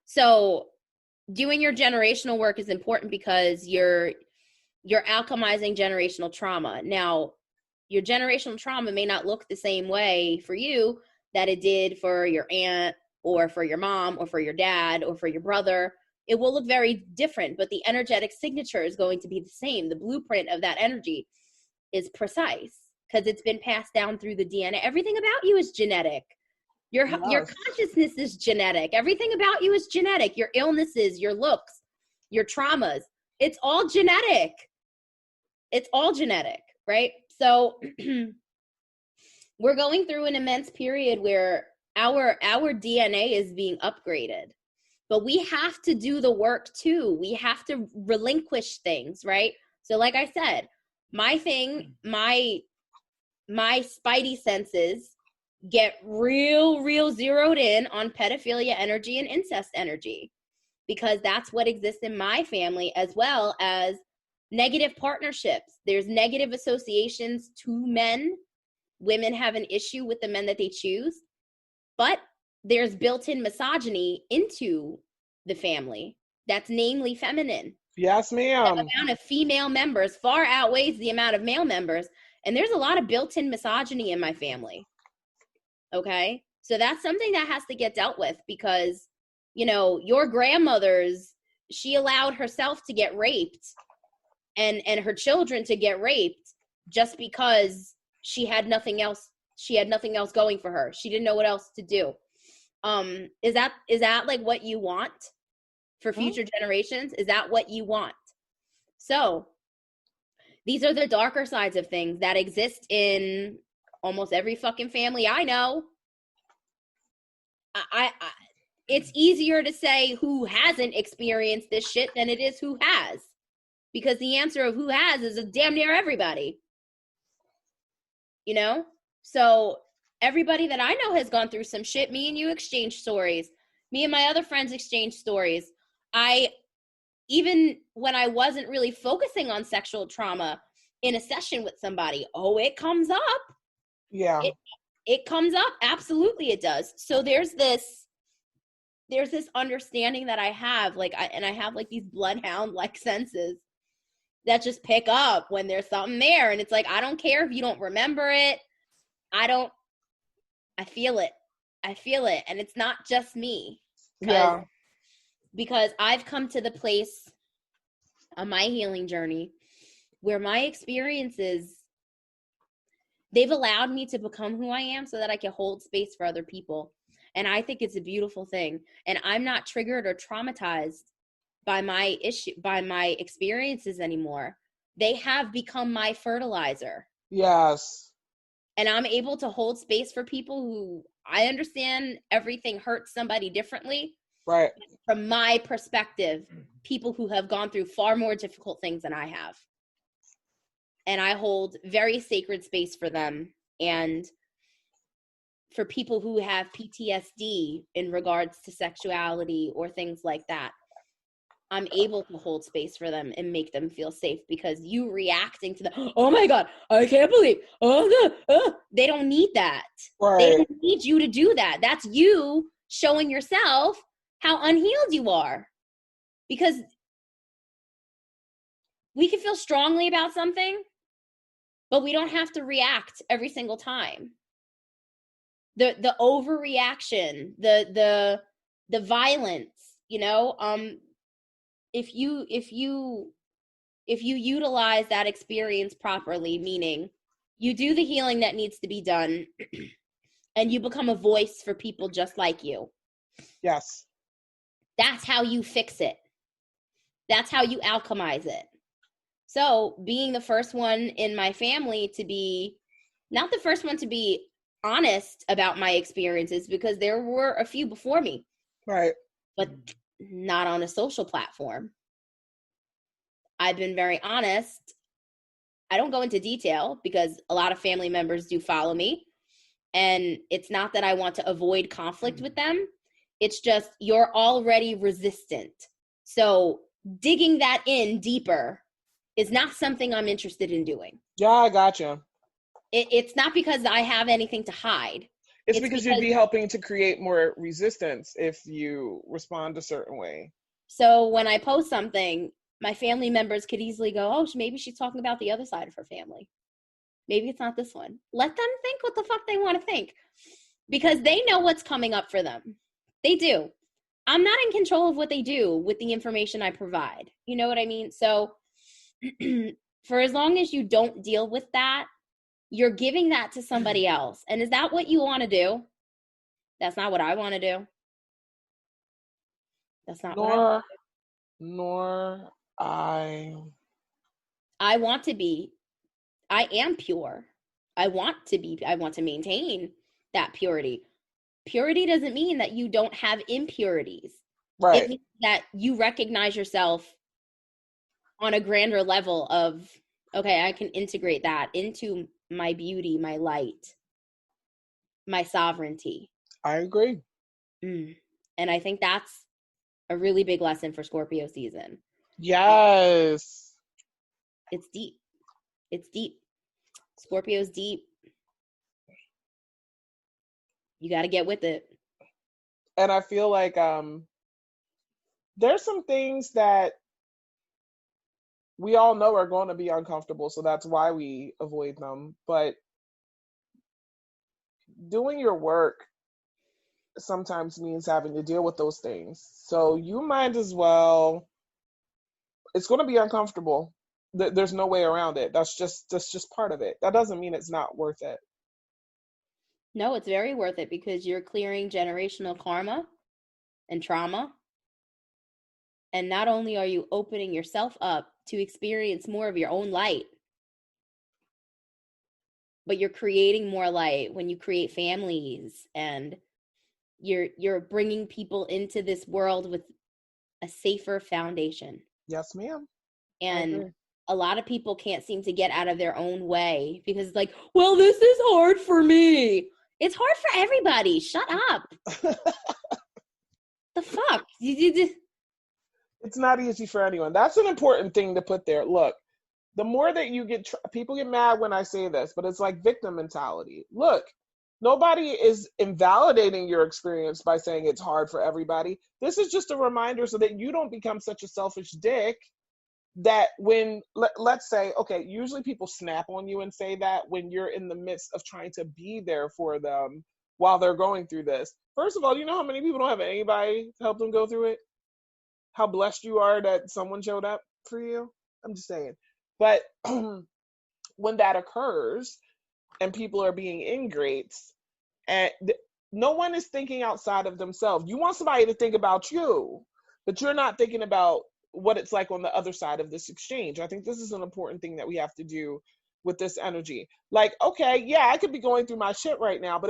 So doing your generational work is important because you're alchemizing generational trauma. Now, your generational trauma may not look the same way for you that it did for your aunt or for your mom or for your dad or for your brother. It will look very different, but the energetic signature is going to be the same. The blueprint of that energy is precise because it's been passed down through the DNA. Everything about you is genetic. Your consciousness is genetic. Everything about you is genetic. Your illnesses, your looks, your traumas, it's all genetic. It's all genetic, right? So we're going through an immense period where our DNA is being upgraded, but we have to do the work too. We have to relinquish things, right? So like I said, my spidey senses get real zeroed in on pedophilia energy and incest energy, because that's what exists in my family, as well as negative partnerships. There's negative associations to men. Women have an issue with the men that they choose, but there's built-in misogyny into the family that's namely feminine. Yes, ma'am. The amount of female members far outweighs the amount of male members, and there's a lot of built-in misogyny in my family. Okay? So that's something that has to get dealt with, because, you know, your grandmother's, she allowed herself to get raped and her children to get raped just because she had nothing else going for her. She didn't know what else to do. Is that like what you want for future generations? Is that what you want? So these are the darker sides of things that exist in almost every fucking family I know. I it's easier to say who hasn't experienced this shit than it is who has, because the answer of who has is a damn near everybody. You know? So everybody that I know has gone through some shit. Me and you exchange stories. Me and my other friends exchange stories. Even when I wasn't really focusing on sexual trauma in a session with somebody, it comes up. Yeah. It comes up. Absolutely it does. So there's this understanding that I have, I have like these bloodhound like senses that just pick up when there's something there. And it's like, I don't care if you don't remember it. I feel it. And it's not just me. Yeah. Because I've come to the place on my healing journey where my experiences, they've allowed me to become who I am so that I can hold space for other people. And I think it's a beautiful thing. And I'm not triggered or traumatized by my experiences anymore. They have become my fertilizer. Yes. And I'm able to hold space for people who, I understand everything hurts somebody differently. Right. From my perspective, people who have gone through far more difficult things than I have. And I hold very sacred space for them. And for people who have PTSD in regards to sexuality or things like that, I'm able to hold space for them and make them feel safe, because you reacting to the, oh my God, I can't believe, they don't need that. Right. They don't need you to do that. That's you showing yourself how unhealed you are. Because we can feel strongly about something, but we don't have to react every single time. The overreaction, the violence, you know, if you utilize that experience properly, meaning you do the healing that needs to be done and you become a voice for people just like you. Yes. That's how you fix it. That's how you alchemize it. So being the first one in my family to be, not the first one to be honest about my experiences, because there were a few before me. Right. But not on a social platform. I've been very honest. I don't go into detail because a lot of family members do follow me. And it's not that I want to avoid conflict with them. It's just you're already resistant. So digging that in deeper is not something I'm interested in doing. Yeah, I gotcha. It's not because I have anything to hide. It's because you'd be helping to create more resistance if you respond a certain way. So when I post something, my family members could easily go, oh, maybe she's talking about the other side of her family. Maybe it's not this one. Let them think what the fuck they want to think, because they know what's coming up for them. They do. I'm not in control of what they do with the information I provide. You know what I mean? So for as long as you don't deal with that, you're giving that to somebody else. And is that what you want to do? That's not what I want to do. That's not what I want to do. Nor I. I want to be. I am pure. I want to maintain that purity. Purity doesn't mean that you don't have impurities. Right. It means that you recognize yourself on a grander level of, okay, I can integrate that into my beauty, my light, my sovereignty. I agree. And I think that's a really big lesson for Scorpio season. Yes. It's deep. It's deep. Scorpio's deep. You got to get with it. And I feel like there's some things that we all know are going to be uncomfortable, so that's why we avoid them. But doing your work sometimes means having to deal with those things. So you might as well, it's going to be uncomfortable. There's no way around it. That's just part of it. That doesn't mean it's not worth it. No, it's very worth it because you're clearing generational karma and trauma. And not only are you opening yourself up to experience more of your own light, but you're creating more light when you create families, and you're bringing people into this world with a safer foundation. Yes, ma'am. And a lot of people can't seem to get out of their own way because it's like, well, this is hard for me. It's hard for everybody. Shut up. The fuck? It's not easy for anyone. That's an important thing to put there. Look, the more that you get, people get mad when I say this, but it's like victim mentality. Look, nobody is invalidating your experience by saying it's hard for everybody. This is just a reminder so that you don't become such a selfish dick that when, let's say, okay, usually people snap on you and say that when you're in the midst of trying to be there for them while they're going through this. First of all, you know how many people don't have anybody to help them go through it? How blessed you are that someone showed up for you? I'm just saying. But when that occurs and people are being ingrates, and no one is thinking outside of themselves. You want somebody to think about you, but you're not thinking about what it's like on the other side of this exchange. I think this is an important thing that we have to do with this energy. Like, okay, yeah, I could be going through my shit right now, but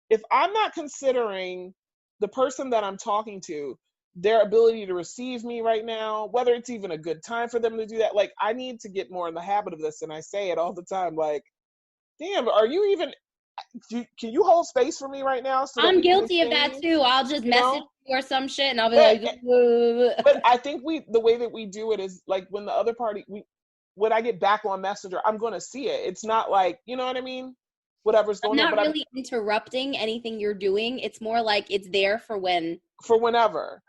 if I'm not considering the person that I'm talking to, their ability to receive me right now, whether it's even a good time for them to do that, like, I need to get more in the habit of this. And I say it all the time, like, damn, are you even, can you hold space for me right now? So I'm guilty of that too. I'll just message you or some shit and I'll be but I think the way that we do it is like when the other party, when I get back on Messenger, I'm going to see it. It's not like, you know what I mean? Whatever's going on. I'm not really interrupting anything you're doing. It's more like it's there for whenever.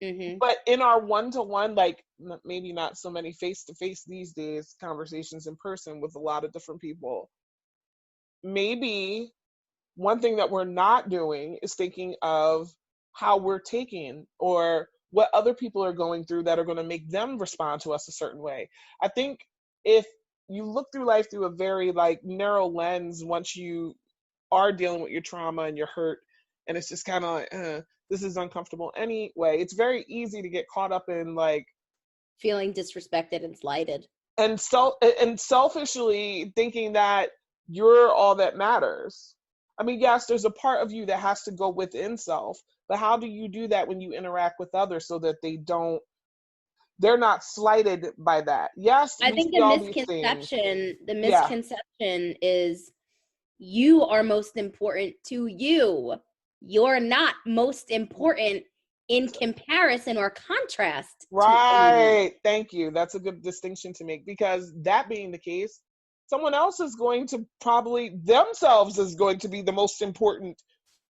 Mm-hmm. But in our one-to-one, like maybe not so many face-to-face these days, conversations in person with a lot of different people, maybe one thing that we're not doing is thinking of how we're taking or what other people are going through that are going to make them respond to us a certain way. I think if you look through life through a very like narrow lens, once you are dealing with your trauma and your hurt, and it's just kind of like, this is uncomfortable anyway, it's very easy to get caught up in like feeling disrespected and slighted and selfishly thinking that you're all that matters. I mean, yes, there's a part of you that has to go within self, but how do you do that when you interact with others so that they're not slighted by that? Yes, I think the misconception is you are most important to you. You're not most important in comparison or contrast. Right. Thank you. That's a good distinction to make, because that being the case, someone else is going to themselves is going to be the most important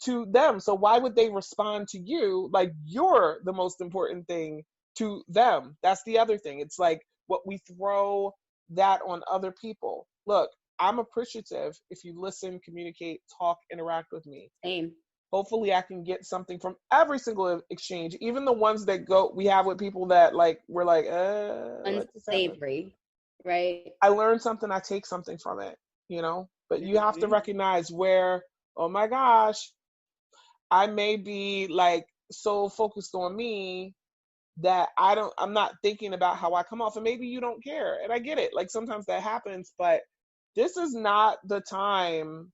to them. So why would they respond to you like you're the most important thing to them? That's the other thing. It's like what we throw that on other people. Look, I'm appreciative if you listen, communicate, talk, interact with me. Same. Hopefully I can get something from every single exchange, even the ones that we have with people that like, we're like, unsavory, right? I learned something, I take something from it, but you have to recognize where, oh my gosh, I may be like so focused on me that I'm not thinking about how I come off, and maybe you don't care. And I get it. Like sometimes that happens, but this is not the time.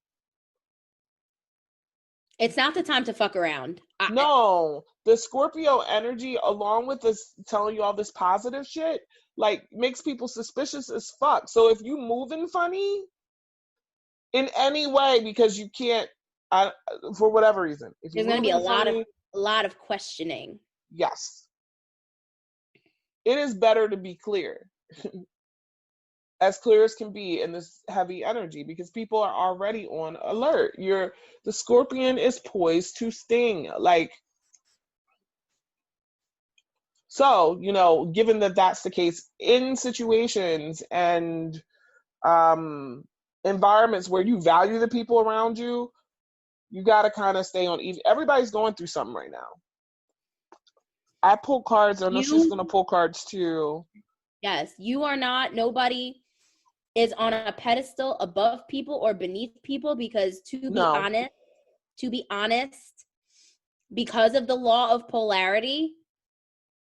It's not the time to fuck around. No, the Scorpio energy, along with this telling you all this positive shit, like makes people suspicious as fuck. So if you moving funny in any way because you can't, for whatever reason, if you're There's going to be moving a lot of questioning. yes, it is better to be clear. As clear as can be in this heavy energy, because people are already on alert. The Scorpion is poised to sting. Like, so, you know, given that that's the case in situations and environments where you value the people around you, you got to kind of stay on even. Everybody's going through something right now. I pull cards. I know she's going to pull cards too. Yes, you are not. Nobody is on a pedestal above people or beneath people, because to be honest, because of the law of polarity,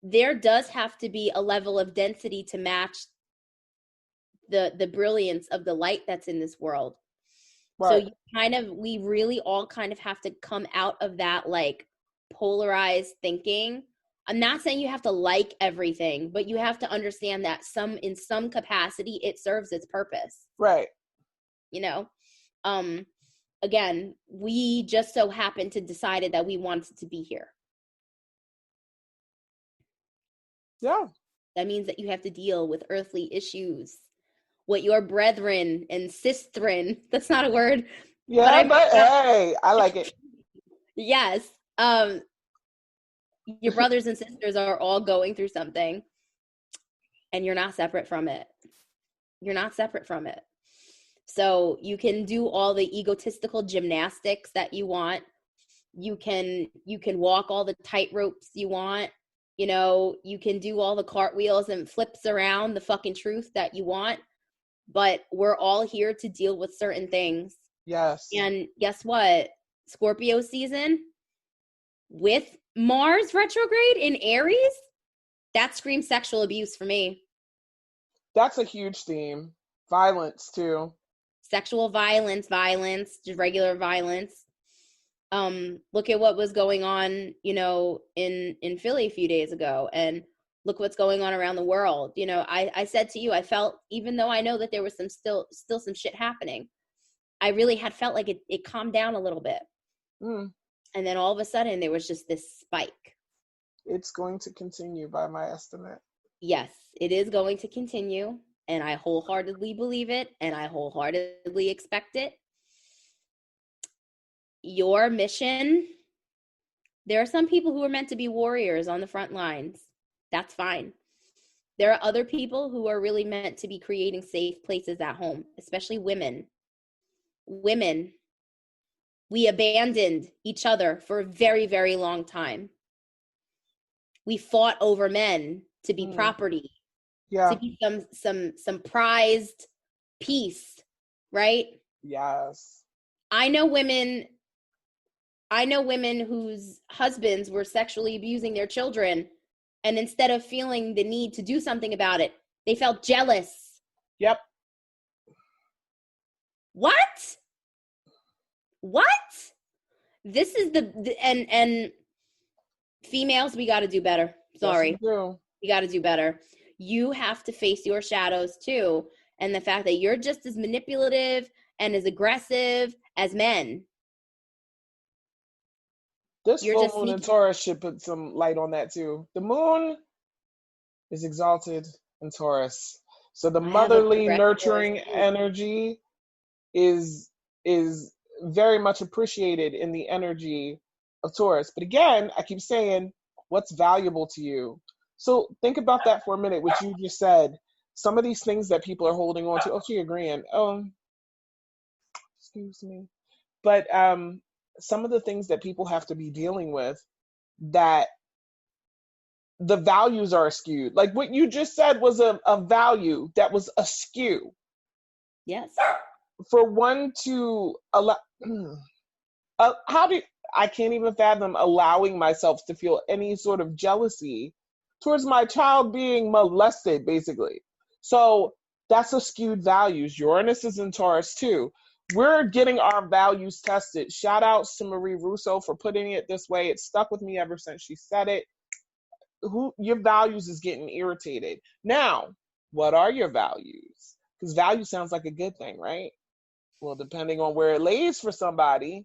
there does have to be a level of density to match the brilliance of the light that's in this world. Right. So we really all kind of have to come out of that like polarized thinking. I'm not saying you have to like everything, but you have to understand that in some capacity, it serves its purpose. Right. You know, again, we just so happened to decided that we wanted to be here. Yeah. That means that you have to deal with earthly issues. What your brethren and sistren, that's not a word. Yeah, but hey, I like it. Yes. Your brothers and sisters are all going through something, and you're not separate from it. You're not separate from it. So you can do all the egotistical gymnastics that you want. You can walk all the tight ropes you want. You know, you can do all the cartwheels and flips around the fucking truth that you want. But we're all here to deal with certain things. Yes. And guess what? Scorpio season with Mars retrograde in Aries, that screams sexual abuse for me. That's a huge theme. Violence too. Sexual violence, just regular violence. Look at what was going on, you know, in Philly a few days ago, and look what's going on around the world. You know, I said to you, I felt, even though I know that there was some still some shit happening, I really had felt like it calmed down a little bit. And then all of a sudden there was just this spike. It's going to continue by my estimate. Yes, it is going to continue. And I wholeheartedly believe it. And I wholeheartedly expect it. Your mission, there are some people who are meant to be warriors on the front lines. That's fine. There are other people who are really meant to be creating safe places at home, especially women. Women, we abandoned each other for a very, very long time. We fought over men to be property, to be some prized piece, right? Yes. I know women whose husbands were sexually abusing their children, and instead of feeling the need to do something about it, they felt jealous. Yep. What? This is and females, we got to do better. Sorry. Yes, we do. You got to do better. You have to face your shadows too, and the fact that you're just as manipulative and as aggressive as men. This full moon in Taurus should put some light on that too. The moon is exalted in Taurus, so the motherly, nurturing energy is very much appreciated in the energy of Taurus. But again, I keep saying, what's valuable to you? So think about that for a minute, which you just said. Some of these things that people are holding on to. Oh, she agreeing. Excuse me. But some of the things that people have to be dealing with, that the values are skewed. Like what you just said was a value that was askew. Yes. For one to allow, I can't even fathom allowing myself to feel any sort of jealousy towards my child being molested, basically. So that's a skewed values. Uranus is in Taurus too. We're getting our values tested. Shout outs to Marie Russo for putting it this way. It stuck with me ever since she said it. Your values is getting irritated. Now, What are your values? Because value sounds like a good thing, right? Well, depending on where it lays for somebody.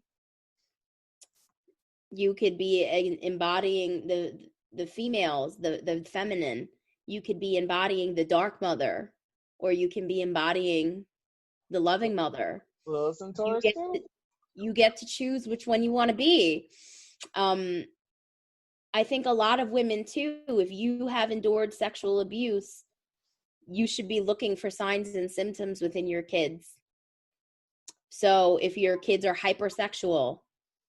You could be embodying the females, the feminine. You could be embodying the dark mother, or you can be embodying the loving mother. Lilith and You Taurus get too? to, you get to choose which one you want to be. I think a lot of women too, if you have endured sexual abuse, you should be looking for signs and symptoms within your kids. So if your kids are hypersexual,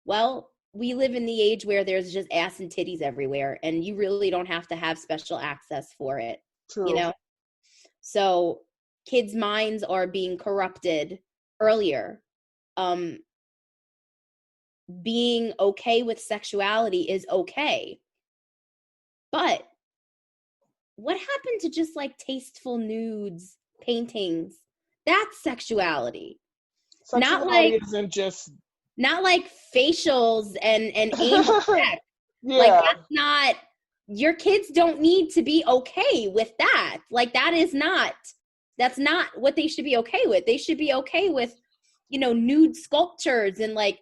well, we live in the age where there's just ass and titties everywhere, and you really don't have to have special access for it, True. you know? So kids' minds are being corrupted earlier. Being okay with sexuality is okay. But what happened to just like tasteful nudes, paintings? That's sexuality. Sexuality isn't just not like facials and anal sex. Yeah. Like that's not, your kids don't need to be okay with that. Like that's not what they should be okay with. They should be okay with, nude sculptures and like,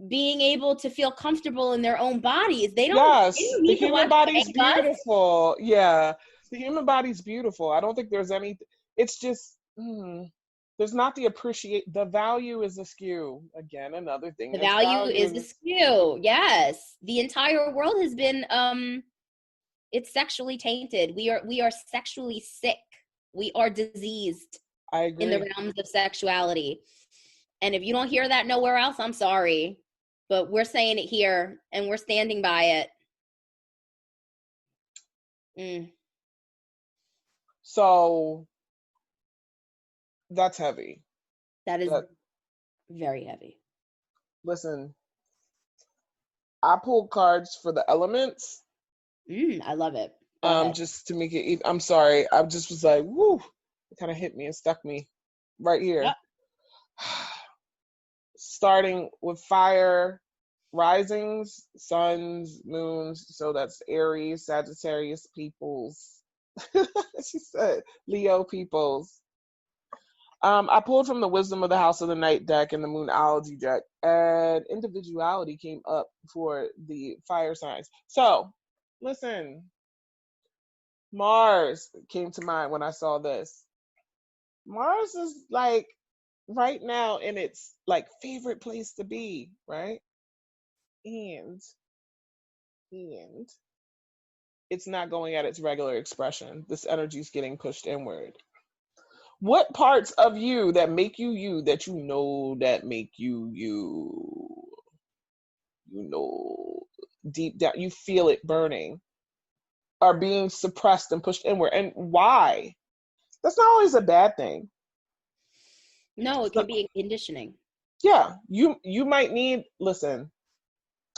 being able to feel comfortable in their own bodies. They don't need the to human watch body's Gangbusters. beautiful. Yeah. The human body's beautiful. I don't think there's any, it's just, there's not the value is askew. Again, another thing. The value is askew. Yes. The entire world has been, it's sexually tainted. We are sexually sick. We are diseased. I agree. In the realms of sexuality. And if you don't hear that nowhere else, I'm sorry. But we're saying it here and we're standing by it. So that's heavy. That is very heavy. Listen, I pulled cards for the elements. I love it. Just to make it, I'm sorry. I just was like, woo, it kind of hit me and stuck me right here. Yep. Starting with fire, risings, suns, moons. So that's Aries, Sagittarius peoples. She said Leo peoples. I pulled from the Wisdom of the House of the Night deck and the Moonology deck, and individuality came up for the fire signs. So, listen, Mars came to mind when I saw this. Mars is like right now in its like favorite place to be, right? And it's not going at its regular expression. This energy is getting pushed inward. What parts of you that make you that that make you deep down, you feel it burning, are being suppressed and pushed inward? And why? That's not always a bad thing. No, it can be conditioning. Yeah, you might need, listen,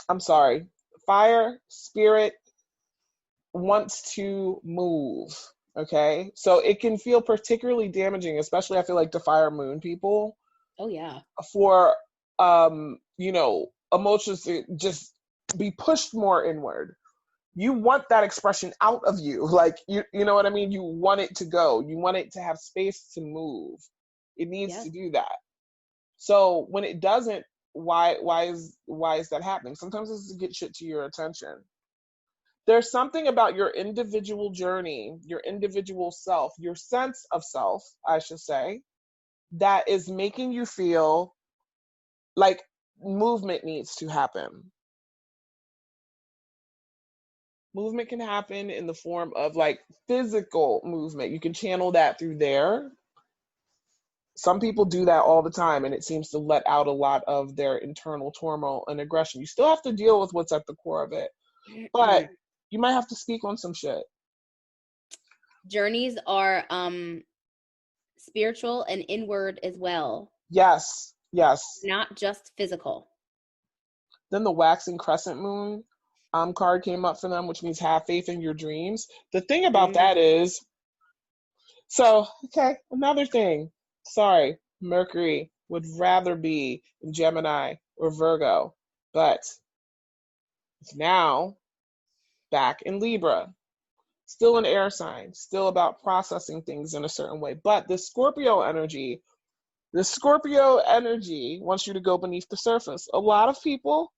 I'm sorry, fire spirit wants to move, okay? So it can feel particularly damaging, especially I feel like to fire moon people. Oh yeah. For emotions to just be pushed more inward. You want that expression out of you. Like you know what I mean? You want it to go. You want it to have space to move. It needs to do that. So when it doesn't, why is that happening? Sometimes it's to get shit to your attention. There's something about your individual journey, your individual self, your sense of self, I should say, that is making you feel like movement needs to happen. Movement can happen in the form of like physical movement. You can channel that through there. Some people do that all the time, and it seems to let out a lot of their internal turmoil and aggression. You still have to deal with what's at the core of it, but you might have to speak on some shit. Journeys are spiritual and inward as well. Yes. Not just physical. Then the waxing crescent moon card came up for them, which means have faith in your dreams. The thing about that is, another thing. Sorry, Mercury would rather be in Gemini or Virgo, but it's now back in Libra. Still an air sign, still about processing things in a certain way. But the Scorpio energy wants you to go beneath the surface. A lot of people,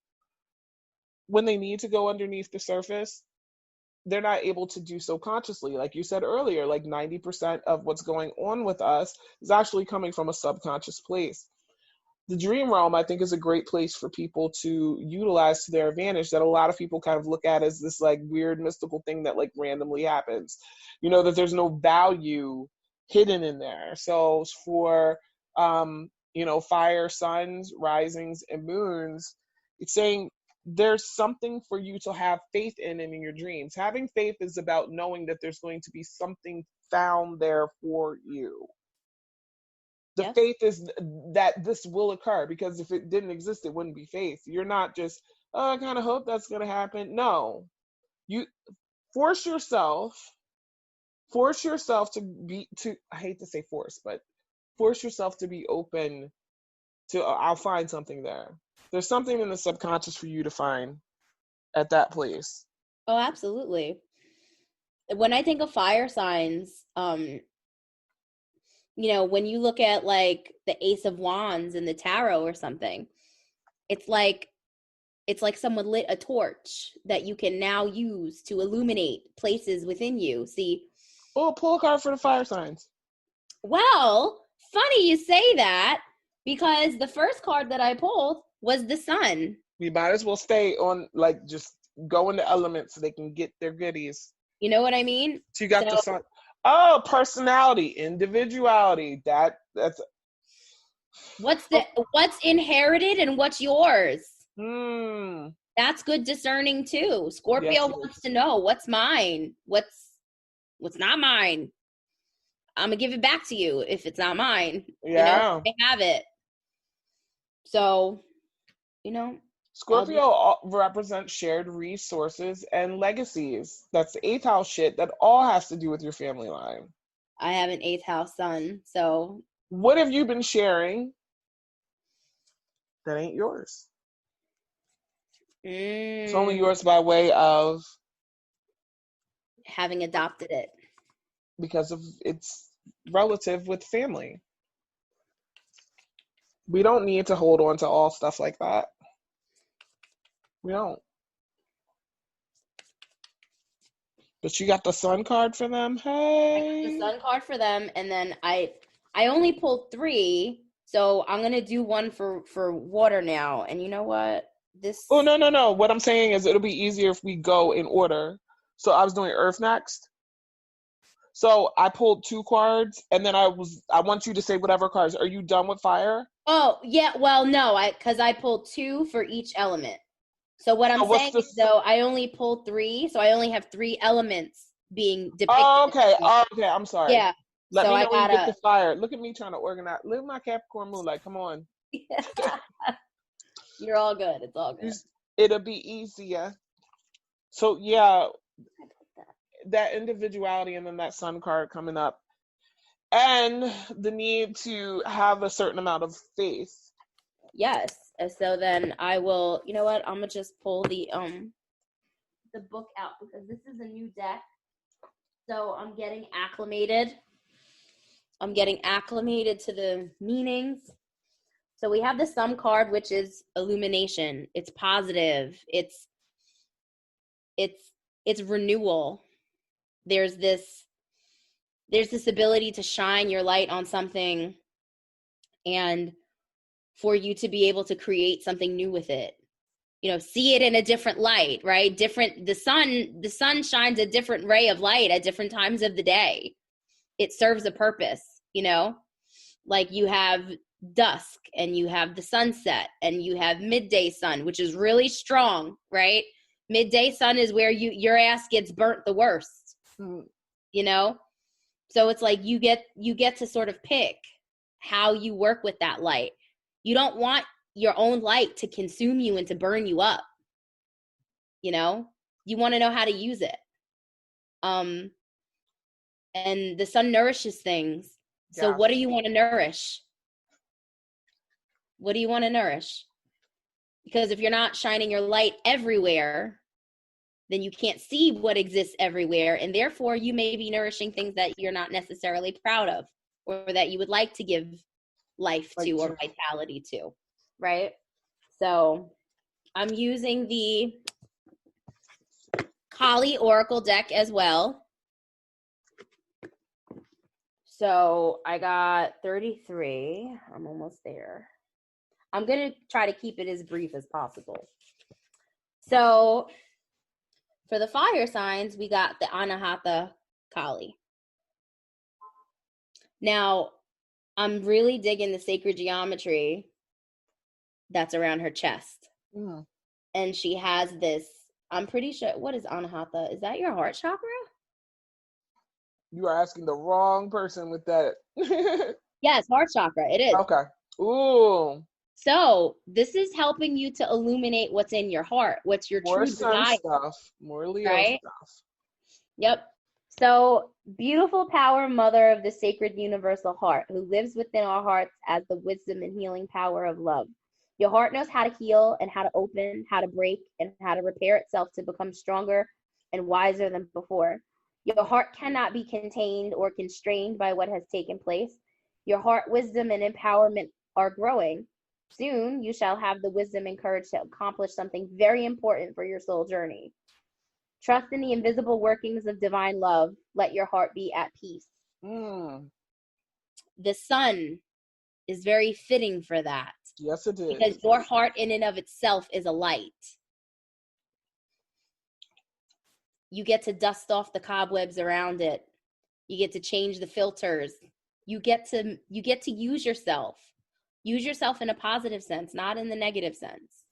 when they need to go underneath the surface, they're not able to do so consciously. Like you said earlier, like 90% of what's going on with us is actually coming from a subconscious place. The dream realm, I think, is a great place for people to utilize to their advantage, that a lot of people kind of look at as this like weird mystical thing that like randomly happens, that there's no value hidden in there. So for fire, suns, risings, and moons, it's saying there's something for you to have faith in your dreams. Having faith is about knowing that there's going to be something found there for you. The Yes. faith is that this will occur, because if it didn't exist, it wouldn't be faith. You're not just, I kind of hope that's going to happen. No, you force yourself to I hate to say force, but force yourself to be open to, I'll find something there. There's something in the subconscious for you to find at that place. Oh, absolutely. When I think of fire signs, when you look at like the Ace of Wands in the tarot or something, it's like someone lit a torch that you can now use to illuminate places within you. See? Oh, pull a card for the fire signs. Well, funny you say that, because the first card that I pulled was the sun. We might as well stay on, like, just go in the elements so they can get their goodies. You know what I mean? So you got the sun. Oh, personality, individuality. That's what's inherited and what's yours. Hmm. That's good discerning too. Scorpio Yes, wants to know what's mine, what's not mine. I'm gonna give it back to you if it's not mine. Yeah. I have it. So, Scorpio represents shared resources and legacies. That's the 8th house shit. That all has to do with your family line. I have an 8th house sun, so. What have you been sharing that ain't yours? It's only yours by way of having adopted it. Because of its relative with family. We don't need to hold on to all stuff like that. We don't. But you got the sun card for them? Hey. I got the sun card for them, and then I only pulled 3, so I'm gonna do one for water now. And you know what? Oh, no. What I'm saying is it'll be easier if we go in order. So I was doing Earth next. So I pulled 2 cards, and then I want you to say whatever cards. Are you done with fire? Oh, yeah. Well, no, because I pulled 2 for each element. So what I'm saying is, though, I only pulled 3, so I only have 3 elements being depicted. Oh, okay. I'm sorry. Yeah. Let me know when you get the fire. Look at me trying to organize. Live my Capricorn moon. Like, come on. You're all good. It's all good. It'll be easier. So, yeah, that individuality, and then that sun card coming up, and the need to have a certain amount of faith. Yes. So then I will, you know what? I'm gonna just pull the book out, because this is a new deck. So I'm getting acclimated to the meanings. So we have the Sun card, which is illumination. It's positive. It's renewal. There's this ability to shine your light on something, and for you to be able to create something new with it. See it in a different light, right? The sun shines a different ray of light at different times of the day. It serves a purpose, like you have dusk, and you have the sunset, and you have midday sun, which is really strong, right? Midday sun is where your ass gets burnt the worst, So it's like you get to sort of pick how you work with that light. You don't want your own light to consume you and to burn you up. You want to know how to use it. And the sun nourishes things. So what do you want to nourish? What do you want to nourish? Because if you're not shining your light everywhere, then you can't see what exists everywhere. And therefore, you may be nourishing things that you're not necessarily proud of or that you would like to give life to or vitality to, right? So I'm using the Kali Oracle deck as well. So I got 33. I'm almost there. I'm going to try to keep it as brief as possible. So for the fire signs, we got the Anahata Kali. Now, I'm really digging the sacred geometry that's around her chest. Mm. And she has this, I'm pretty sure, what is Anahata? Is that your heart chakra? You are asking the wrong person with that. Yes, heart chakra. It is. Okay. Ooh. So this is helping you to illuminate what's in your heart, what's your More true sun desire. stuff. More Leo right? stuff. Yep. So, beautiful power, mother of the sacred universal heart, who lives within our hearts as the wisdom and healing power of love. Your heart knows how to heal and how to open, how to break, and how to repair itself to become stronger and wiser than before. Your heart cannot be contained or constrained by what has taken place. Your heart wisdom and empowerment are growing. Soon, you shall have the wisdom and courage to accomplish something very important for your soul journey. Trust in the invisible workings of divine love. Let your heart be at peace. Mm. The sun is very fitting for that. Yes, it is. Because your heart in and of itself is a light. You get to dust off the cobwebs around it. You get to change the filters. You get to use yourself. Use yourself in a positive sense, not in the negative sense.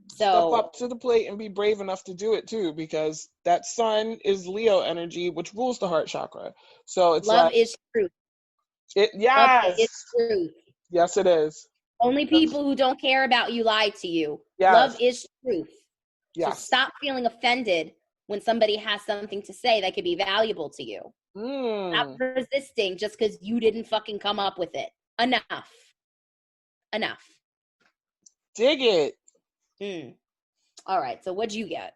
So step up to the plate and be brave enough to do it too, because that sun is Leo energy, which rules the heart chakra. So it's love like, is truth. yes, love is truth. Yes, it is. Only people who don't care about you lie to you. Yes. Love is truth. Yes. So stop feeling offended when somebody has something to say that could be valuable to you. Stop resisting just because you didn't fucking come up with it. Enough. Dig it. All right. So what'd you get?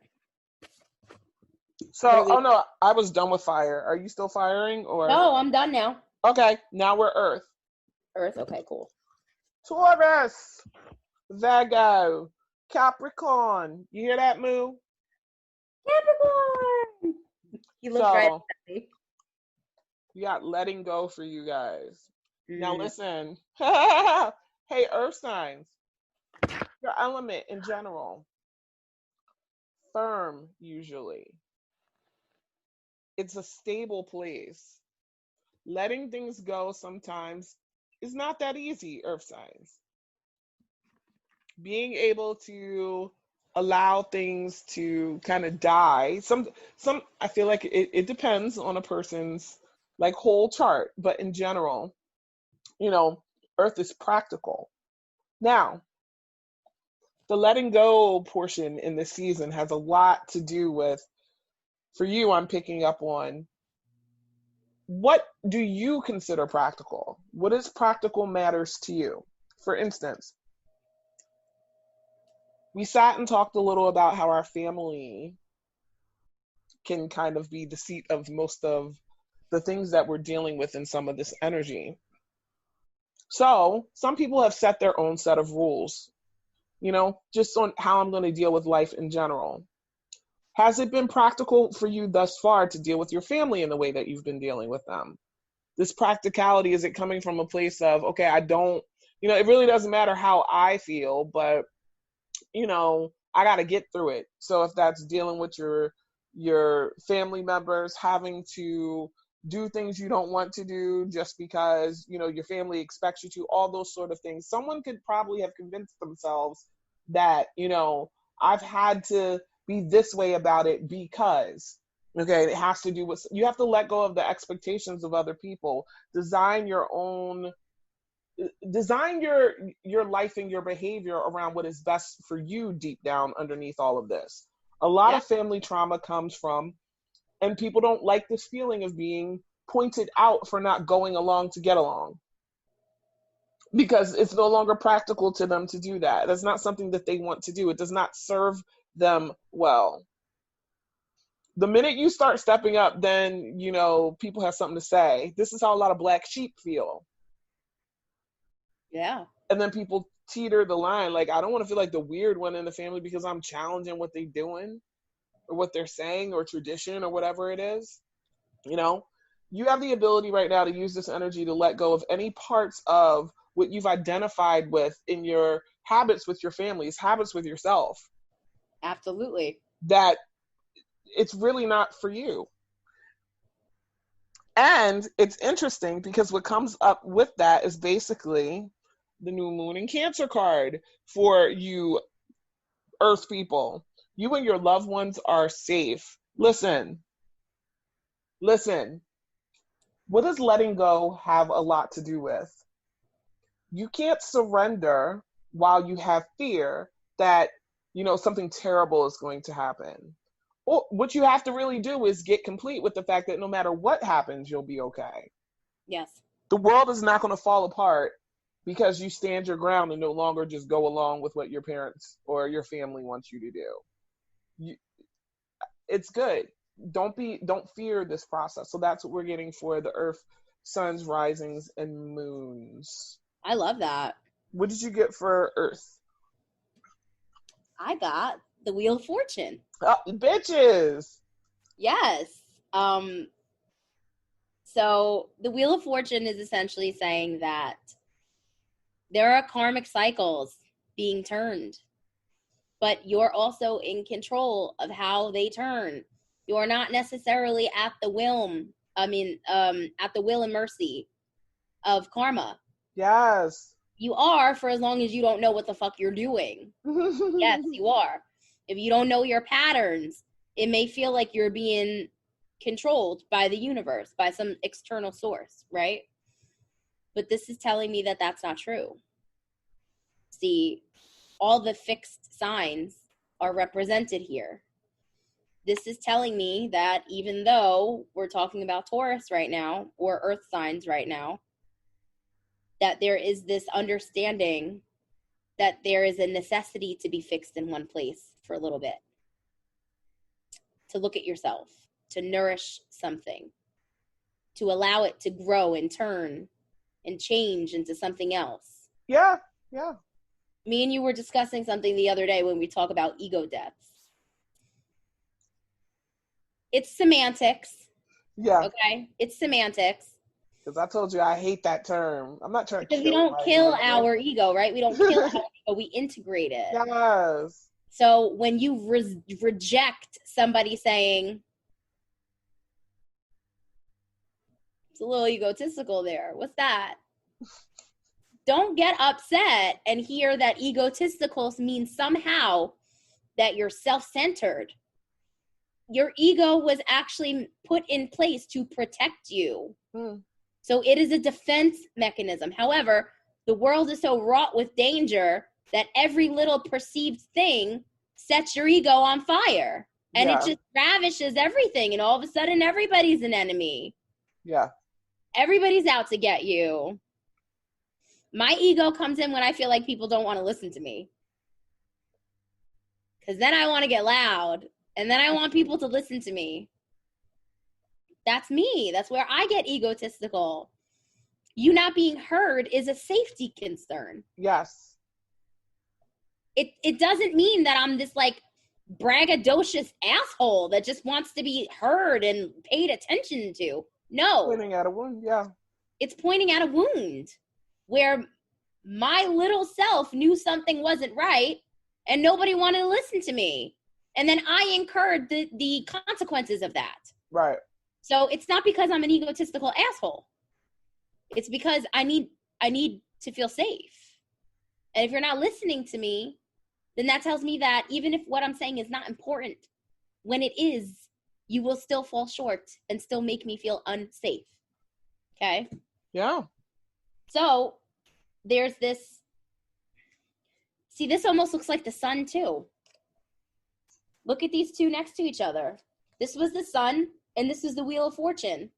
So, oh no, I was done with fire. Are you still firing or? No, I'm done now. Okay, now we're Earth. Earth. Okay, cool. Taurus, Virgo, Capricorn. You hear that, Moo? Capricorn. You look right at me. We got letting go for you guys. Now listen. Hey, Earth signs. Your element in general. Firm, usually. It's a stable place. Letting things go sometimes is not that easy, Earth signs. Being able to allow things to kind of die. Some I feel like it depends on a person's like whole chart, but in general, you know, Earth is practical. Now, the letting go portion in this season has a lot to do with, for you, I'm picking up on, what do you consider practical? What is practical matters to you? For instance, we sat and talked a little about how our family can kind of be the seat of most of the things that we're dealing with in some of this energy. So some people have set their own set of rules, you know, just on how I'm going to deal with life in general. Has it been practical for you thus far to deal with your family in the way that you've been dealing with them? This practicality, is it coming from a place of, okay, I don't, you know, it really doesn't matter how I feel, but, you know, I got to get through it. So if that's dealing with your family members having to do things you don't want to do just because, you know, your family expects you to, all those sort of things, someone could probably have convinced themselves that, you know, I've had to be this way about it because, okay, it has to do with, you have to let go of the expectations of other people, design your life and your behavior around what is best for you deep down underneath all of this. A lot of family trauma comes from, and people don't like this feeling of being pointed out for not going along to get along, because it's no longer practical to them to do that. That's not something that they want to do. It does not serve them well. The minute you start stepping up, then, you know, people have something to say. This is how a lot of black sheep feel. Yeah. And then people teeter the line. Like, I don't want to feel like the weird one in the family because I'm challenging what they're doing or what they're saying or tradition or whatever it is. You know, you have the ability right now to use this energy to let go of any parts of what you've identified with in your habits with your families, habits with yourself. Absolutely. That it's really not for you. And it's interesting because what comes up with that is basically the new moon in Cancer card for you Earth people. You and your loved ones are safe. Listen. What does letting go have a lot to do with? You can't surrender while you have fear that, you know, something terrible is going to happen. Well, what you have to really do is get complete with the fact that no matter what happens, you'll be okay. Yes. The world is not going to fall apart because you stand your ground and no longer just go along with what your parents or your family wants you to do. It's good. Don't fear this process. So that's what we're getting for the Earth, suns, risings, and moons. I love that. What did you get for Earth? I got the Wheel of Fortune. Oh, bitches. Yes. So the Wheel of Fortune is essentially saying that there are karmic cycles being turned, but you're also in control of how they turn. You're not necessarily at the will and mercy of karma. Yes. You are, for as long as you don't know what the fuck you're doing. Yes, you are. If you don't know your patterns, it may feel like you're being controlled by the universe, by some external source, right? But this is telling me that that's not true. See, all the fixed signs are represented here. This is telling me that even though we're talking about Taurus right now, or earth signs right now, that there is this understanding that there is a necessity to be fixed in one place for a little bit. To look at yourself, to nourish something, to allow it to grow and turn and change into something else. Yeah. Me and you were discussing something the other day when we talk about ego deaths. It's semantics. Yeah. Okay? It's semantics. Because I told you I hate that term. I'm not trying to Because we don't kill our ego, right? We don't kill our ego. We integrate it. Yes. So when you reject somebody saying, it's a little egotistical there. What's that? Don't get upset and hear that egotistical means somehow that you're self-centered. Your ego was actually put in place to protect you. So it is a defense mechanism. However, the world is so wrought with danger that every little perceived thing sets your ego on fire. And it just ravishes everything. And all of a sudden, everybody's an enemy. Yeah. Everybody's out to get you. My ego comes in when I feel like people don't want to listen to me. Because then I want to get loud. And then I want people to listen to me. That's me. That's where I get egotistical. You not being heard is a safety concern. Yes. It doesn't mean that I'm this like braggadocious asshole that just wants to be heard and paid attention to. No. Pointing at a wound, yeah. It's pointing at a wound where my little self knew something wasn't right and nobody wanted to listen to me. And then I incurred the consequences of that. Right. So it's not because I'm an egotistical asshole. It's because I need to feel safe. And if you're not listening to me, then that tells me that even if what I'm saying is not important, when it is, you will still fall short and still make me feel unsafe. Okay? Yeah. So there's this. See, this almost looks like the sun too. Look at these two next to each other. This was the sun, and this is the Wheel of Fortune.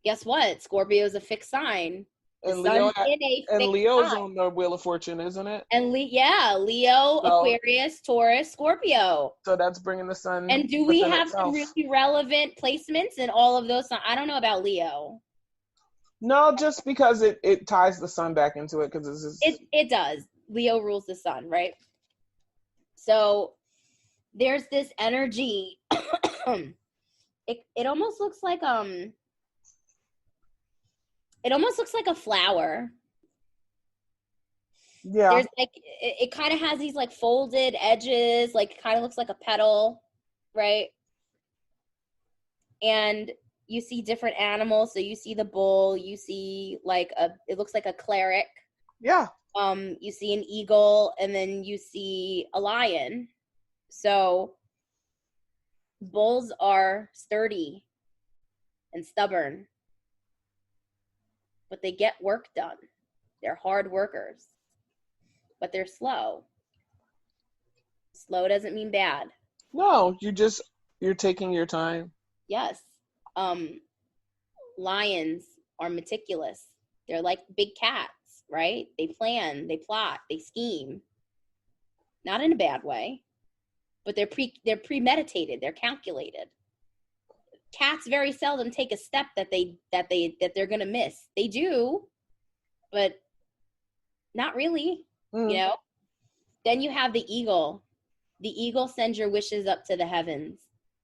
Guess what? Scorpio is a fixed sign. The And sun's in a and fixed Leo's sign. on the Wheel of Fortune, isn't it? And Leo, Aquarius, Taurus, Scorpio. So that's bringing the sun. And do we have some really relevant placements in all of those? I don't know about Leo. No, just because it ties the sun back into it, because it does. Leo rules the sun, right? So there's this energy. It almost looks like it almost looks like a flower. Yeah. There's like it kind of has these like folded edges, like kind of looks like a petal, right? And you see different animals. So you see the bull, you see like it looks like a cleric. Yeah. You see an eagle, and then you see a lion. So bulls are sturdy and stubborn, but they get work done. They're hard workers, but they're slow. Slow doesn't mean bad. No, you're taking your time. Yes. Lions are meticulous. They're like big cats, right? They plan, they plot, they scheme. Not in a bad way, but they're premeditated, they're calculated. Cats very seldom take a step that they're gonna miss. They do, but not really. You know. Then you have the eagle. The eagle sends your wishes up to the heavens.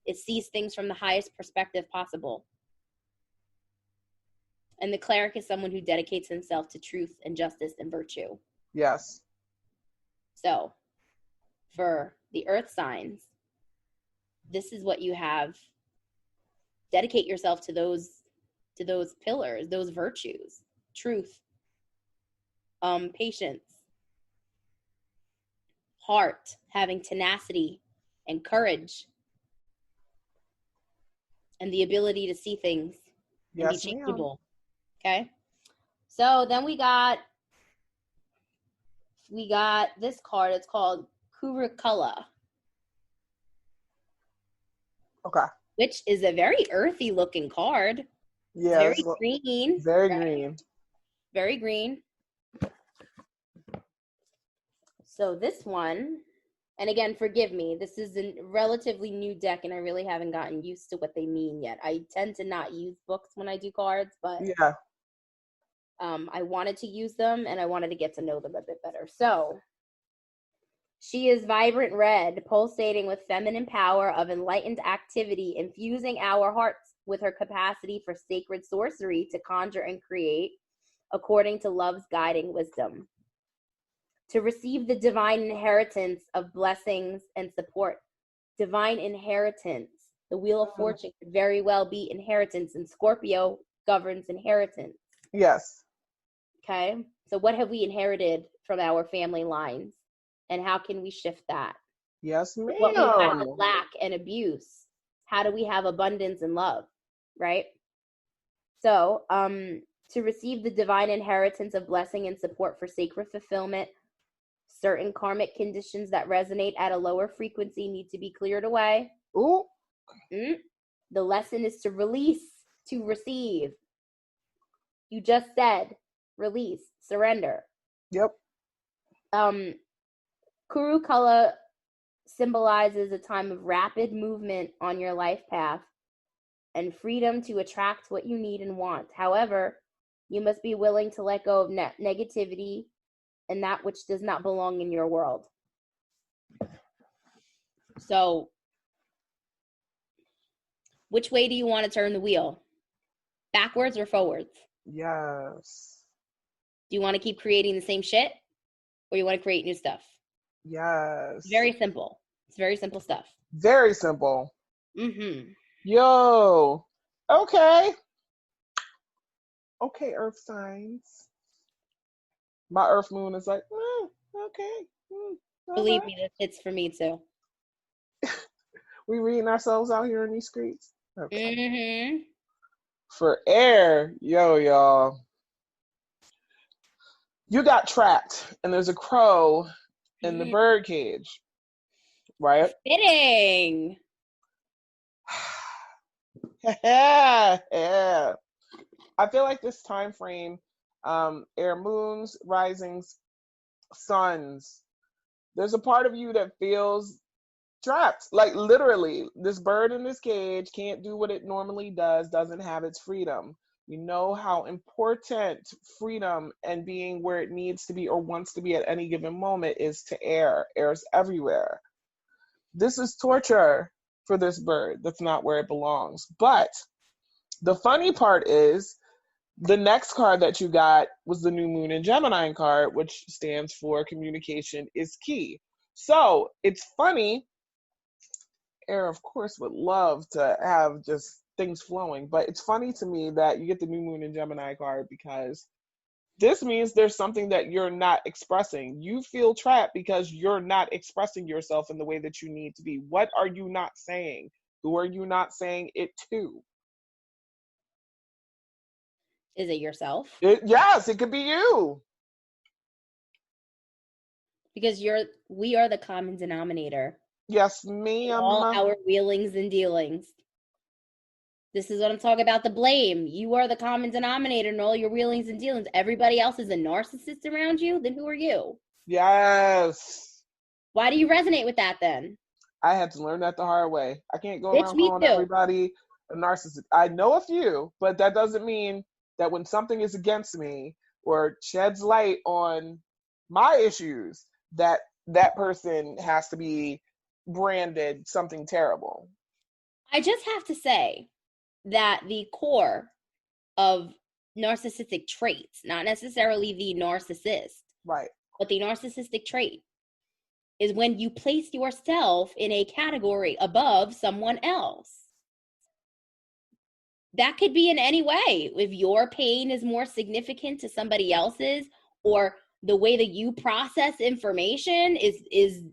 It sees things from the highest perspective possible. And the cleric is someone who dedicates himself to truth and justice and virtue. Yes. So, for the earth signs, this is what you have. Dedicate yourself to those pillars, those virtues: truth, patience, heart, having tenacity and courage, and the ability to see things and be changeable. Okay. So then we got this card. It's called Kurukula. Okay. Which is a very earthy looking card. Yeah. Very green. Very right? green. Very green. So this one, and again, forgive me, this is a relatively new deck and I really haven't gotten used to what they mean yet. I tend to not use books when I do cards, but yeah. I wanted to use them and I wanted to get to know them a bit better. So she is vibrant red, pulsating with feminine power of enlightened activity, infusing our hearts with her capacity for sacred sorcery to conjure and create according to love's guiding wisdom. To receive the divine inheritance of blessings and support. Divine inheritance. The Wheel of Fortune could very well be inheritance, and Scorpio governs inheritance. Yes. Okay? So what have we inherited from our family lines? And how can we shift that? Yes, ma'am. What we have is lack and abuse. How do we have abundance and love? Right? So, to receive the divine inheritance of blessing and support for sacred fulfillment, certain karmic conditions that resonate at a lower frequency need to be cleared away. Ooh. The lesson is to release, to receive. You just said release, surrender. Yep. Kurukula symbolizes a time of rapid movement on your life path and freedom to attract what you need and want. However, you must be willing to let go of negativity and that which does not belong in your world. So, which way do you want to turn the wheel? Backwards or forwards? Yes. Do you want to keep creating the same shit? Or you want to create new stuff? Yes. Very simple. It's very simple stuff. Very simple. Mm-hmm. Yo. Okay. Okay, earth signs. My earth moon is like, okay. Believe me, it's for me too. We reading ourselves out here in these streets? Okay. Mm-hmm. For air, y'all. You got trapped, and there's a crow in the bird cage, right? Fitting. Yeah. I feel like this time frame, Air moons, risings, suns. There's a part of you that feels trapped. Like literally, this bird in this cage can't do what it normally does, doesn't have its freedom. We know how important freedom and being where it needs to be or wants to be at any given moment is to air. Air's everywhere. This is torture for this bird. That's not where it belongs. But the funny part is the next card that you got was the new moon in Gemini card, which stands for communication is key. So it's funny. Air, of course, would love to have just things flowing, but it's funny to me that you get the new moon in Gemini card because this means there's something that you're not expressing. You feel trapped because you're not expressing yourself in the way that you need to be. What are you not saying? Who are you not saying it to? Is it yourself? Yes, it could be you. Because we are the common denominator. Yes, ma'am. All our wheelings and dealings. This is what I'm talking about, the blame. You are the common denominator in all your wheelings and dealings. Everybody else is a narcissist around you, then who are you? Yes. Why do you resonate with that then? I had to learn that the hard way. I can't go Bitch, around me calling too. everybody a narcissist. I know a few, but that doesn't mean that when something is against me or sheds light on my issues, that that person has to be branded something terrible. I just have to say that the core of narcissistic traits, not necessarily the narcissist, Right. but the narcissistic trait is when you place yourself in a category above someone else. That could be in any way. If your pain is more significant to somebody else's, or the way that you process information is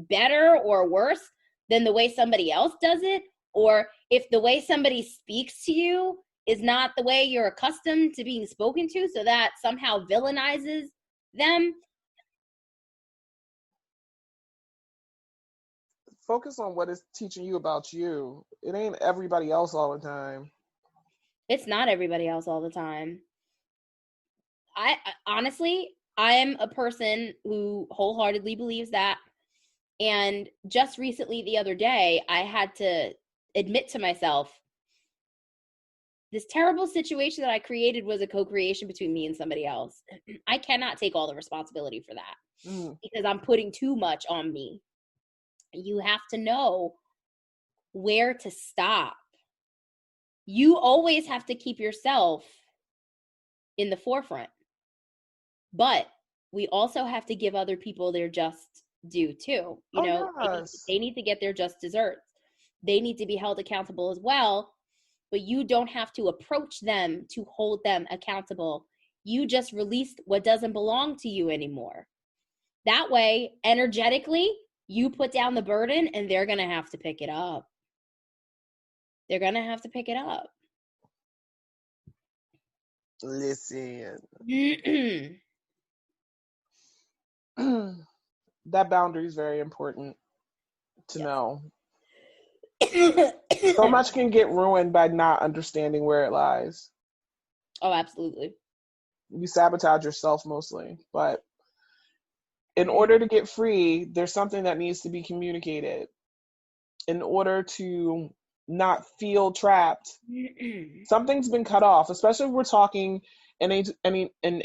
better or worse than the way somebody else does it, or if the way somebody speaks to you is not the way you're accustomed to being spoken to, so that somehow villainizes them. Focus on what is teaching you about you. It ain't everybody else all the time. It's not everybody else all the time. I honestly, I'm a person who wholeheartedly believes that. And just recently, the other day, I had to admit to myself, this terrible situation that I created was a co-creation between me and somebody else. I cannot take all the responsibility for that because I'm putting too much on me. You have to know where to stop. You always have to keep yourself in the forefront. But we also have to give other people their just due too. You know, yes. they need to get their just desserts. They need to be held accountable as well, but you don't have to approach them to hold them accountable. You just released what doesn't belong to you anymore. That way, energetically, you put down the burden and they're going to have to pick it up. They're going to have to pick it up. Listen. That boundary is very important to know. So much can get ruined by not understanding where it lies. Oh, absolutely. You sabotage yourself mostly, but in order to get free, there's something that needs to be communicated. In order to not feel trapped, something's been cut off, especially if we're talking in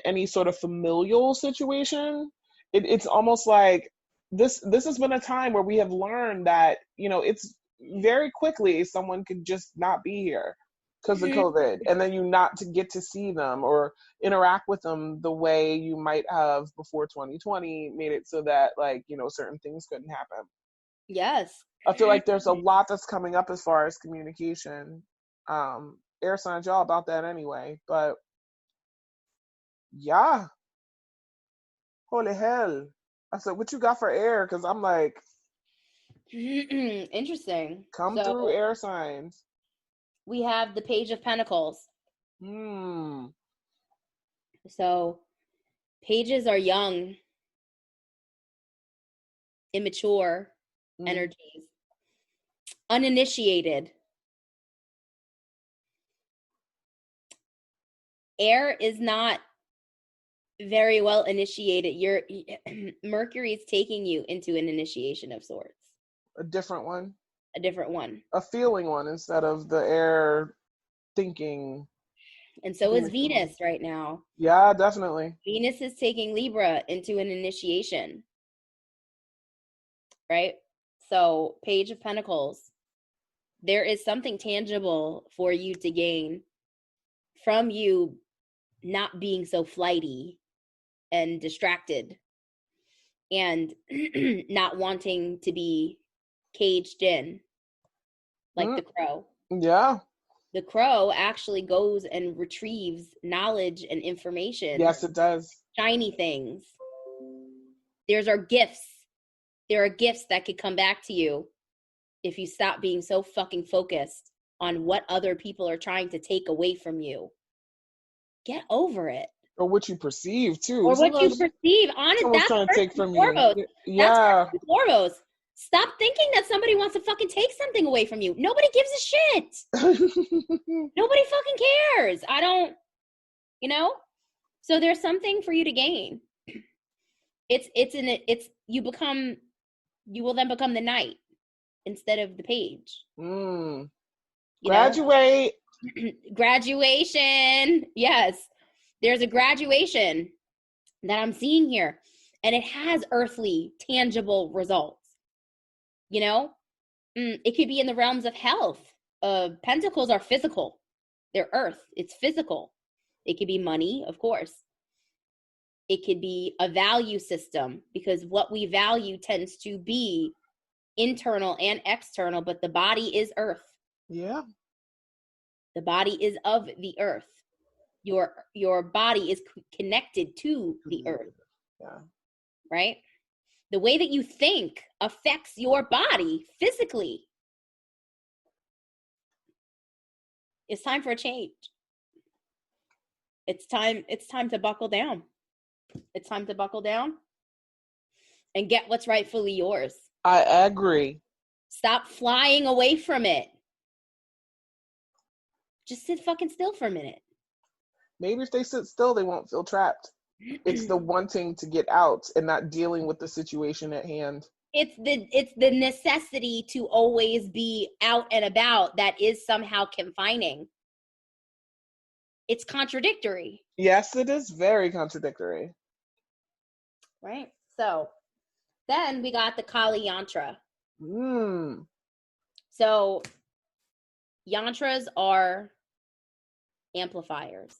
any sort of familial situation. It's almost like this has been a time where we have learned that, you know, it's very quickly someone could just not be here because of COVID, and then you not to get to see them or interact with them the way you might have before 2020 made it so that, like, you know, certain things couldn't happen. Yes. I feel like there's a lot that's coming up as far as communication. Air signs y'all about that anyway, but yeah. Holy hell. I said, what you got for air? Because I'm like, interesting. Come through, air signs. We have the Page of Pentacles. So pages are young, immature energies, uninitiated. Air is not very well initiated. Mercury is taking you into an initiation of sorts. A different one. A different one. A feeling one instead of the air thinking. And so is Venus right now. Yeah, definitely. Venus is taking Libra into an initiation. Right? So, Page of Pentacles. There is something tangible for you to gain from you not being so flighty and distracted and not wanting to be caged in like the crow. Yeah. The crow actually goes and retrieves knowledge and information. Yes, it does. Shiny things. There are gifts that could come back to you if you stop being so fucking focused on what other people are trying to take away from you. Get over it. Or what you perceive too. Or what you perceive. Honestly, that's trying to take from foremost. you. Yeah. That's first and foremost. Stop thinking that somebody wants to fucking take something away from you. Nobody gives a shit. Nobody fucking cares. I don't, So there's something for you to gain. You will then become the knight instead of the page. Graduate. Graduation. Yes. There's a graduation that I'm seeing here, and it has earthly, tangible results. It could be in the realms of health. Pentacles are physical. They're earth. It's physical. It could be money, of course. It could be a value system, because what we value tends to be internal and external, but the body is earth. Yeah. The body is of the earth. Your body is connected to the earth. Yeah. Right? The way that you think affects your body physically. It's time for a change. It's time to buckle down. It's time to buckle down and get what's rightfully yours. I agree. Stop flying away from it. Just sit fucking still for a minute. Maybe if they sit still, they won't feel trapped. It's the wanting to get out and not dealing with the situation at hand. It's the necessity to always be out and about that is somehow confining. It's contradictory. Yes, it is very contradictory. Right? So then we got the Kali Yantra. So yantras are amplifiers.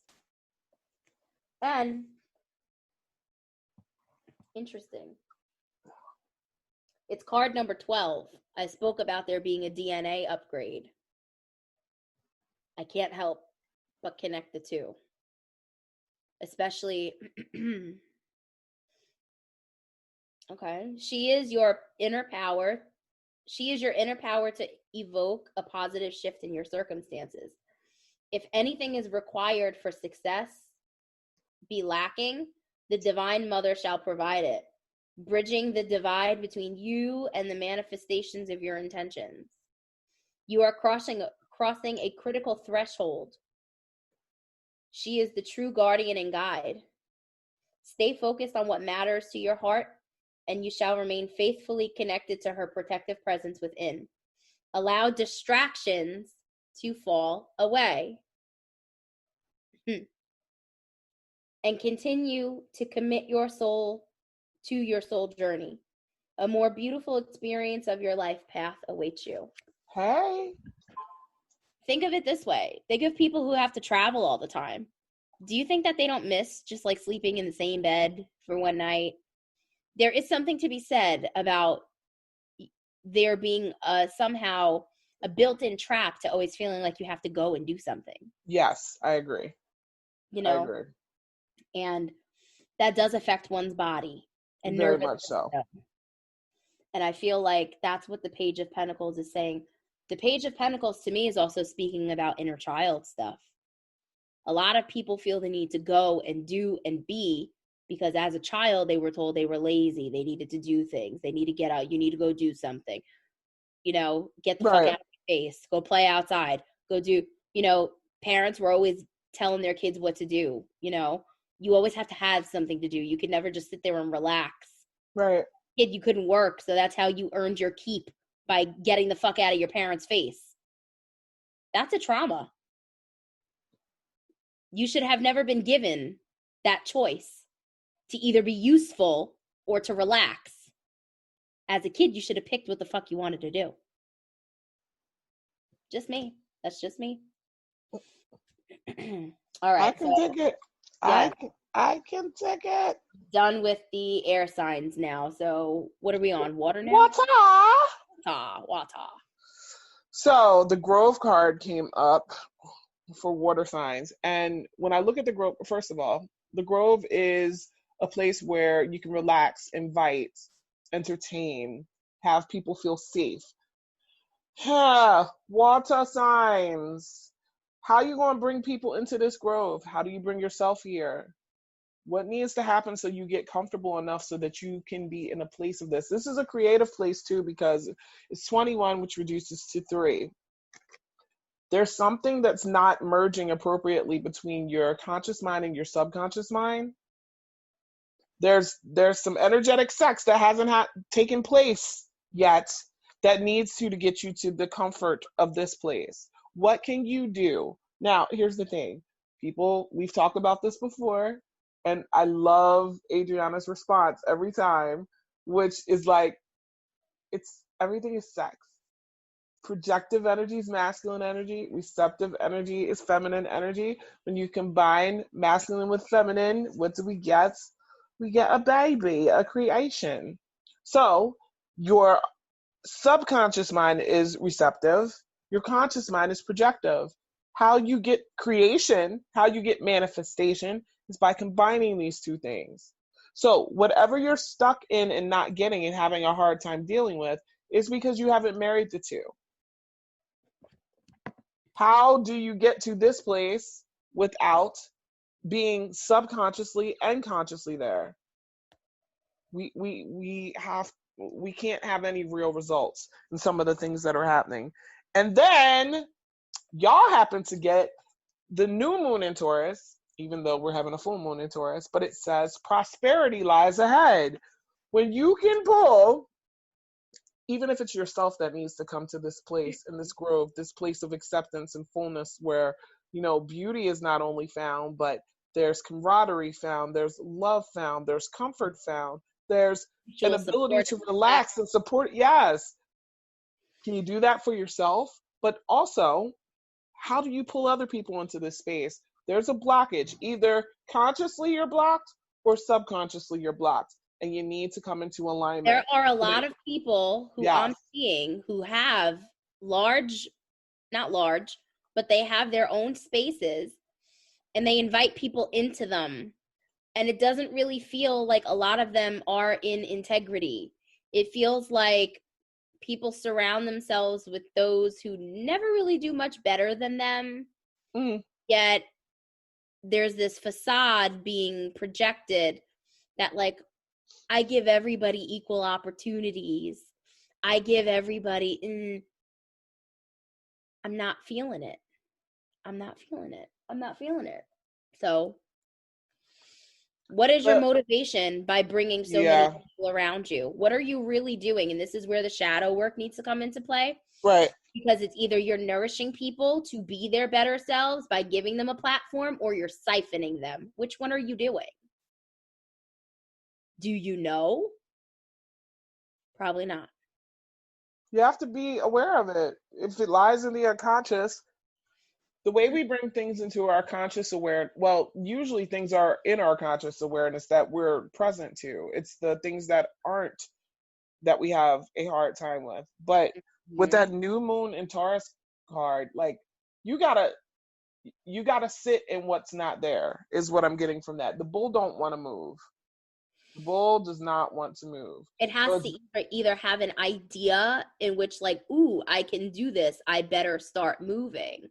And interesting. It's card number 12. I spoke about there being a DNA upgrade. I can't help but connect the two. Especially, okay, she is your inner power. She is your inner power to evoke a positive shift in your circumstances. If anything is required for success be lacking, the Divine Mother shall provide it, bridging the divide between you and the manifestations of your intentions. You are crossing a critical threshold. She is the true guardian and guide. Stay focused on what matters to your heart, and you shall remain faithfully connected to her protective presence within. Allow distractions to fall away. And continue to commit your soul to your soul journey. A more beautiful experience of your life path awaits you. Hey. Think of it this way. Think of people who have to travel all the time. Do you think that they don't miss just like sleeping in the same bed for one night? There is something to be said about there being somehow a built-in trap to always feeling like you have to go and do something. Yes, I agree. I agree. And that does affect one's body. And very much so. And I feel like that's what the Page of Pentacles is saying. The Page of Pentacles to me is also speaking about inner child stuff. A lot of people feel the need to go and do and be because as a child, they were told they were lazy. They needed to do things. They need to get out. You need to go do something. Get the fuck out of your face. Go play outside. Go do, parents were always telling their kids what to do, You always have to have something to do. You could never just sit there and relax. Right. Kid, you couldn't work, so that's how you earned your keep, by getting the fuck out of your parents' face. That's a trauma. You should have never been given that choice to either be useful or to relax. As a kid, you should have picked what the fuck you wanted to do. Just me. That's just me. All right. I can take it. Yeah. I can take it. Done with the air signs now. So what are we on? Water now? Water. So the Grove card came up for water signs. And when I look at the Grove, first of all, the Grove is a place where you can relax, invite, entertain, have people feel safe. Water signs. How you going to bring people into this Grove? How do you bring yourself here? What needs to happen so you get comfortable enough so that you can be in a place of this? This is a creative place too, because it's 21, which reduces to 3. There's something that's not merging appropriately between your conscious mind and your subconscious mind. There's some energetic sex that hasn't taken place yet that needs to get you to the comfort of this place. What can you do? Now, here's the thing. People, we've talked about this before, and I love Adriana's response every time, which is like, everything is sex. Projective energy is masculine energy. Receptive energy is feminine energy. When you combine masculine with feminine, what do we get? We get a baby, a creation. So your subconscious mind is receptive. Your conscious mind is projective. How you get creation, how you get manifestation is by combining these two things. So whatever you're stuck in and not getting and having a hard time dealing with is because you haven't married the two. How do you get to this place without being subconsciously and consciously there? We can't have any real results in some of the things that are happening. And then y'all happen to get the new moon in Taurus, even though we're having a full moon in Taurus, but it says prosperity lies ahead. When you can pull, even if it's yourself that needs to come to this place, in this grove, this place of acceptance and fullness where, beauty is not only found, but there's camaraderie found, there's love found, there's comfort found, there's an ability to relax and support. Yes. Can you do that for yourself? But also, how do you pull other people into this space? There's a blockage. Either consciously you're blocked or subconsciously you're blocked. And you need to come into alignment. There are a lot of people who I'm seeing who have not large, but they have their own spaces and they invite people into them. And it doesn't really feel like a lot of them are in integrity. It feels like people surround themselves with those who never really do much better than them. Yet there's this facade being projected that, like, I give everybody equal opportunities. I give everybody, I'm not feeling it. So what is your motivation by bringing so many people around you? What are you really doing? And this is where the shadow work needs to come into play. Right. Because it's either you're nourishing people to be their better selves by giving them a platform, or you're siphoning them. Which one are you doing? Do you know? Probably not. You have to be aware of it. If it lies in the unconscious, the way we bring things into our conscious awareness, well, usually things are in our conscious awareness that we're present to. It's the things that aren't that we have a hard time with. But with that new moon in Taurus card, like, you gotta sit in what's not there, is what I'm getting from that. The bull don't want to move. The bull does not want to move. It has to either have an idea in which, like, ooh, I can do this, I better start moving.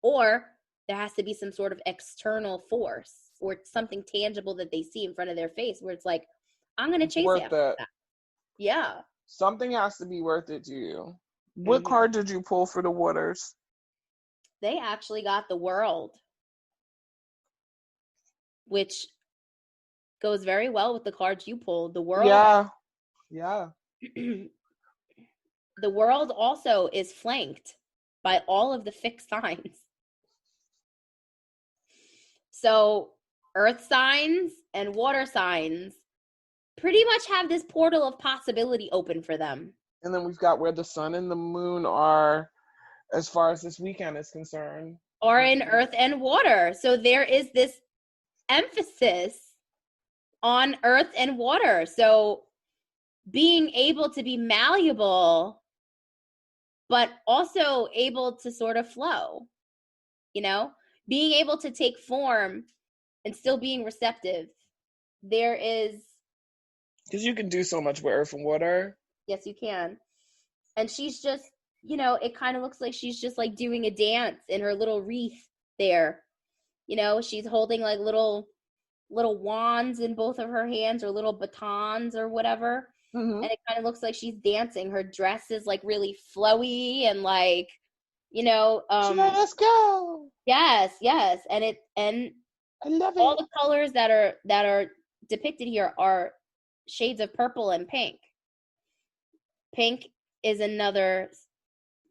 Or there has to be some sort of external force or something tangible that they see in front of their face where it's like, I'm going to chase after that. Yeah. Something has to be worth it to you. What card did you pull for the waters? They actually got the World. which goes very well with the cards you pulled. The world. Yeah. The world also is flanked by all of the fixed signs. So earth signs and water signs pretty much have this portal of possibility open for them. And then we've got where the sun and the moon are as far as this weekend is concerned. Or in earth and water. So there is this emphasis on earth and water. So being able to be malleable, but also able to sort of flow, you know, being able to take form and still being receptive. There is. Because you can do so much with earth and water. Yes, you can. And she's just, you know, it kind of looks like she's just like doing a dance in her little wreath there. You know, she's holding like little wands in both of her hands, or little batons or whatever. Mm-hmm. And it kind of looks like she's dancing. Her dress is like really flowy and like, you know, let's go. Yes. And I love it. All the colors that are depicted here are shades of purple and pink. Pink is another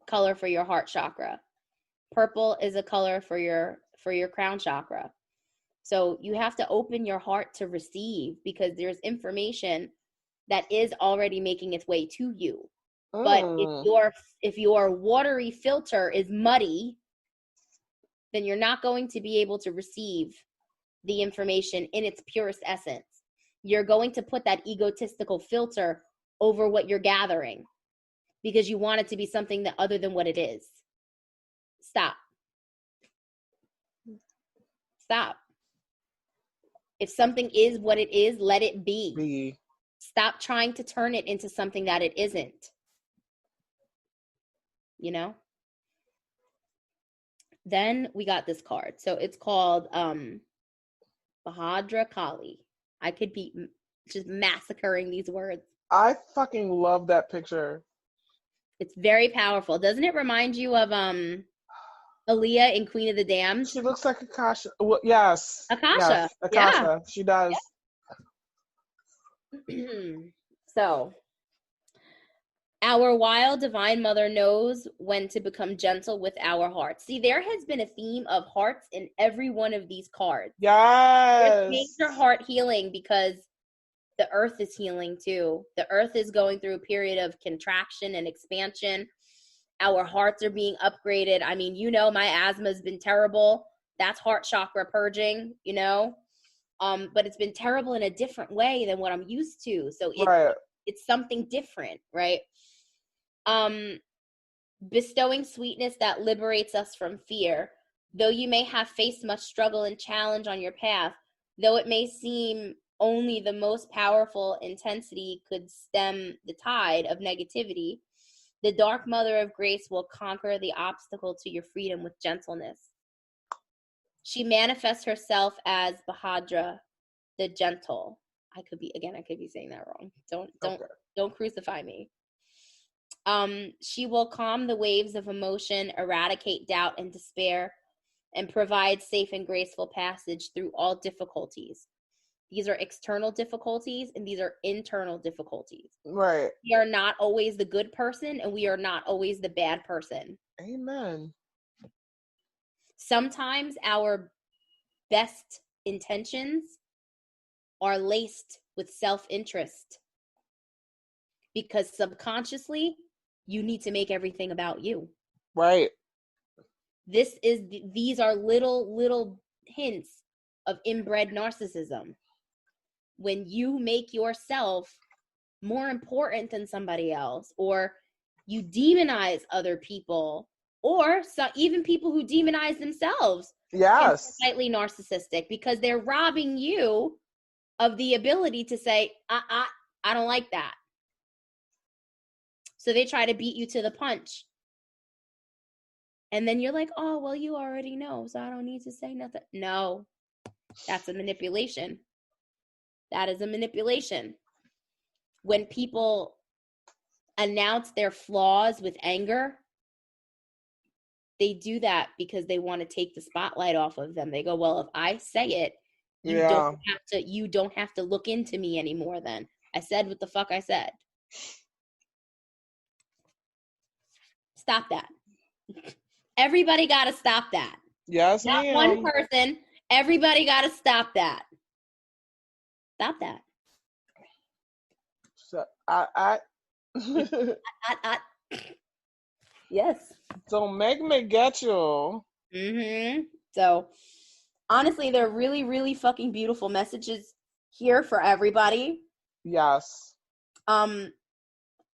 color for your heart chakra. Purple is a color for your crown chakra. So you have to open your heart to receive, because there's information that is already making its way to you. But if your watery filter is muddy, then you're not going to be able to receive the information in its purest essence. You're going to put that egotistical filter over what you're gathering because you want it to be something that other than what it is. Stop. If something is what it is, let it be. Stop trying to turn it into something that it isn't. You know? Then we got this card. So it's called Bhadra Kali. I could be just massacring these words. I fucking love that picture. It's very powerful. Doesn't it remind you of Aaliyah in Queen of the Damned? She looks like Akasha. Well, yes. Akasha. Yes, Akasha. Yeah. She does. Yeah. So, our wild divine mother knows when to become gentle with our hearts. See, there has been a theme of hearts in every one of these cards. Yes. There's major heart healing because the earth is healing too. The earth is going through a period of contraction and expansion. Our hearts are being upgraded. I mean, you know, my asthma has been terrible. That's heart chakra purging, you know. But it's been terrible in a different way than what I'm used to. So it's something different, right? Bestowing sweetness that liberates us from fear. Though you may have faced much struggle and challenge on your path, though it may seem only the most powerful intensity could stem the tide of negativity, the dark mother of grace will conquer the obstacle to your freedom with gentleness. She manifests herself as Bhadra, the gentle. I could be saying that wrong. Don't crucify me. She will calm the waves of emotion, eradicate doubt and despair, and provide safe and graceful passage through all difficulties. These are external difficulties and these are internal difficulties. Right. We are not always the good person and we are not always the bad person. Amen. Sometimes our best intentions are laced with self-interest because subconsciously you need to make everything about you. Right. These are little hints of inbred narcissism. When you make yourself more important than somebody else, or you demonize other people, or even people who demonize themselves. Yes. Slightly narcissistic because they're robbing you of the ability to say, I don't like that. So they try to beat you to the punch. And then you're like, oh, well, you already know, so I don't need to say nothing. No, that's a manipulation. That is a manipulation. When people announce their flaws with anger, they do that because they want to take the spotlight off of them. They go, well, if I say it, Yeah. You don't have to look into me anymore then. I said what the fuck I said. Stop that. Everybody got to stop that. Yes, Not ma'am. one person. Everybody got to stop that. Stop that. So, Yes. Don't make me get you. So, honestly, they're really, really fucking beautiful messages here for everybody. Yes. I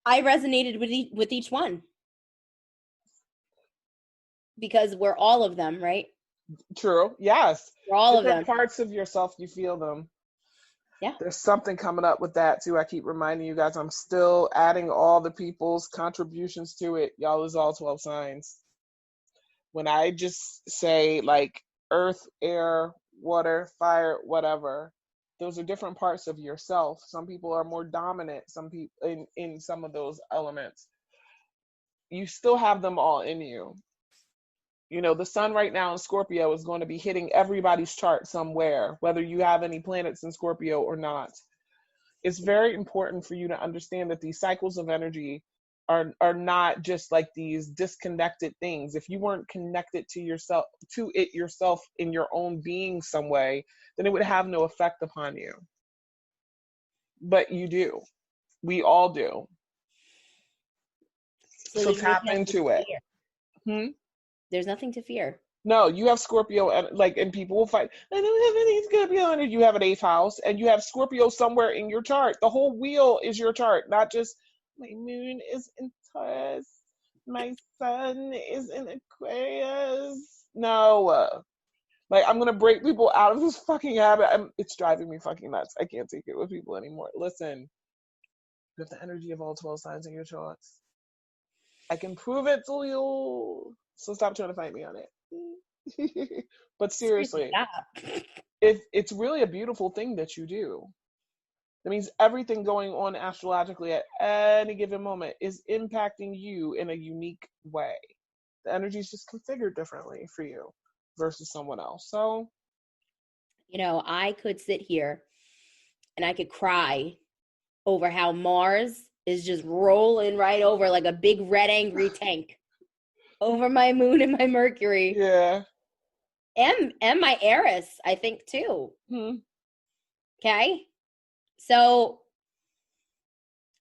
resonated with each one because we're all of them, right? True. Yes. We're all Different of them. parts of yourself, you feel them. Yeah. There's something coming up with that too. I keep reminding you guys, I'm still adding all the people's contributions to it. Y'all is all 12 signs. When I just say like earth, air, water, fire, whatever, those are different parts of yourself. Some people are more dominant, some people in some of those elements. You still have them all in you. You know, the sun right now in Scorpio is going to be hitting everybody's chart somewhere, whether you have any planets in Scorpio or not. It's very important for you to understand that these cycles of energy are not just like these disconnected things. If you weren't connected to it yourself in your own being some way, then it would have no effect upon you. But you do. We all do. So tap into it. There's nothing to fear. No, you have Scorpio, and people will fight. I don't have any Scorpio, and you have an 8th house, and you have Scorpio somewhere in your chart. The whole wheel is your chart, not just my moon is in Taurus, my sun is in Aquarius. No, like I'm gonna break people out of this fucking habit. It's driving me fucking nuts. I can't take it with people anymore. Listen, you have the energy of all 12 signs in your charts. I can prove it to you. So stop trying to fight me on it. But seriously, it's really a beautiful thing that you do. That means everything going on astrologically at any given moment is impacting you in a unique way. The energy is just configured differently for you versus someone else. So, you know, I could sit here and I could cry over how Mars is just rolling right over like a big red angry tank over my moon and my Mercury. Yeah. And my Eris, I think, too. Okay? So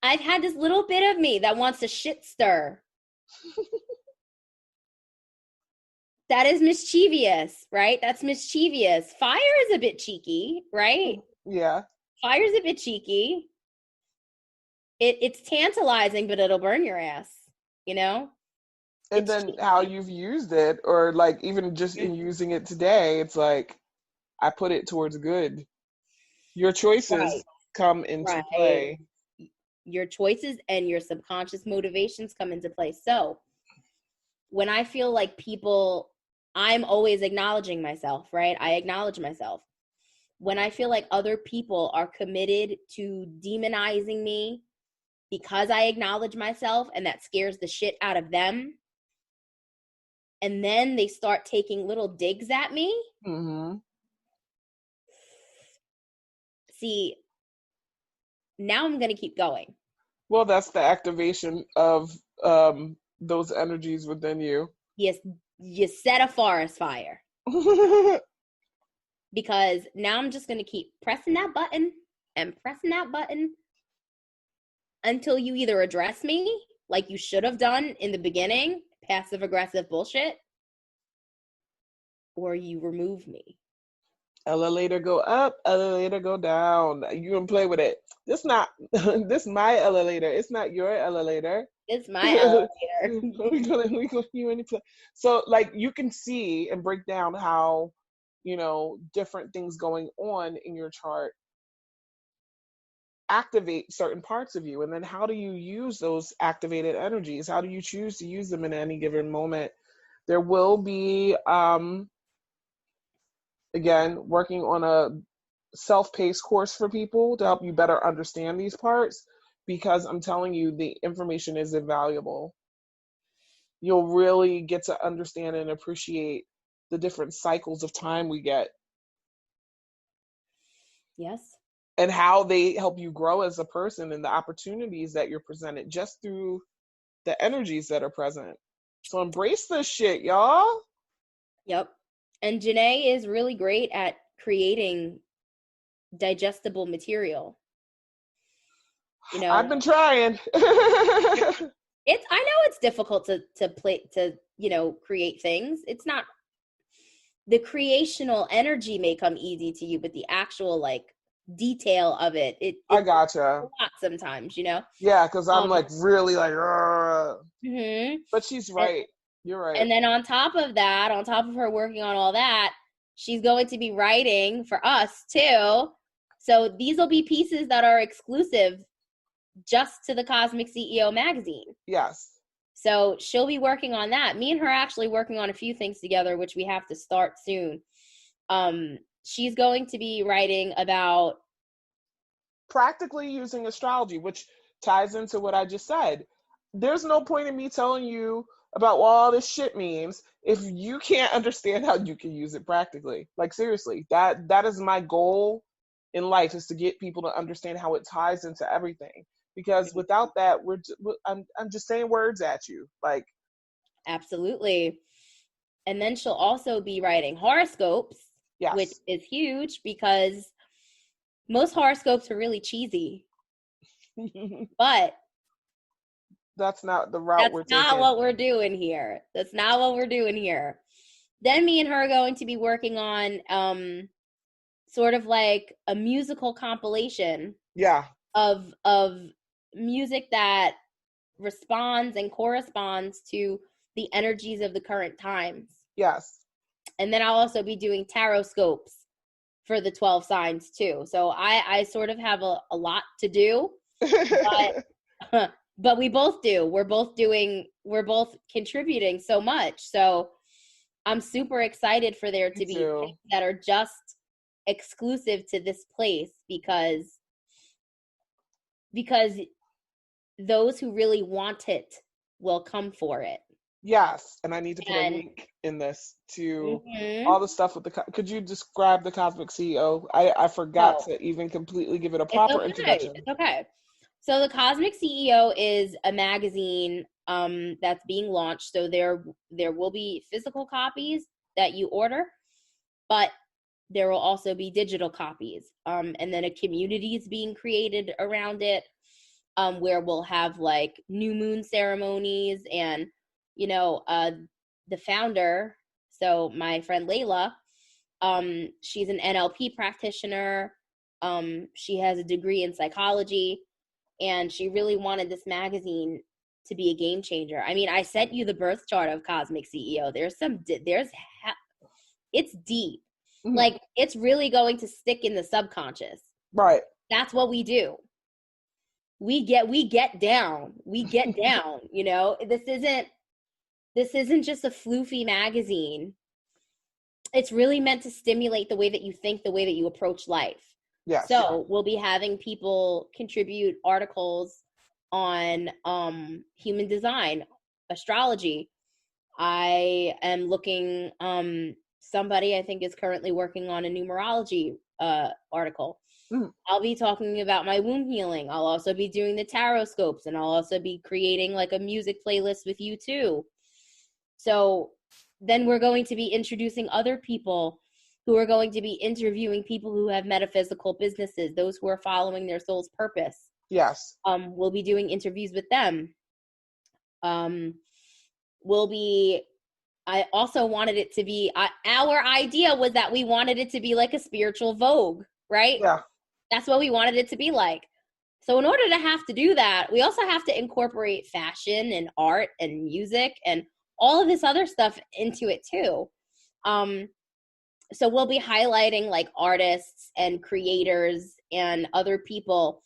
I've had this little bit of me that wants to shit stir. That is mischievous, right? That's mischievous. Fire is a bit cheeky, right? Yeah. Fire's a bit cheeky. It's tantalizing, but it'll burn your ass, you know? And then how you've used it, or like even just in using it today, it's like, I put it towards good. Your choices come into play. Your choices and your subconscious motivations come into play. So when I feel like people, I'm always acknowledging myself, right? I acknowledge myself. When I feel like other people are committed to demonizing me because I acknowledge myself and that scares the shit out of them, and then they start taking little digs at me. See, now I'm going to keep going. Well, that's the activation of those energies within you. Yes, you set a forest fire. Because now I'm just going to keep pressing that button and pressing that button until you either address me like you should have done in the beginning, passive aggressive bullshit, or you remove me. Elevator go up, elevator go down. You can play with it. This my elevator. It's not your elevator. It's my elevator. we gonna you any play. So like you can see and break down how, you know, different things going on in your chart activate certain parts of you, and then how do you use those activated energies? How do you choose to use them in any given moment? There will be again, working on a self-paced course for people to help you better understand these parts, because I'm telling you, the information is invaluable. You'll really get to understand and appreciate the different cycles of time we get. Yes. and how they help you grow as a person and the opportunities that you're presented just through the energies that are present. So embrace this shit, y'all. Yep. And Janae is really great at creating digestible material. You know, I've been trying. I know it's difficult to create things. It's not, the creational energy may come easy to you, but the actual like detail of it I it's gotcha. a lot sometimes, Yeah, because I'm like really like, mhm. but she's right. You're right. And then on top of her working on all that, she's going to be writing for us too. So these will be pieces that are exclusive just to the Cosmic CEO magazine. Yes. So she'll be working on that. Me and her actually working on a few things together, which we have to start soon. She's going to be writing about practically using astrology, which ties into what I just said. There's no point in me telling you about what all this shit means if you can't understand how you can use it practically. Like seriously, that is my goal in life, is to get people to understand how it ties into everything. Because without that, I'm just saying words at you. Like, absolutely. And then she'll also be writing horoscopes, yes. which is huge because most horoscopes are really cheesy. But that's not the route we're taking. That's not what we're doing here. That's not what we're doing here. Then me and her are going to be working on sort of like a musical compilation. Yeah. Of music that responds and corresponds to the energies of the current times. Yes. And then I'll also be doing tarot scopes for the 12 signs too. So I sort of have a lot to do, but we both do. We're both contributing so much. So I'm super excited for there to be things that are just exclusive to this place because those who really want it will come for it. Yes, and I need to put a link in this to all the stuff with could you describe the Cosmic CEO? I forgot to even completely give it a proper introduction. It's okay. So the Cosmic CEO is a magazine that's being launched. So there will be physical copies that you order, but there will also be digital copies. And then a community is being created around it, where we'll have like new moon ceremonies and, the founder. So my friend Layla, she's an NLP practitioner. She has a degree in psychology, and she really wanted this magazine to be a game changer. I mean, I sent you the birth chart of Cosmic CEO. It's deep. Mm-hmm. Like, it's really going to stick in the subconscious. Right. That's what we do. We get down. This isn't just a floofy magazine. It's really meant to stimulate the way that you think, the way that you approach life. Yes. So we'll be having people contribute articles on human design, astrology. I am looking, somebody I think is currently working on a numerology article. I'll be talking about my womb healing. I'll also be doing the tarot scopes, and I'll also be creating like a music playlist with you too. So then we're going to be introducing other people who are going to be interviewing people who have metaphysical businesses, those who are following their soul's purpose. Yes. We'll be doing interviews with them. I also wanted it to be, our idea was that we wanted it to be like a spiritual Vogue, right? Yeah. That's what we wanted it to be like. So in order to have to do that, we also have to incorporate fashion and art and music and all of this other stuff into it too. So we'll be highlighting like artists and creators and other people,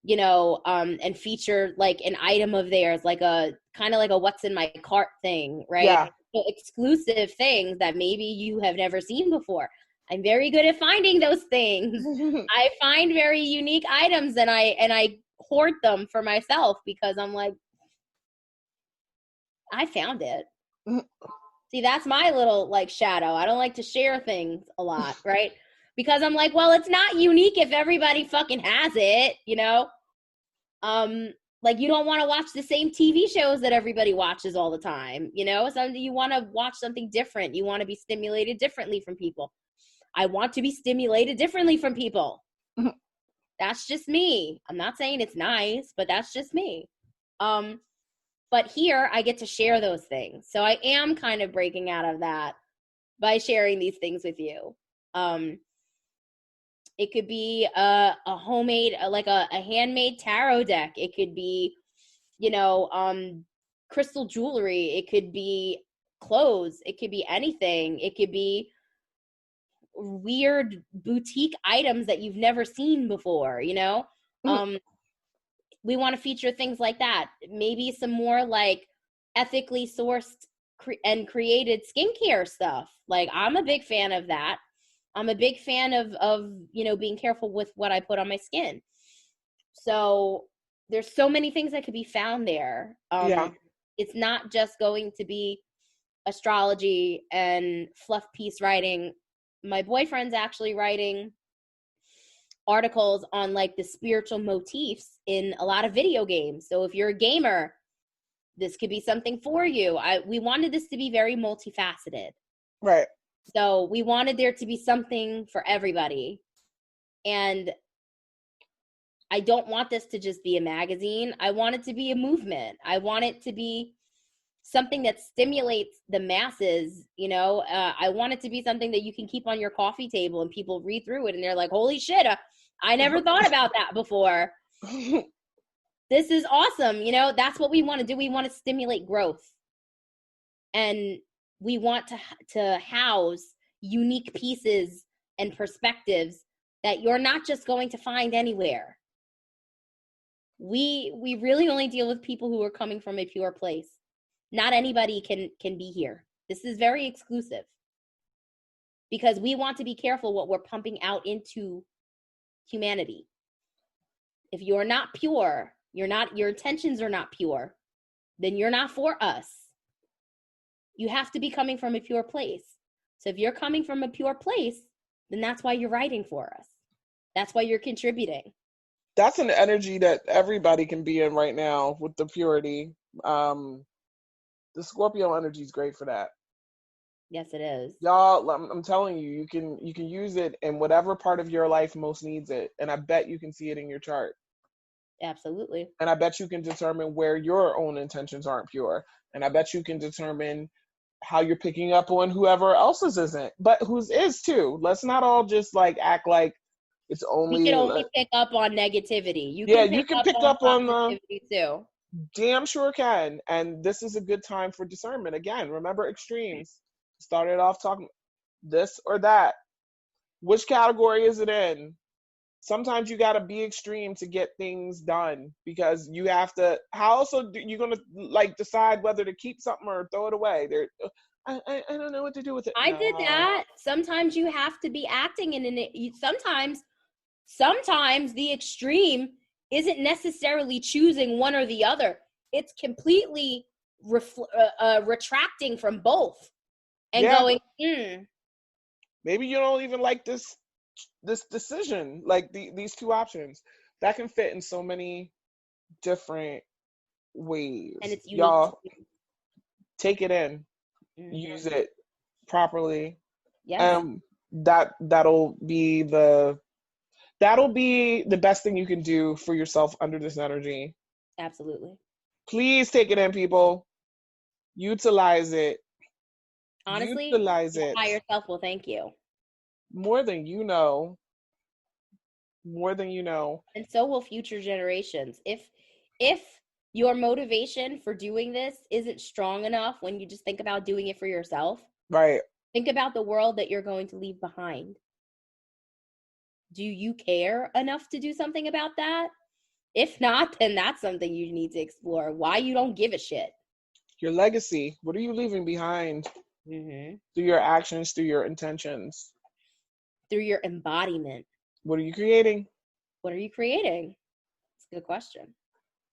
and feature like an item of theirs, like a kind of like a what's in my cart thing, right? Yeah. So exclusive things that maybe you have never seen before. I'm very good at finding those things. I find very unique items and I hoard them for myself because I'm like, I found it. See, that's my little like shadow. I don't like to share things a lot, right? because I'm like, well, it's not unique if everybody fucking has it, like you don't want to watch the same TV shows that everybody watches all the time, something you want to watch something different. You want to be stimulated differently from people. I want to be stimulated differently from people. That's just me. I'm not saying it's nice, but that's just me. But here I get to share those things. So I am kind of breaking out of that by sharing these things with you. It could be a homemade, like a handmade tarot deck. It could be, crystal jewelry. It could be clothes. It could be anything. It could be weird boutique items that you've never seen before, we want to feature things like that. Maybe some more like ethically sourced and created skincare stuff. Like I'm a big fan of that. I'm a big fan of being careful with what I put on my skin. So there's so many things that could be found there. It's not just going to be astrology and fluff piece writing. My boyfriend's actually writing articles on like the spiritual motifs in a lot of video games. So if you're a gamer, this could be something for you. We wanted this to be very multifaceted. Right. So we wanted there to be something for everybody. And I don't want this to just be a magazine. I want it to be a movement. I want it to be something that stimulates the masses, I want it to be something that you can keep on your coffee table and people read through it and they're like, holy shit, I never thought about that before. This is awesome. That's what we want to do. We want to stimulate growth. And we want to house unique pieces and perspectives that you're not just going to find anywhere. We really only deal with people who are coming from a pure place. Not anybody can be here. This is very exclusive because we want to be careful what we're pumping out into humanity. If you're not pure, your intentions are not pure, then you're not for us. You have to be coming from a pure place. So if you're coming from a pure place, then that's why you're writing for us. That's why you're contributing. That's an energy that everybody can be in right now with the purity. The Scorpio energy is great for that. Yes, it is. Y'all, I'm telling you, you can use it in whatever part of your life most needs it. And I bet you can see it in your chart. Absolutely. And I bet you can determine where your own intentions aren't pure. And I bet you can determine how you're picking up on whoever else's isn't, but whose is too. Let's not all just like act like it's only. You can only pick up on negativity. You can pick up on positivity too. Damn sure can. And this is a good time for discernment. Again, remember extremes. Started off talking this or that. Which category is it in? Sometimes you got to be extreme to get things done because you have to. How else are you going to like decide whether to keep something or throw it away? I don't know what to do with it. I did that. Sometimes you have to be acting in it. Sometimes the extreme isn't necessarily choosing one or the other. It's completely retracting from both and going, Maybe you don't even like this decision, like these two options. That can fit in so many different ways. And it's unique. Y'all, take it in. Use it properly. Yes. That'll be the best thing you can do for yourself under this energy. Absolutely. Please take it in, people. Utilize it. Honestly, utilize it. Higher self will thank you. More than you know. More than you know. And so will future generations. If your motivation for doing this isn't strong enough when you just think about doing it for yourself, right? Think about the world that you're going to leave behind. Do you care enough to do something about that? If not, then that's something you need to explore. Why you don't give a shit. Your legacy. What are you leaving behind? Through your actions, through your intentions. Through your embodiment. What are you creating? What are you creating? It's a good question.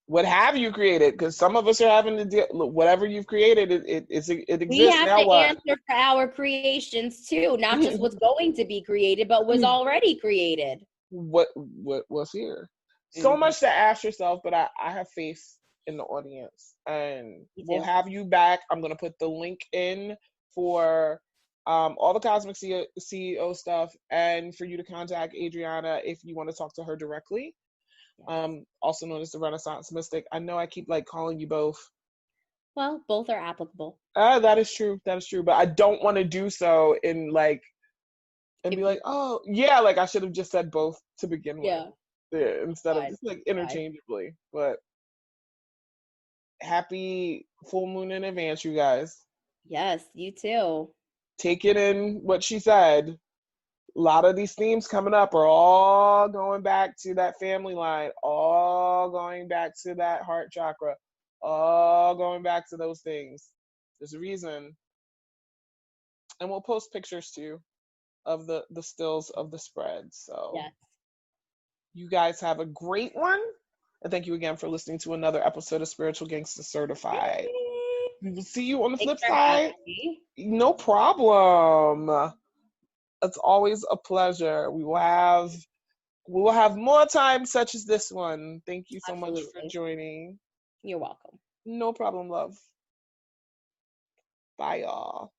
What have you created? Because some of us are having to deal. Whatever you've created, it exists. We have now to what? answer for our creations too, not just what's going to be created, but was already created. What's here? So much to ask yourself, but I have faith in the audience, and we'll have you back. I'm gonna put the link in for all the Cosmic CEO stuff, and for you to contact Adriana if you want to talk to her directly. Also known as the Renaissance Mystic. I know I keep like calling you both. Well, both are applicable. That is true. That is true. But I don't want to do so in like and be like, oh yeah, like I should have just said both to begin with. Yeah, instead of just like interchangeably. But happy full moon in advance, you guys. Yes, you too. Take it in what she said. A lot of these themes coming up are all going back to that family line, all going back to that heart chakra, all going back to those things. There's a reason. And we'll post pictures too of the stills of the spread. So you guys have a great one. And thank you again for listening to another episode of Spiritual Gangsta Certified. We will see you on the flip side. No problem. It's always a pleasure. We will have more time such as this one. Thank you so much for joining. You're welcome. No problem, love. Bye, y'all.